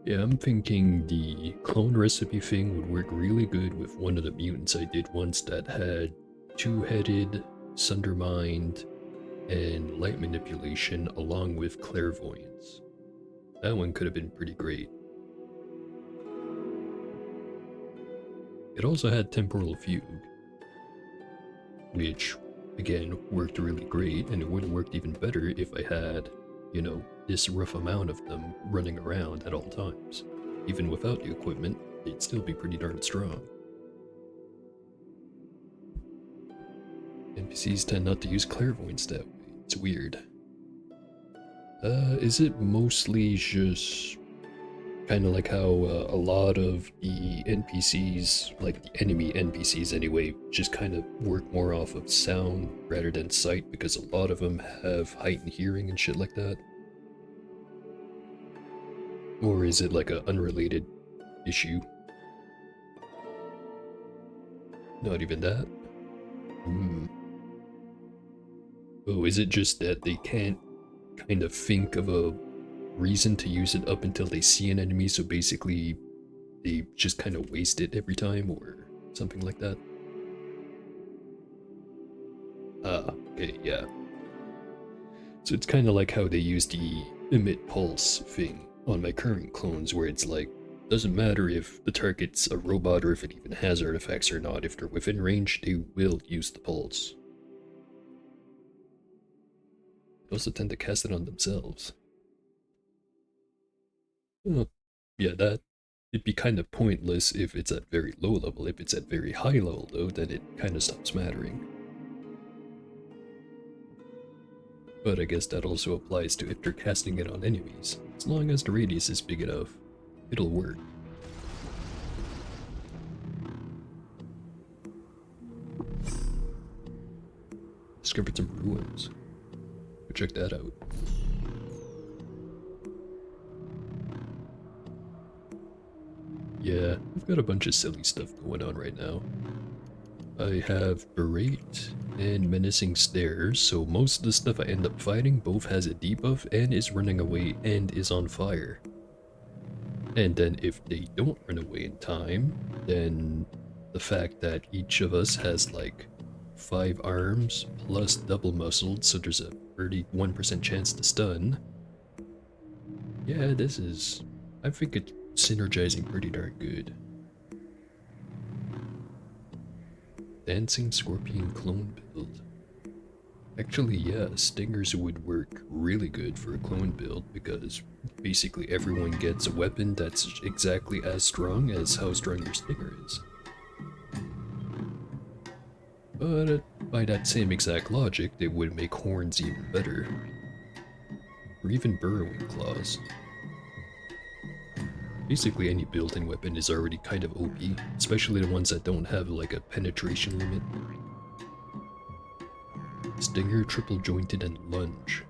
[SPEAKER 1] Yeah, I'm thinking the clone recipe thing would work really good with one of the mutants I did once that had two-headed, Sundermind, and light manipulation along with clairvoyance. That one could have been pretty great. It also had temporal fugue, which again worked really great, and it would have worked even better if I had, you know, this rough amount of them running around at all times. Even without the equipment, they'd still be pretty darn strong. NPCs tend not to use clairvoyance that way. It's weird. Is it mostly just kind of like how a lot of the NPCs, like the enemy NPCs anyway, just kind of work more off of sound rather than sight because a lot of them have heightened hearing and shit like that? Or is it like an unrelated issue? Not even that? Oh, is it just that they can't kind of think of a reason to use it up until they see an enemy, so basically they just kind of waste it every time, or something like that? Okay, yeah. So it's kind of like how they use the emit pulse thing on my current clones, where it's like, doesn't matter if the target's a robot or if it even has artifacts or not, if they're within range, they will use the pulse. They also tend to cast it on themselves. Well, yeah, it'd be kind of pointless if it's at very low level. If it's at very high level though, then it kind of stops mattering. But I guess that also applies to if they're casting it on enemies. As long as the radius is big enough, it'll work. Discovered some ruins. Go check that out. Yeah, I've got a bunch of silly stuff going on right now. I have Berate and Menacing Stares, so most of the stuff I end up fighting both has a debuff and is running away and is on fire. And then if they don't run away in time, then the fact that each of us has like 5 arms plus double muscled, so there's a 31% chance to stun. Yeah, I think it's synergizing pretty darn good. Dancing Scorpion clone build. Actually, yeah, Stingers would work really good for a clone build because basically everyone gets a weapon that's exactly as strong as how strong your Stinger is. But by that same exact logic, they would make horns even better. Or even burrowing claws. Basically any built-in weapon is already kind of OP, especially the ones that don't have like a penetration limit. Stinger, triple jointed, and lunge.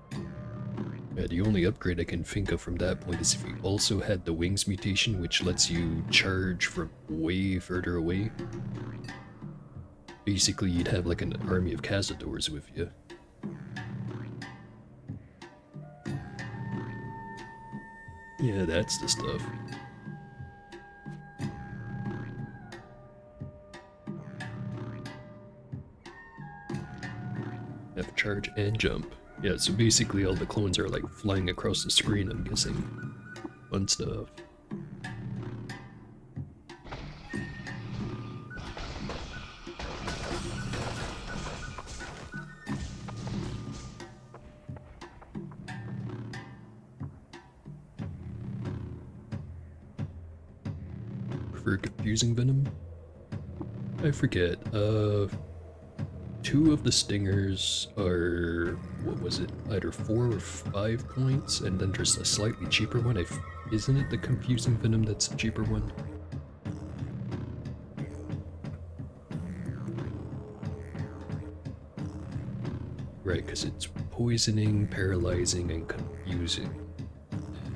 [SPEAKER 1] Yeah, the only upgrade I can think of from that point is if you also had the wings mutation, which lets you charge from way further away. Basically, you'd have like an army of Cazadors with you. Yeah, that's the stuff. Have charge and jump. Yeah, so basically all the clones are like flying across the screen, I'm guessing. Fun stuff. For confusing venom? I forget. 2 of the stingers are, what was it, either 4 or 5 points, and then there's a slightly cheaper one. Isn't it the confusing venom that's the cheaper one? Right, because it's poisoning, paralyzing, and confusing.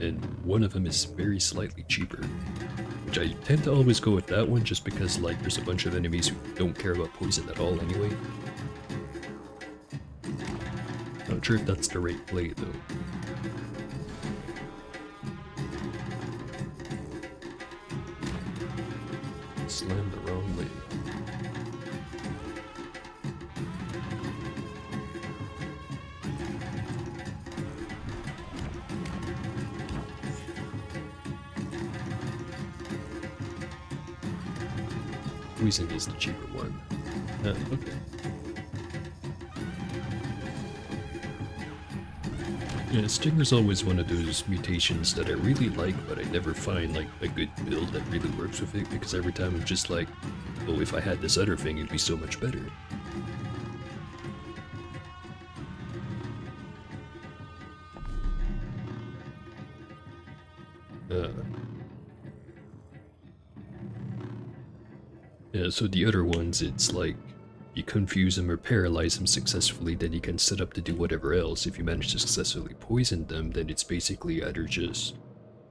[SPEAKER 1] And one of them is very slightly cheaper. Which I tend to always go with that one just because, like, there's a bunch of enemies who don't care about poison at all anyway. Not sure if that's the right play, though. Slammed the wrong way. Poison is the cheaper one. Okay. Yeah, Stinger's always one of those mutations that I really like, but I never find like a good build that really works with it, because every time I'm just like, oh, if I had this other thing, it'd be so much better. Yeah, so the other ones, it's like you confuse them or paralyze them successfully, then you can set up to do whatever else. If you manage to successfully poison them, then it's basically either just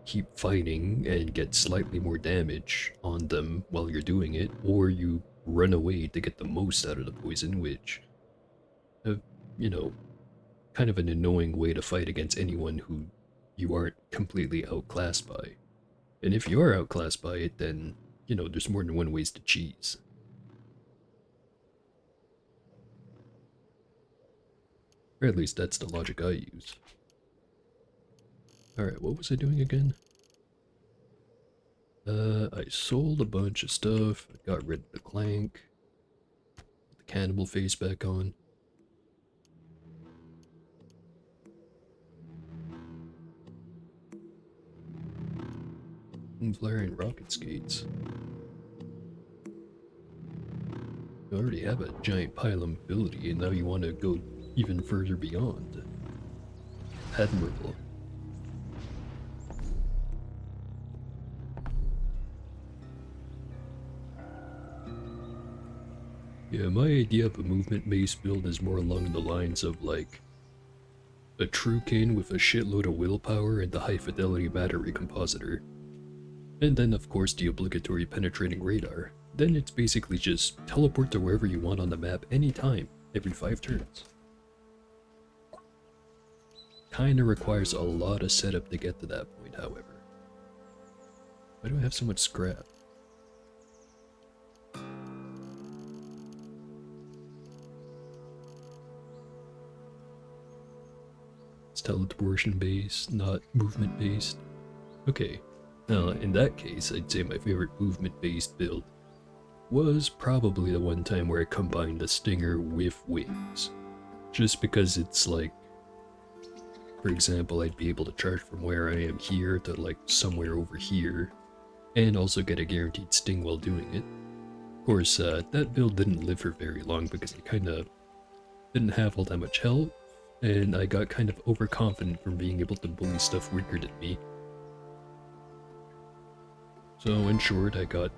[SPEAKER 1] keep fighting and get slightly more damage on them while you're doing it, or you run away to get the most out of the poison, which, uh, you know, kind of an annoying way to fight against anyone who you aren't completely outclassed by. And if you are outclassed by it, then, there's more than one ways to cheese. Or at least that's the logic I use. Alright, what was I doing again? I sold a bunch of stuff, I got rid of the clank, put the cannibal face back on. Flaring rocket skates. You already have a giant pile of mobility, and now you want to go even further beyond. Admirable. Yeah, my idea of a movement-based build is more along the lines of like a Truekin with a shitload of willpower and the high-fidelity battery compositor. And then of course the obligatory penetrating radar. Then it's basically just teleport to wherever you want on the map anytime, every 5 turns. Kinda requires a lot of setup to get to that point, however. Why do I have so much scrap? It's teleportation based, not movement based. Okay, now in that case, I'd say my favorite movement based build was probably the one time where I combined the Stinger with wings. Just because it's like, for example, I'd be able to charge from where I am here to like somewhere over here, and also get a guaranteed sting while doing it. Of course, that build didn't live for very long because I kinda didn't have all that much health, and I got kind of overconfident from being able to bully stuff weaker than me. So in short, I got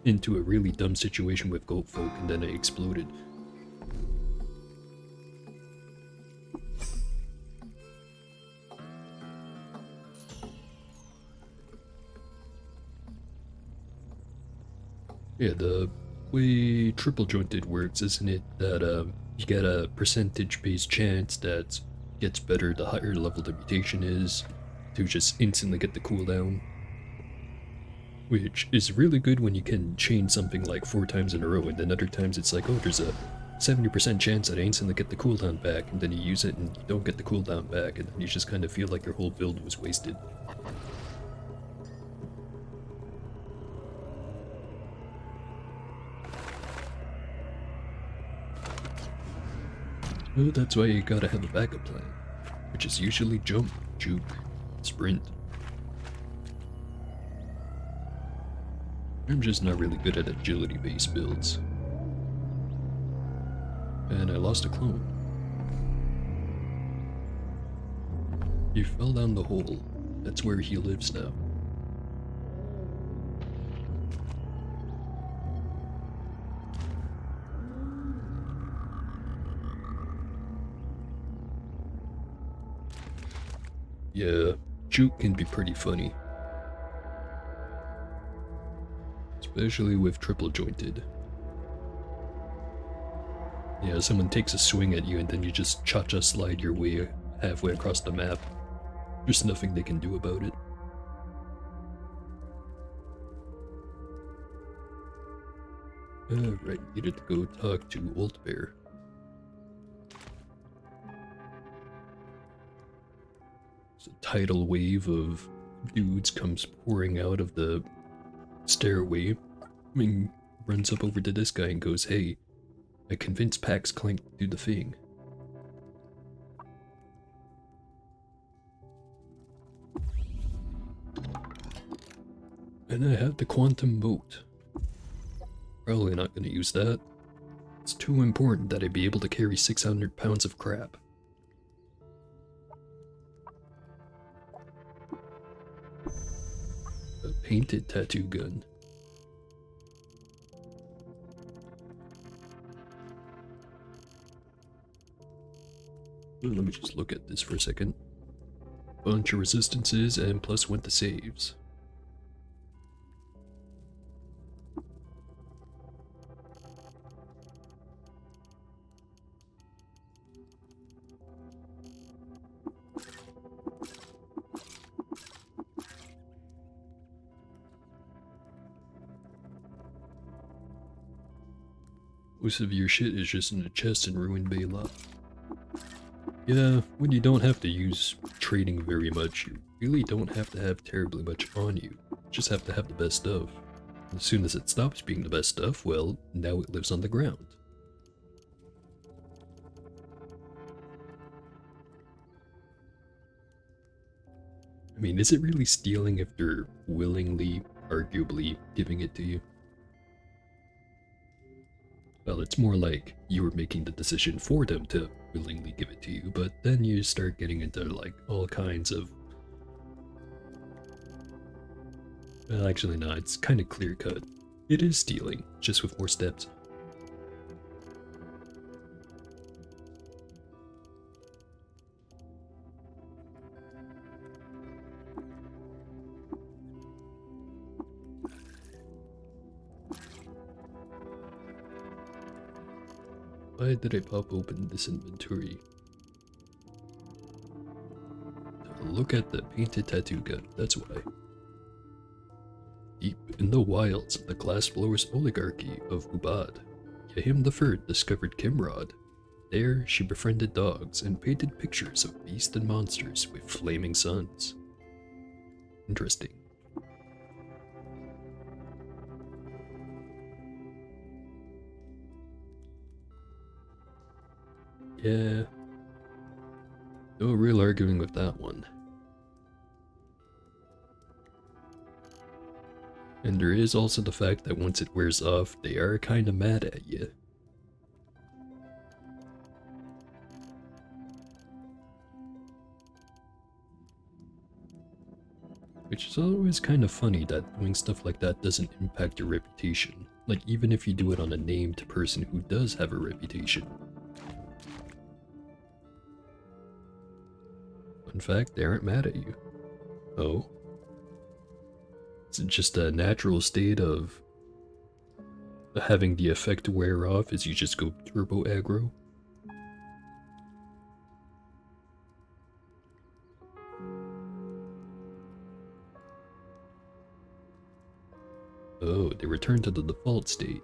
[SPEAKER 1] into a really dumb situation with goat folk and then I exploded. Yeah, the way triple jointed works, isn't it, that you get a percentage based chance that gets better the higher level the mutation is to just instantly get the cooldown. Which is really good when you can chain something like 4 times in a row, and then other times it's like, oh, there's a 70% chance that I instantly get the cooldown back, and then you use it and you don't get the cooldown back, and then you just kind of feel like your whole build was wasted. Well, that's why you gotta have a backup plan, which is usually jump, juke, sprint. I'm just not really good at agility-based builds. And I lost a clone. He fell down the hole. That's where he lives now. Yeah, juke can be pretty funny. Especially with triple jointed. Yeah, someone takes a swing at you and then you just cha-cha slide your way halfway across the map. There's nothing they can do about it. Right, needed to go talk to Old Bear. So a tidal wave of dudes comes pouring out of the stairway. Ming runs up over to this guy and goes, hey, I convinced Pax Clank to do the thing. And I have the quantum boat. Probably not going to use that. It's too important that I be able to carry 600 pounds of crap. A painted tattoo gun. Let me just look at this for a second. Bunch of resistances and plus went to saves. Most of your shit is just in the chest in Ruined Bay lot. Yeah, when you don't have to use trading very much, you really don't have to have terribly much on you. You just have to have the best stuff. As soon as it stops being the best stuff, well, now it lives on the ground. I mean, is it really stealing if they're willingly, arguably, giving it to you? Well, it's more like you were making the decision for them to willingly give it to you, but then you start getting into like all kinds of... Well, actually no, it's kind of clear cut. It is stealing, just with more steps. Why did I pop open this inventory? To look at the painted tattoo gun, that's why. Deep in the wilds of the glassblowers oligarchy of Ubad, Yahim III discovered Kimrod. There, she befriended dogs and painted pictures of beasts and monsters with flaming suns. Interesting. Yeah. No real arguing with that one. And there is also the fact that once it wears off, they are kinda mad at you. Which is always kind of funny that doing stuff like that doesn't impact your reputation. Like, even if you do it on a named person who does have a reputation. In fact, they aren't mad at you. Oh? Is it just a natural state of having the effect wear off as you just go turbo aggro? Oh, they return to the default state.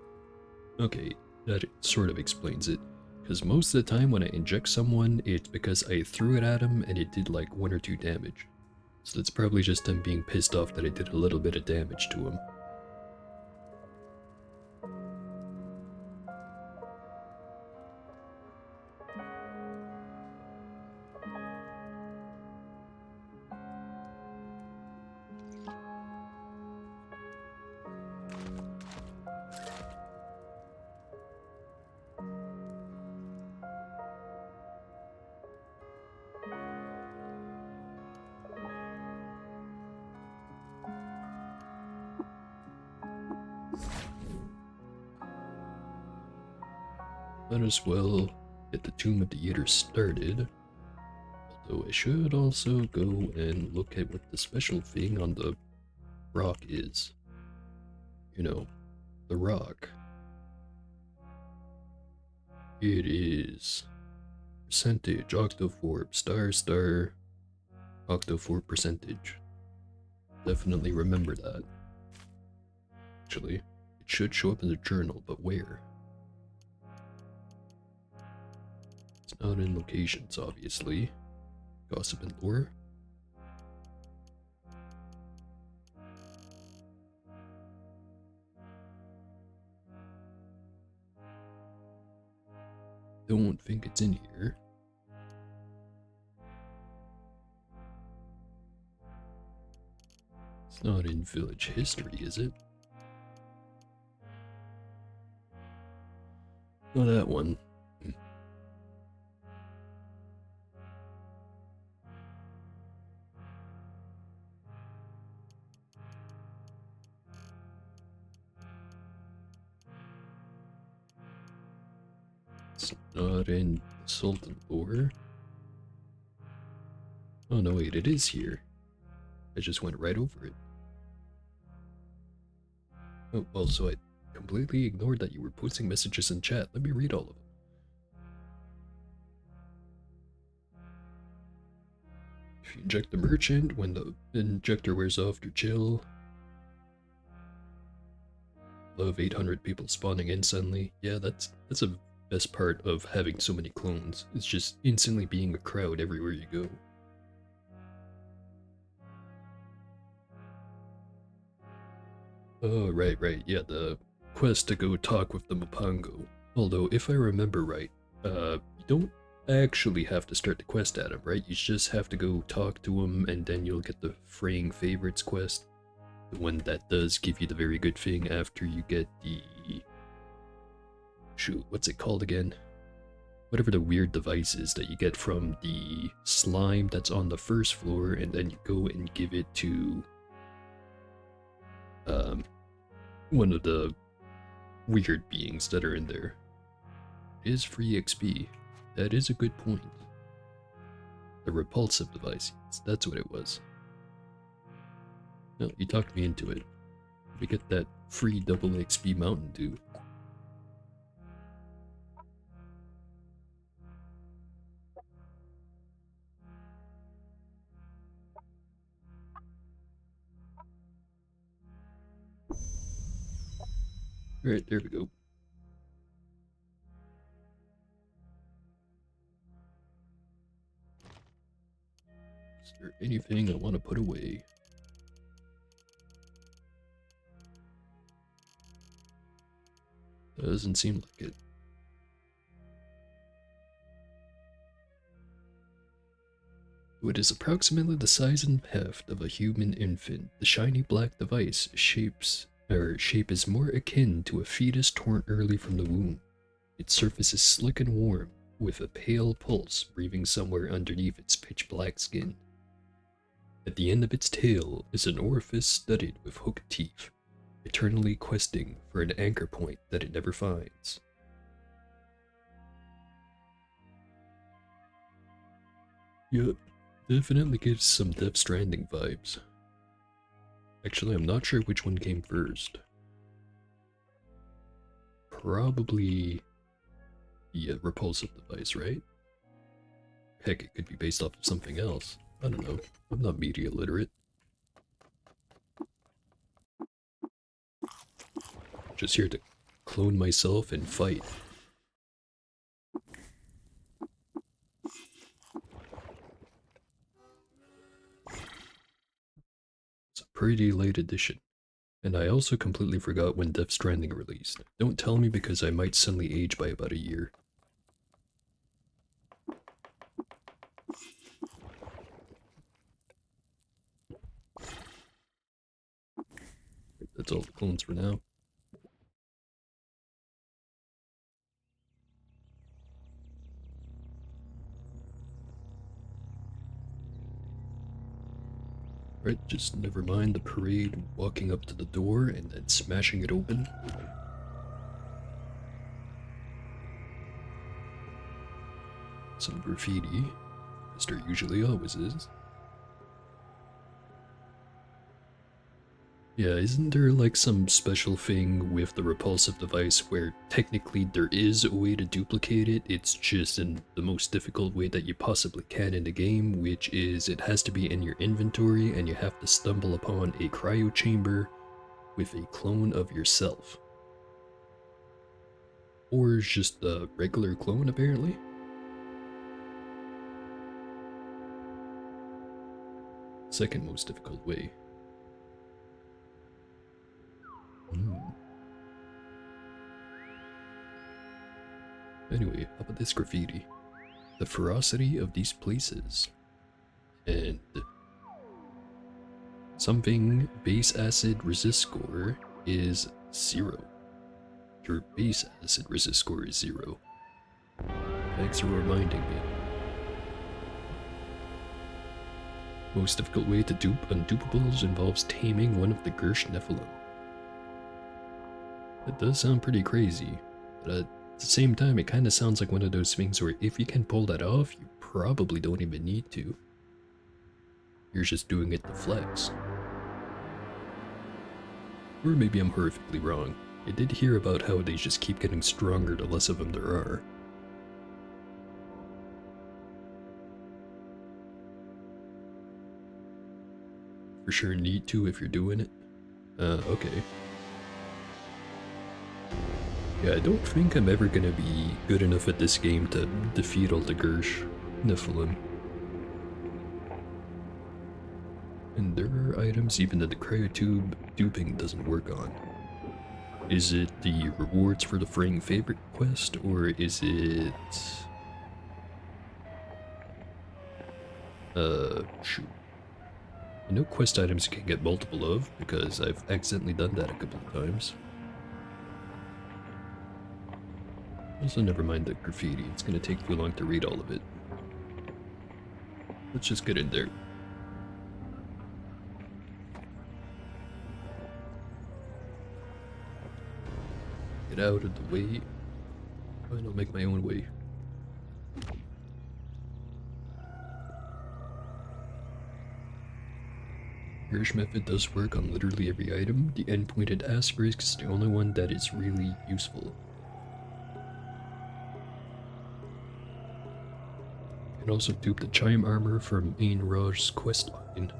[SPEAKER 1] Okay, that sort of explains it. Because most of the time when I inject someone, it's because I threw it at them and it did like 1 or 2 damage. So it's probably just them being pissed off that I did a little bit of damage to him. Might as well get the Tomb of the Eater started. Although I should also go and look at what the special thing on the rock is. You know, the rock. It is percentage, octoforb, star, octoforb percentage. Definitely remember that. Actually, it should show up in the journal, but where? It's not in locations, obviously. Gossip and lore. Don't think it's in here. It's not in village history, is it? Not that one. It's not in Sultan lore. Oh no, wait, it is here. I just went right over it. Oh, also, I completely ignored that you were posting messages in chat. Let me read all of them. If you inject the merchant, when the injector wears off, you chill. Love 800 people spawning in suddenly. Yeah, that's a best part of having so many clones. It's just instantly being a crowd everywhere you go. Oh, right, yeah, the quest to go talk with the Mapango. Although, if I remember right, you don't actually have to start the quest at him, right? You just have to go talk to him, and then you'll get the Fraying Favorites quest. The one that does give you the very good thing after you get the... Shoot, what's it called again? Whatever the weird device is that you get from the slime that's on the first floor, and then you go and give it to... one of the weird beings that are in there. It is free XP. That is a good point. The repulsive device, that's what it was. No, you talked me into it. We get that free double XP Mountain Dew. Alright, there we go. Is there anything I want to put away? Doesn't seem like it. It is approximately the size and heft of a human infant. The shiny black device shape is more akin to a fetus torn early from the womb. Its surface is slick and warm, with a pale pulse breathing somewhere underneath its pitch black skin. At the end of its tail is an orifice studded with hooked teeth, eternally questing for an anchor point that it never finds. Yep, definitely gives some Death Stranding vibes. Actually, I'm not sure which one came first. Probably the repulsive device, right? Heck, it could be based off of something else. I don't know. I'm not media literate. Just here to clone myself and fight. It's a pretty late edition. And I also completely forgot when Death Stranding released. Don't tell me because I might suddenly age by about a year. That's all the clones for now. Right, just never mind the parade walking up to the door and then smashing it open. Some graffiti, as there usually always is. Yeah, isn't there like some special thing with the repulsive device where technically there is a way to duplicate it, it's just in the most difficult way that you possibly can in the game, which is it has to be in your inventory and you have to stumble upon a cryo chamber with a clone of yourself. Or just a regular clone, apparently. Second most difficult way. Anyway, how about this graffiti? The ferocity of these places. And something base acid resist score is 0. Your base acid resist score is 0. Thanks for reminding me. Most difficult way to dupe undupables involves taming one of the Gersh Nephilim. That does sound pretty crazy, but at the same time it kind of sounds like one of those things where if you can pull that off, you probably don't even need to. You're just doing it to flex. Or maybe I'm horrifically wrong. I did hear about how they just keep getting stronger the less of them there are. For sure need to if you're doing it. Okay. Yeah, I don't think I'm ever gonna be good enough at this game to defeat all the Gersh Nephilim. And there are items even that the cryotube duping doesn't work on. Is it the rewards for the fraying favorite quest, or is it... shoot. I know quest items you can get multiple of, because I've accidentally done that a couple of times. Also, never mind the graffiti, it's gonna take too long to read all of it. Let's just get in there. Get out of the way. Fine, I'll make my own way. Gersh method does work on literally every item. The end-pointed asterisk is the only one that is really useful. And also dupe the chime armor from Ain Raj's questline.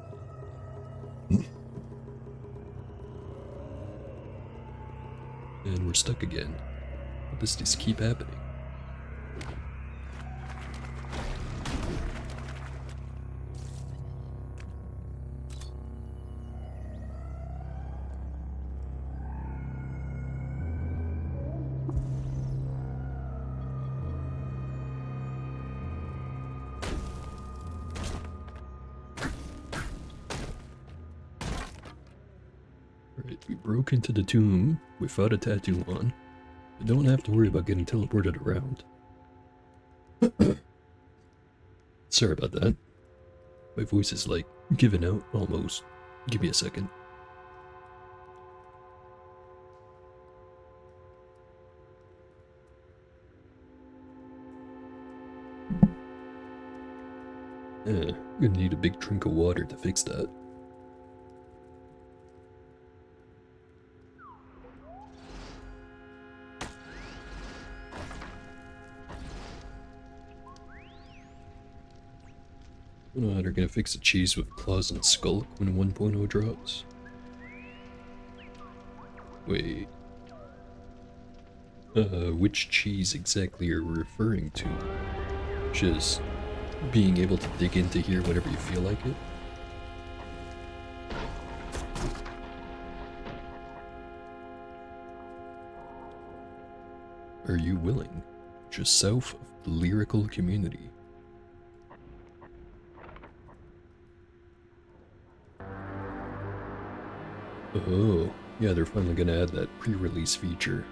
[SPEAKER 1] And we're stuck again. How does this keep happening? Alright, we broke into the tomb without a tattoo on. We don't have to worry about getting teleported around. Sorry about that. My voice is like giving out almost. Give me a second. I'm gonna need a big drink of water to fix that. I don't know how they're gonna fix a cheese with claws and skulk when 1.0 drops. Wait. Which cheese exactly are we referring to? Just being able to dig into here whenever you feel like it? Are you willing? Just south of the lyrical community. Oh, yeah, they're finally gonna add that pre-release feature.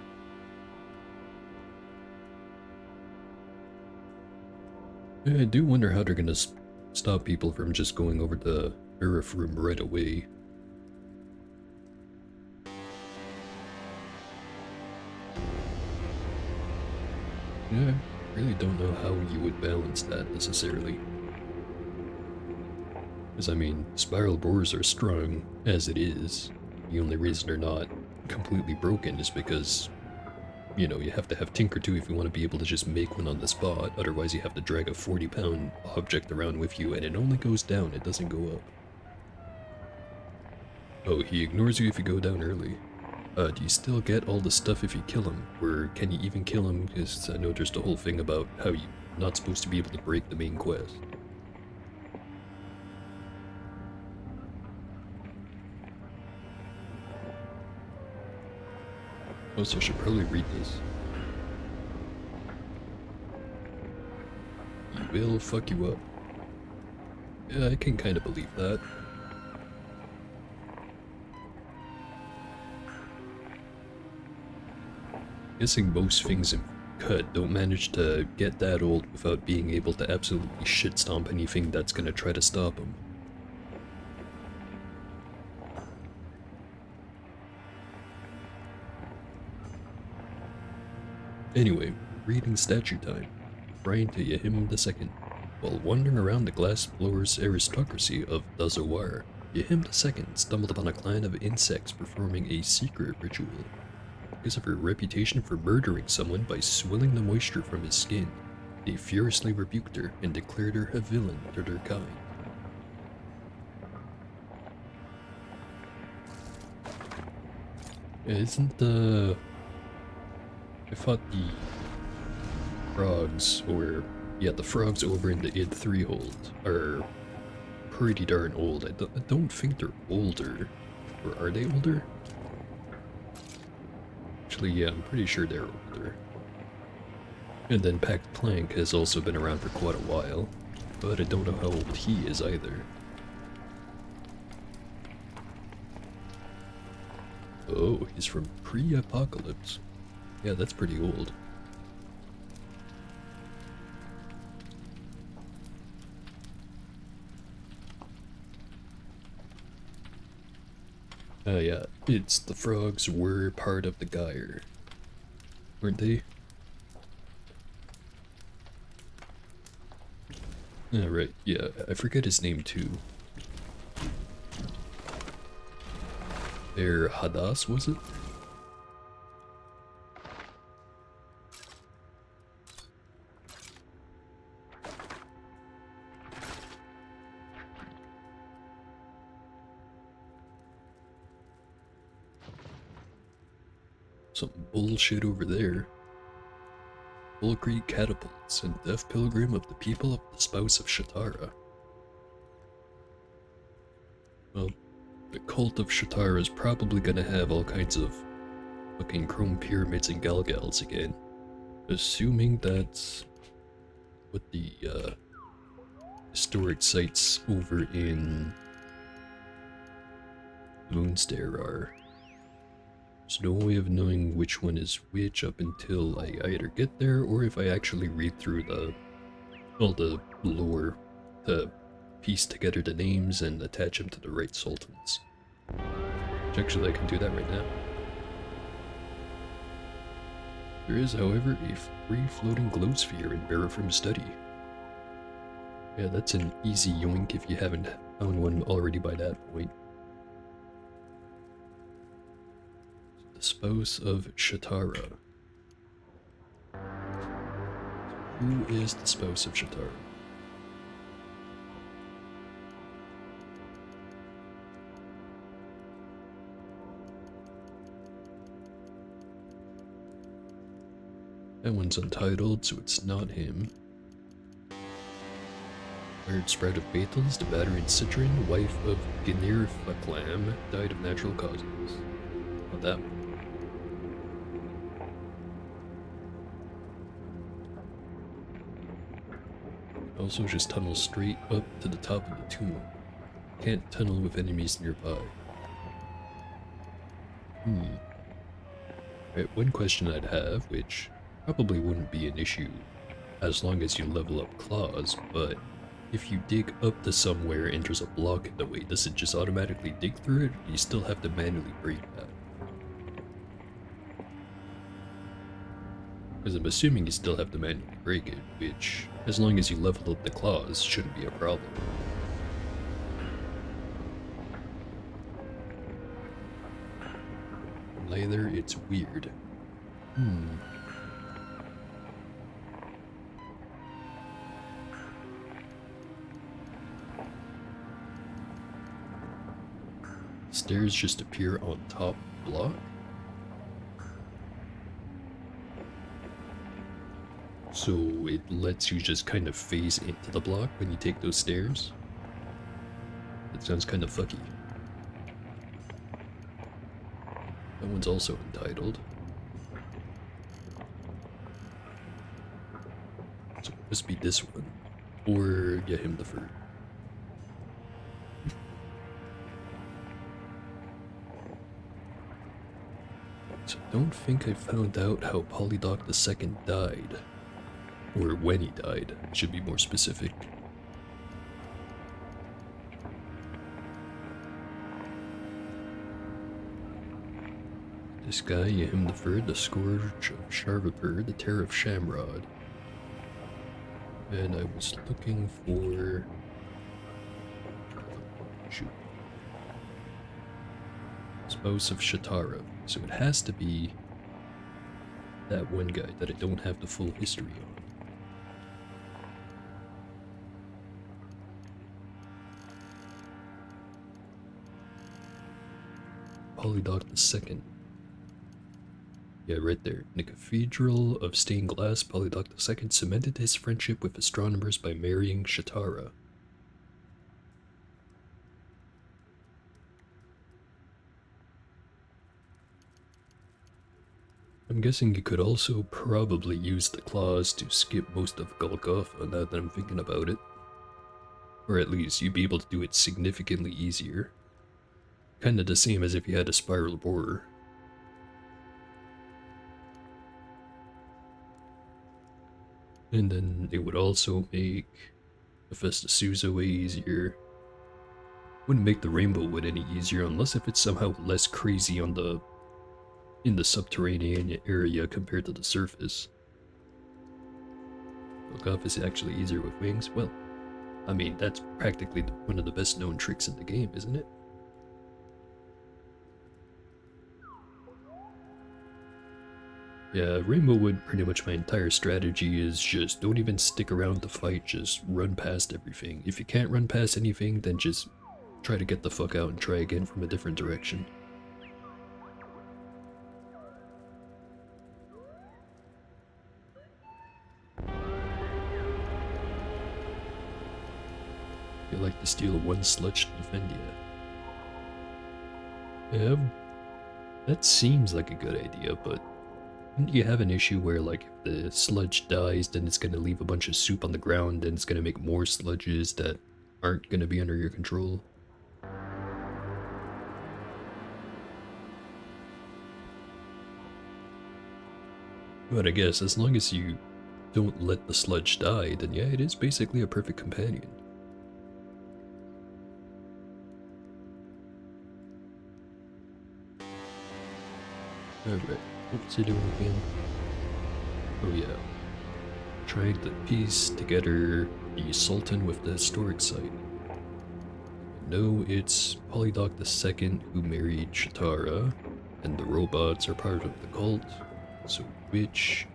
[SPEAKER 1] Yeah, I do wonder how they're gonna stop people from just going over to Earth Room right away. Yeah, I really don't know how you would balance that necessarily. Because, I mean, spiral bores are strong as it is. The only reason they're not completely broken is because, you know, you have to have Tinker 2 if you want to be able to just make one on the spot, otherwise you have to drag a 40-pound object around with you and it only goes down, it doesn't go up. Oh, he ignores you if you go down early. Do you still get all the stuff if you kill him? Or can you even kill him? Because I know there's the whole thing about how you're not supposed to be able to break the main quest. Oh, so I should probably read this. He will fuck you up. Yeah, I can kind of believe that. Guessing most things in Cut don't manage to get that old without being able to absolutely shit stomp anything that's gonna try to stop them. Anyway, reading statue time. Brian to Yahim II. While wandering around the glass-blower's aristocracy of Dazawar, Yahim II stumbled upon a clan of insects performing a secret ritual. Because of her reputation for murdering someone by swilling the moisture from his skin, they furiously rebuked her and declared her a villain to their kind. Yeah, I thought the frogs, the frogs over in the id 3 hold are pretty darn old. I don't think they're older. Or are they older? Actually, yeah, I'm pretty sure they're older. And then Packed Plank has also been around for quite a while, but I don't know how old he is either. Oh, he's from pre-apocalypse. Yeah, that's pretty old. Yeah, it's the frogs were part of the gyre, weren't they? Right, yeah, I forget his name too. Hadas, was it? Some bullshit over there. Bulgari catapults and death pilgrim of the people of the spouse of Shatara. Well, the cult of Shatara is probably gonna have all kinds of fucking chrome pyramids and galgals again. Assuming that's what the historic sites over in Moonstair are. There's no way of knowing which one is which up until I either get there or if I actually read through all the lore to piece together the names and attach them to the right sultans. Which actually I can do that right now. There is, however, a free-floating glow sphere in Barafrim Study. Yeah, that's an easy yoink if you haven't found one already by that point. The spouse of Shatara. Who is the spouse of Shatara? That one's untitled, so it's not him. Weird spread of Beetles, the Batarian Citrin, wife of Ganir Faklam, died of natural causes. Not that one. Also just tunnel straight up to the top of the tomb. Can't tunnel with enemies nearby. Right, one question I'd have, which probably wouldn't be an issue as long as you level up claws, but if you dig up to somewhere and there's a block in the way, does it just automatically dig through it, or do you still have to manually break that? Because I'm assuming you still have to manually break it, which, as long as you level up the claws, shouldn't be a problem. Neither, it's weird. Stairs just appear on top block? So it lets you just kind of phase into the block when you take those stairs? That sounds kind of fucky. That one's also untitled. So it must be this one. Or Yahim III. So I don't think I found out how Polydoc II died. Or when he died, should be more specific. This guy, Yahim III, the Scourge of Sharvapur, the Terror of Shamrod. And I was looking for... Shoot. Spouse of Shatara. So it has to be that one guy that I don't have the full history on. Polydoc II. Yeah, right there. In the Cathedral of Stained Glass, Polydoc II cemented his friendship with astronomers by marrying Shatara. I'm guessing you could also probably use the claws to skip most of Golgotha now that I'm thinking about it. Or at least you'd be able to do it significantly easier. Kinda the same as if you had a spiral borer. And then it would also make Hephaestus Sousa way easier. Wouldn't make the Rainbow Wood any easier unless if it's somehow less crazy on the in the subterranean area compared to the surface. Golgotha is actually easier with wings. Well, I mean, that's practically one of the best known tricks in the game, isn't it? Yeah, Rainbow Wood, pretty much my entire strategy is just don't even stick around to fight, just run past everything. If you can't run past anything, then just try to get the fuck out and try again from a different direction. You like to steal one sludge to defend you. Yeah, that seems like a good idea, but wouldn't you have an issue where, like, if the sludge dies, then it's gonna leave a bunch of soup on the ground, and it's gonna make more sludges that aren't gonna be under your control? But I guess as long as you don't let the sludge die, then yeah, it is basically a perfect companion. Alright, what's he doing again? Oh yeah, trying to piece together the Sultan with the historic site. No, it's Polydoc II who married Shatara, and the robots are part of the cult. So which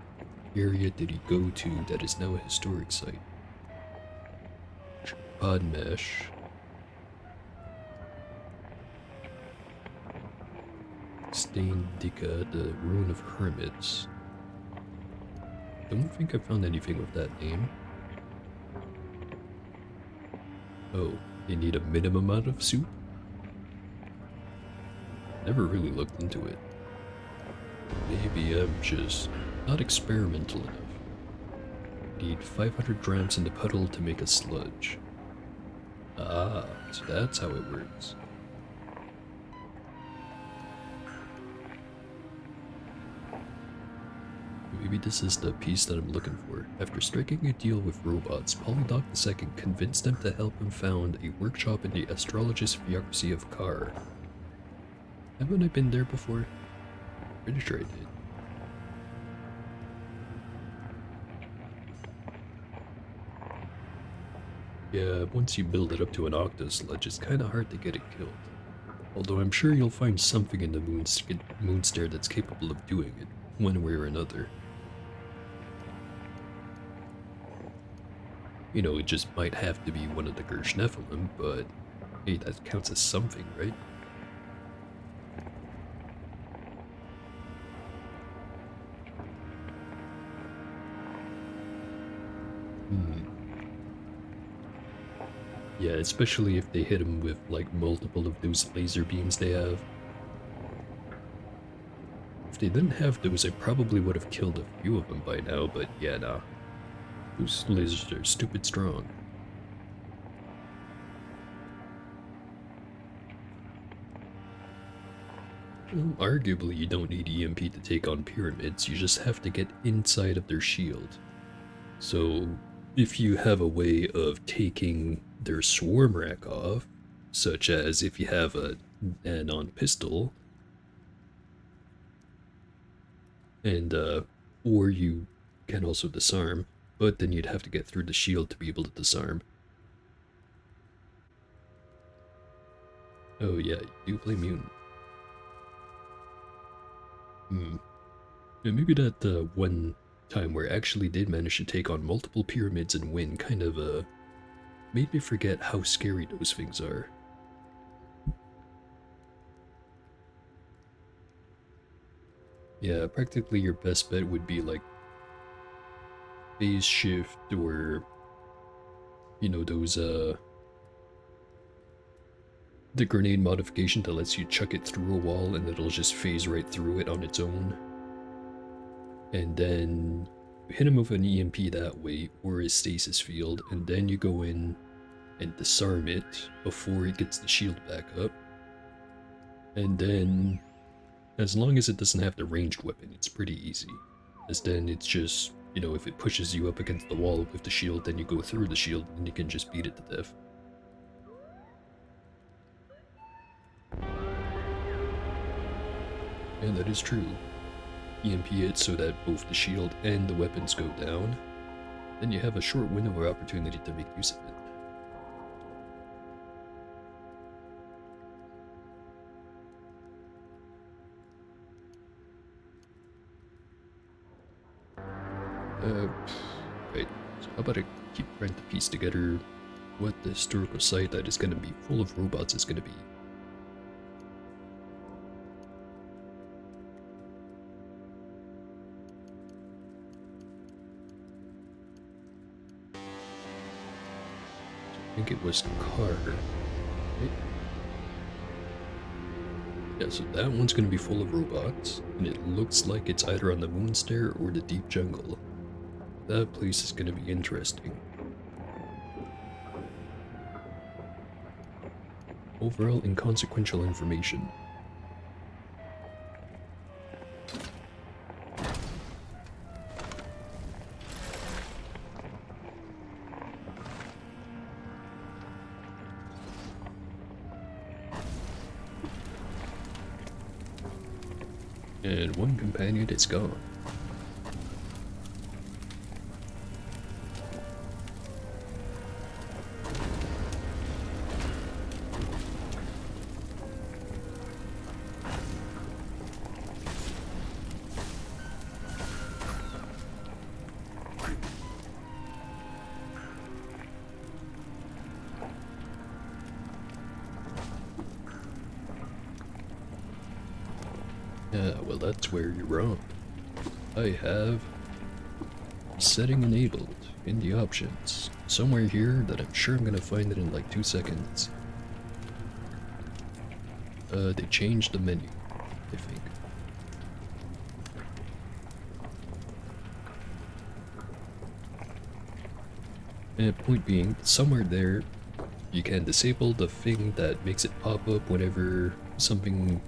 [SPEAKER 1] area did he go to that is now a historic site? Podmesh. Steindika, the Ruin of Hermits. Don't think I found anything with that name. Oh, you need a minimum amount of soup? Never really looked into it. Maybe I'm just not experimental enough. Need 500 grams in the puddle to make a sludge. Ah, so that's how it works. Maybe this is the piece that I'm looking for. After striking a deal with robots, Polydoc II convinced them to help him found a workshop in the astrologist theocracy of Kar. Haven't I been there before? Pretty sure I did. Yeah, once you build it up to an octosludge, it's kinda hard to get it killed. Although I'm sure you'll find something in the Moonstare that's capable of doing it, one way or another. You know, it just might have to be one of the Gersh Nephilim, but hey, that counts as something, right? Yeah, especially if they hit him with, like, multiple of those laser beams they have. If they didn't have those, I probably would have killed a few of them by now, but yeah, nah. Those lasers are stupid strong. Well, arguably you don't need EMP to take on pyramids, you just have to get inside of their shield. So, if you have a way of taking their swarm rack off, such as if you have an on pistol, and or you can also disarm, but then you'd have to get through the shield to be able to disarm. Oh yeah, you do play Mutant. Yeah, maybe that one time where I actually did manage to take on multiple pyramids and win kind of made me forget how scary those things are. Yeah, practically your best bet would be like phase shift or you know those the grenade modification that lets you chuck it through a wall and it'll just phase right through it on its own. And then you hit him with an EMP that way or a stasis field, and then you go in and disarm it before it gets the shield back up. And then, as long as it doesn't have the ranged weapon, it's pretty easy. As then it's just, you know, if it pushes you up against the wall with the shield, then you go through the shield and you can just beat it to death. And that is true. EMP it so that both the shield and the weapons go down. Then you have a short window of opportunity to make use of it. Right. So how about I keep trying to piece together what the historical site that is going to be full of robots is going to be. I think it was Car. Right? Yeah, so that one's going to be full of robots, and it looks like it's either on the Moonstair or the Deep Jungle. That place is going to be interesting. Overall inconsequential information. And one companion is gone. Yeah, well that's where you're wrong. I have setting enabled in the options. Somewhere here that I'm sure I'm gonna find it in like 2 seconds. They changed the menu, I think. And point being, somewhere there, you can disable the thing that makes it pop up whenever something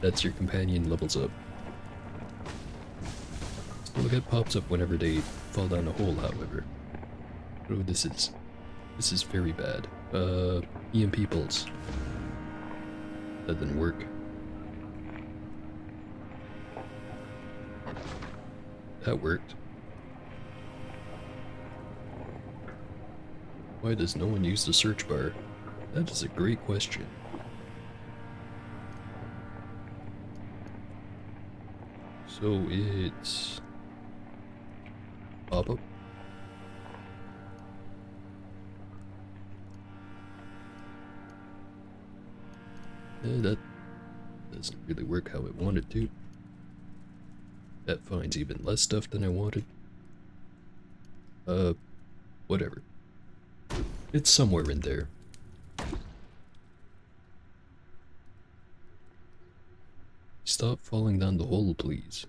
[SPEAKER 1] that's your companion levels up. Still get pops up whenever they fall down a hole, however. Oh, this is very bad. EMP pulse. That didn't work. That worked. Why does no one use the search bar? That is a great question. So it's pop-up. That doesn't really work how I wanted to. That finds even less stuff than I wanted. Whatever. It's somewhere in there. Stop falling down the hole, please.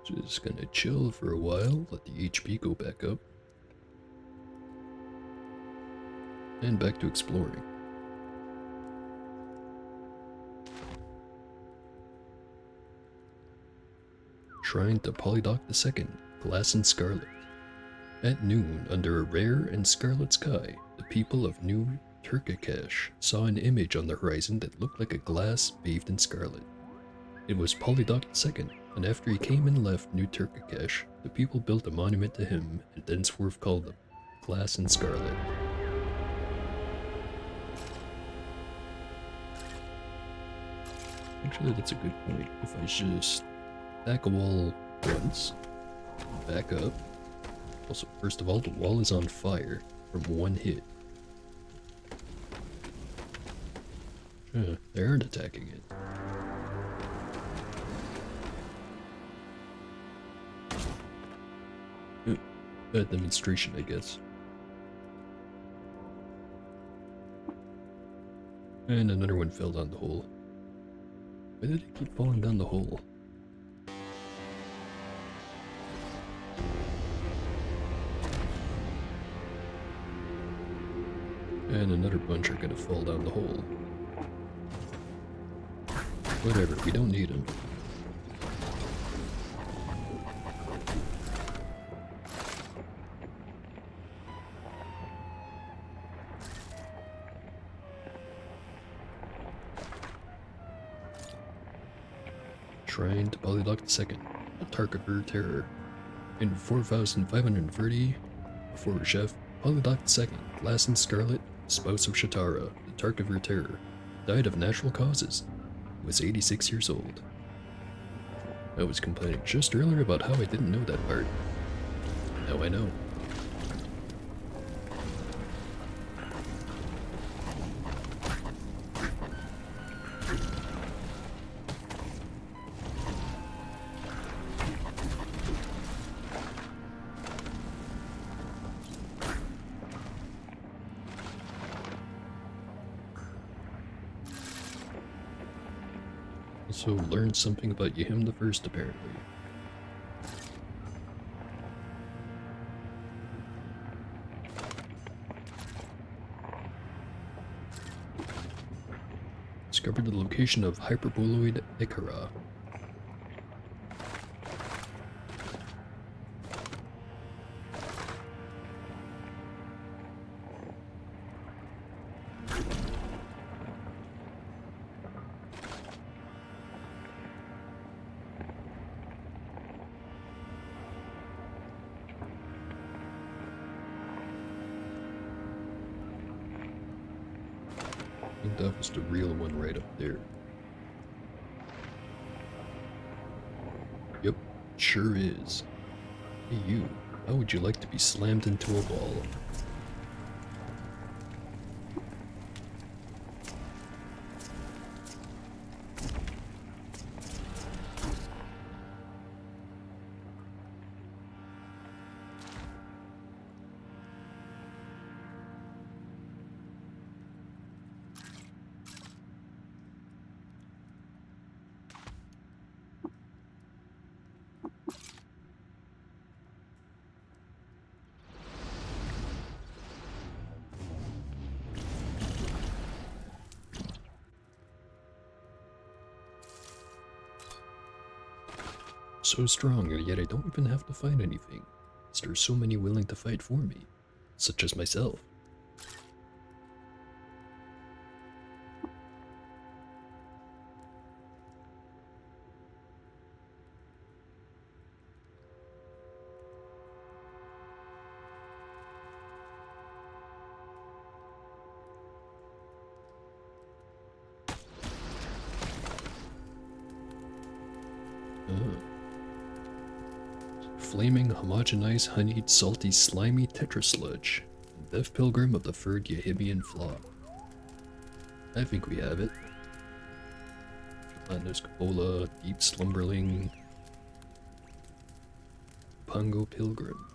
[SPEAKER 1] Just gonna chill for a while, let the HP go back up. And back to exploring. Shrine to Polydoc II, Glass and Scarlet. At noon, under a rare and scarlet sky, the people of New Turkakesh saw an image on the horizon that looked like a glass bathed in scarlet. It was Polydoc II, and after he came and left New Turkakesh, the people built a monument to him and thenceforth called them Glass and Scarlet. Actually, that's a good point. If I just back a wall once, back up. Also, first of all, the wall is on fire from one hit. They aren't attacking it. Bad demonstration, I guess. And another one fell down the hole. Why did it keep falling down the hole? And another bunch are gonna fall down the hole. Whatever, we don't need them. Shrine to Polydoc II, the Tarkavir Terror. In 4530, before Chef, Polydoc II, Glass and Scarlet, spouse of Shatara, the Tarkavir Terror, died of natural causes. He was 86 years old. I was complaining just earlier about how I didn't know that part. Now I know. Also learned something about Yahim the First, apparently. Discovered the location of Hyperboloid Ikara. I think that was the real one right up there. Yep, sure is. Hey you, how would you like to be slammed into a wall? So strong, yet I don't even have to fight anything, as there are so many willing to fight for me, such as myself. Flaming, homogenized, honeyed, salty, slimy tetrasludge. Death Pilgrim of the Third Yahimian Flock. I think we have it. Atlantis Cupola, Deep Slumberling, Pongo Pilgrim.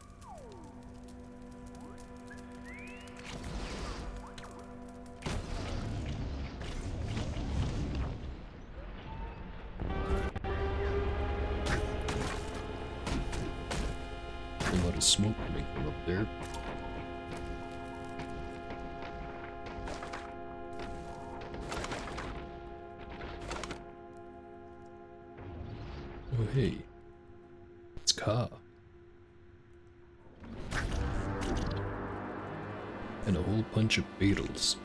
[SPEAKER 1] A lot of smoke coming from up there. Hey, it's Ka. And a whole bunch of Beetles.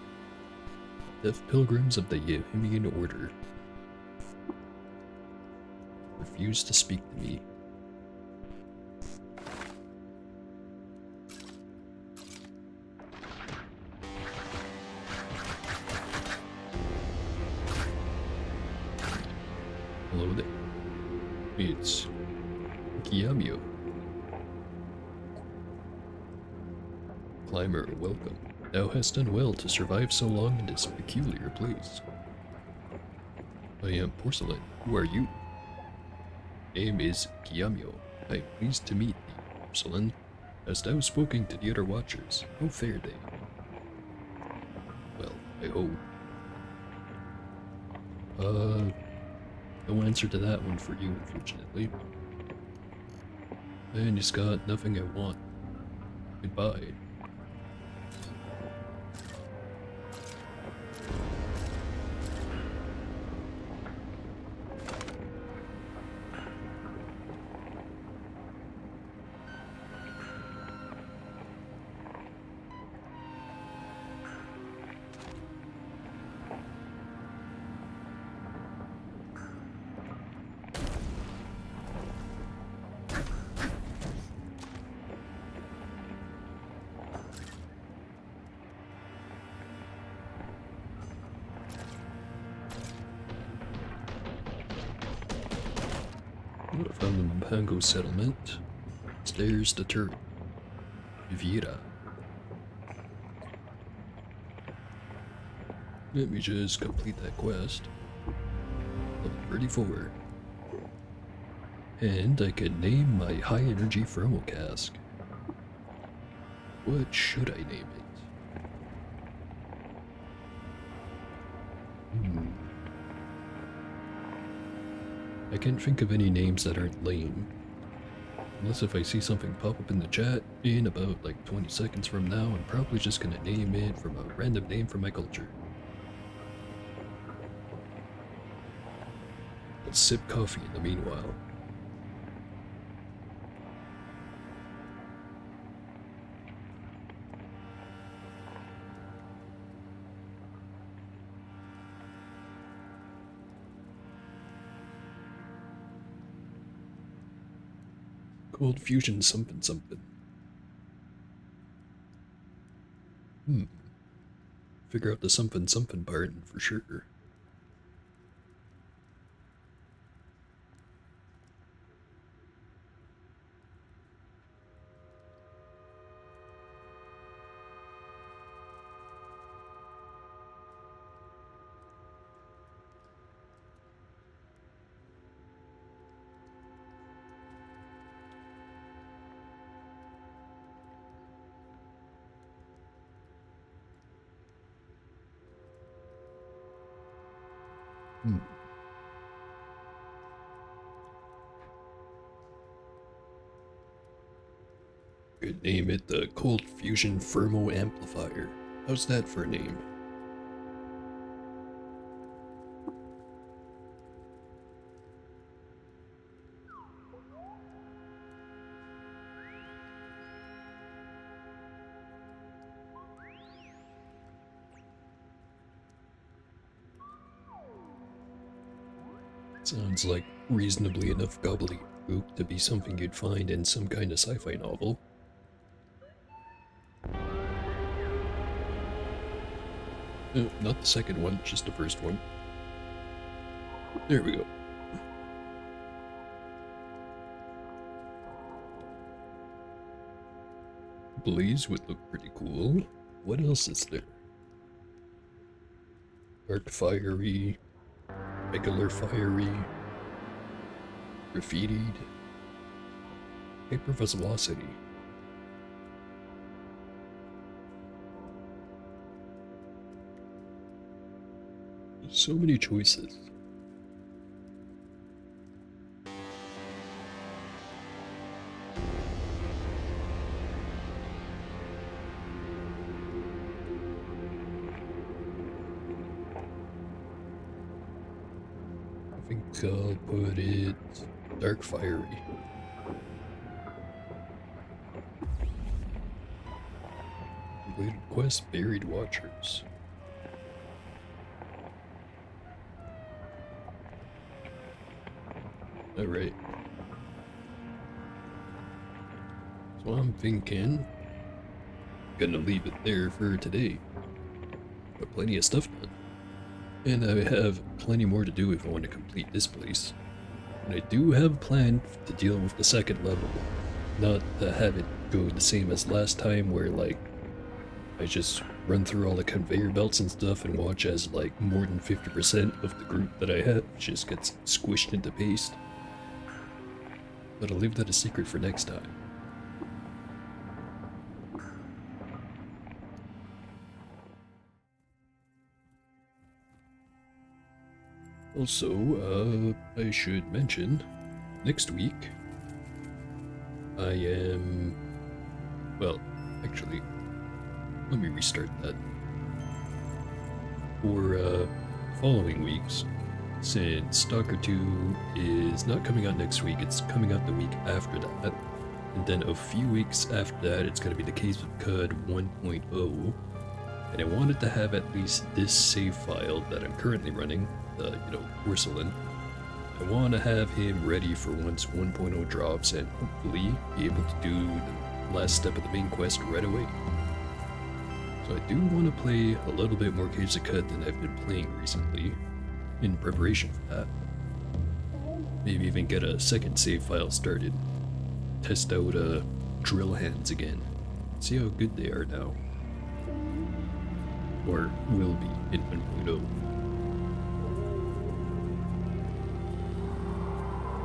[SPEAKER 1] Deaf pilgrims of the Yehimian Order. Refuse to speak to me. Hello there. It's Kiamio. Climber, welcome. Thou hast done well to survive so long in this peculiar place. I am Porcelain. Who are you? Name is Kiamio. I am pleased to meet thee, Porcelain. Hast thou spoken to the other watchers? How fare they? Well, I hope. No answer to that one for you, unfortunately. I just got nothing I want. Goodbye. I found the Mpango settlement. There's the turret. Viera. Let me just complete that quest. Level 34. And I can name my high energy thermal cask. What should I name it? I can't think of any names that aren't lame. Unless if I see something pop up in the chat in about like 20 seconds from now, I'm probably just gonna name it from a random name from my culture. Let's sip coffee in the meanwhile. Cold fusion something something. Figure out the something something part for sure. Could name it the Cold Fusion Thermo Amplifier. How's that for a name? Sounds like reasonably enough gobbledygook to be something you'd find in some kind of sci-fi novel. Not the second one, just the first one. There we go. Blaze would look pretty cool. What else is there? Dark fiery, regular fiery, graffitied, hypervelocity. So many choices. I think I'll put it Dark Fiery. Completed quest, Buried Watchers. Alright. So I'm thinking, gonna leave it there for today. Got plenty of stuff done. And I have plenty more to do if I want to complete this place. And I do have a plan to deal with the second level. Not to have it go the same as last time where like I just run through all the conveyor belts and stuff and watch as like more than 50% of the group that I have just gets squished into paste. But I'll leave that a secret for next time. Also, I should mention, next week, I am... Well, actually, let me restart that. For, following weeks, since Stalker 2 is not coming out next week, it's coming out the week after that. And then a few weeks after that, it's going to be the Caves of Qud 1.0. And I wanted to have at least this save file that I'm currently running, Ursuline. I want to have him ready for once 1.0 drops and hopefully be able to do the last step of the main quest right away. So I do want to play a little bit more Caves of Qud than I've been playing recently, in preparation for that. Maybe even get a second save file started. Test out drill hands again. See how good they are now. Or will be in 1.0.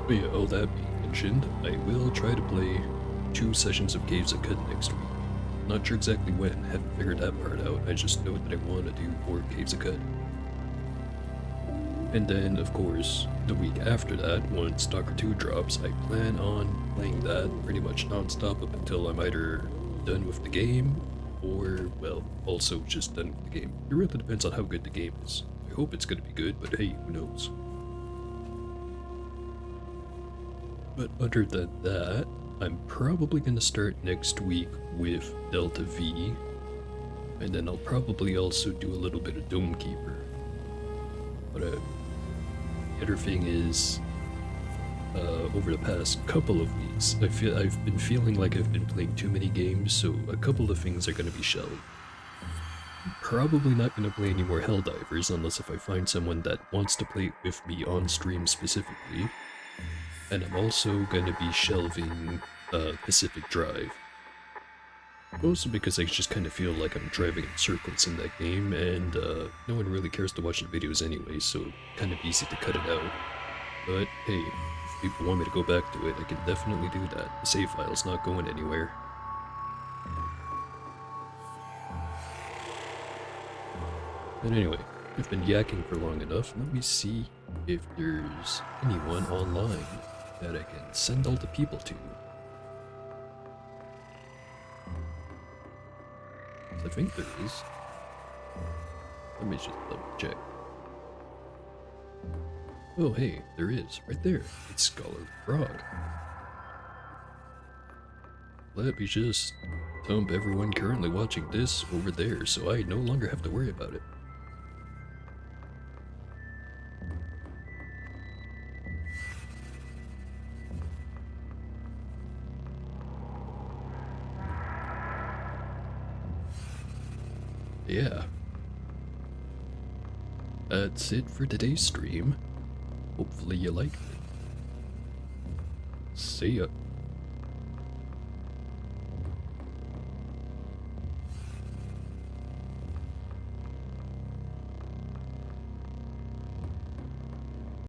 [SPEAKER 1] But yeah, all that being mentioned, I will try to play 2 sessions of Caves of Qud next week. Not sure exactly when, haven't figured that part out, I just know that I want to do more Caves of Qud. And then, of course, the week after that, once Stalker 2 drops, I plan on playing that pretty much non-stop up until I'm either done with the game, or, well, also just done with the game. It really depends on how good the game is. I hope it's going to be good, but hey, who knows. But other than that, I'm probably going to start next week with Delta V, and then I'll probably also do a little bit of Dome Keeper. But the other thing is, over the past couple of weeks, I've been feeling like I've been playing too many games, so a couple of things are going to be shelved. I'm probably not going to play any more Helldivers unless if I find someone that wants to play it with me on stream specifically. And I'm also going to be shelving Pacific Drive. Mostly because I just kind of feel like I'm driving in circles in that game, and no one really cares to watch the videos anyway, so kind of easy to cut it out. But hey, if people want me to go back to it, I can definitely do that. The save file's not going anywhere. But anyway, I've been yakking for long enough. Let me see if there's anyone online that I can send all the people to. I think there is. Let me just double check. Oh hey, there is, right there. It's Scholar Frog. Let me just dump everyone currently watching this over there so I no longer have to worry about it. Yeah. That's it for today's stream. Hopefully you liked it. See ya.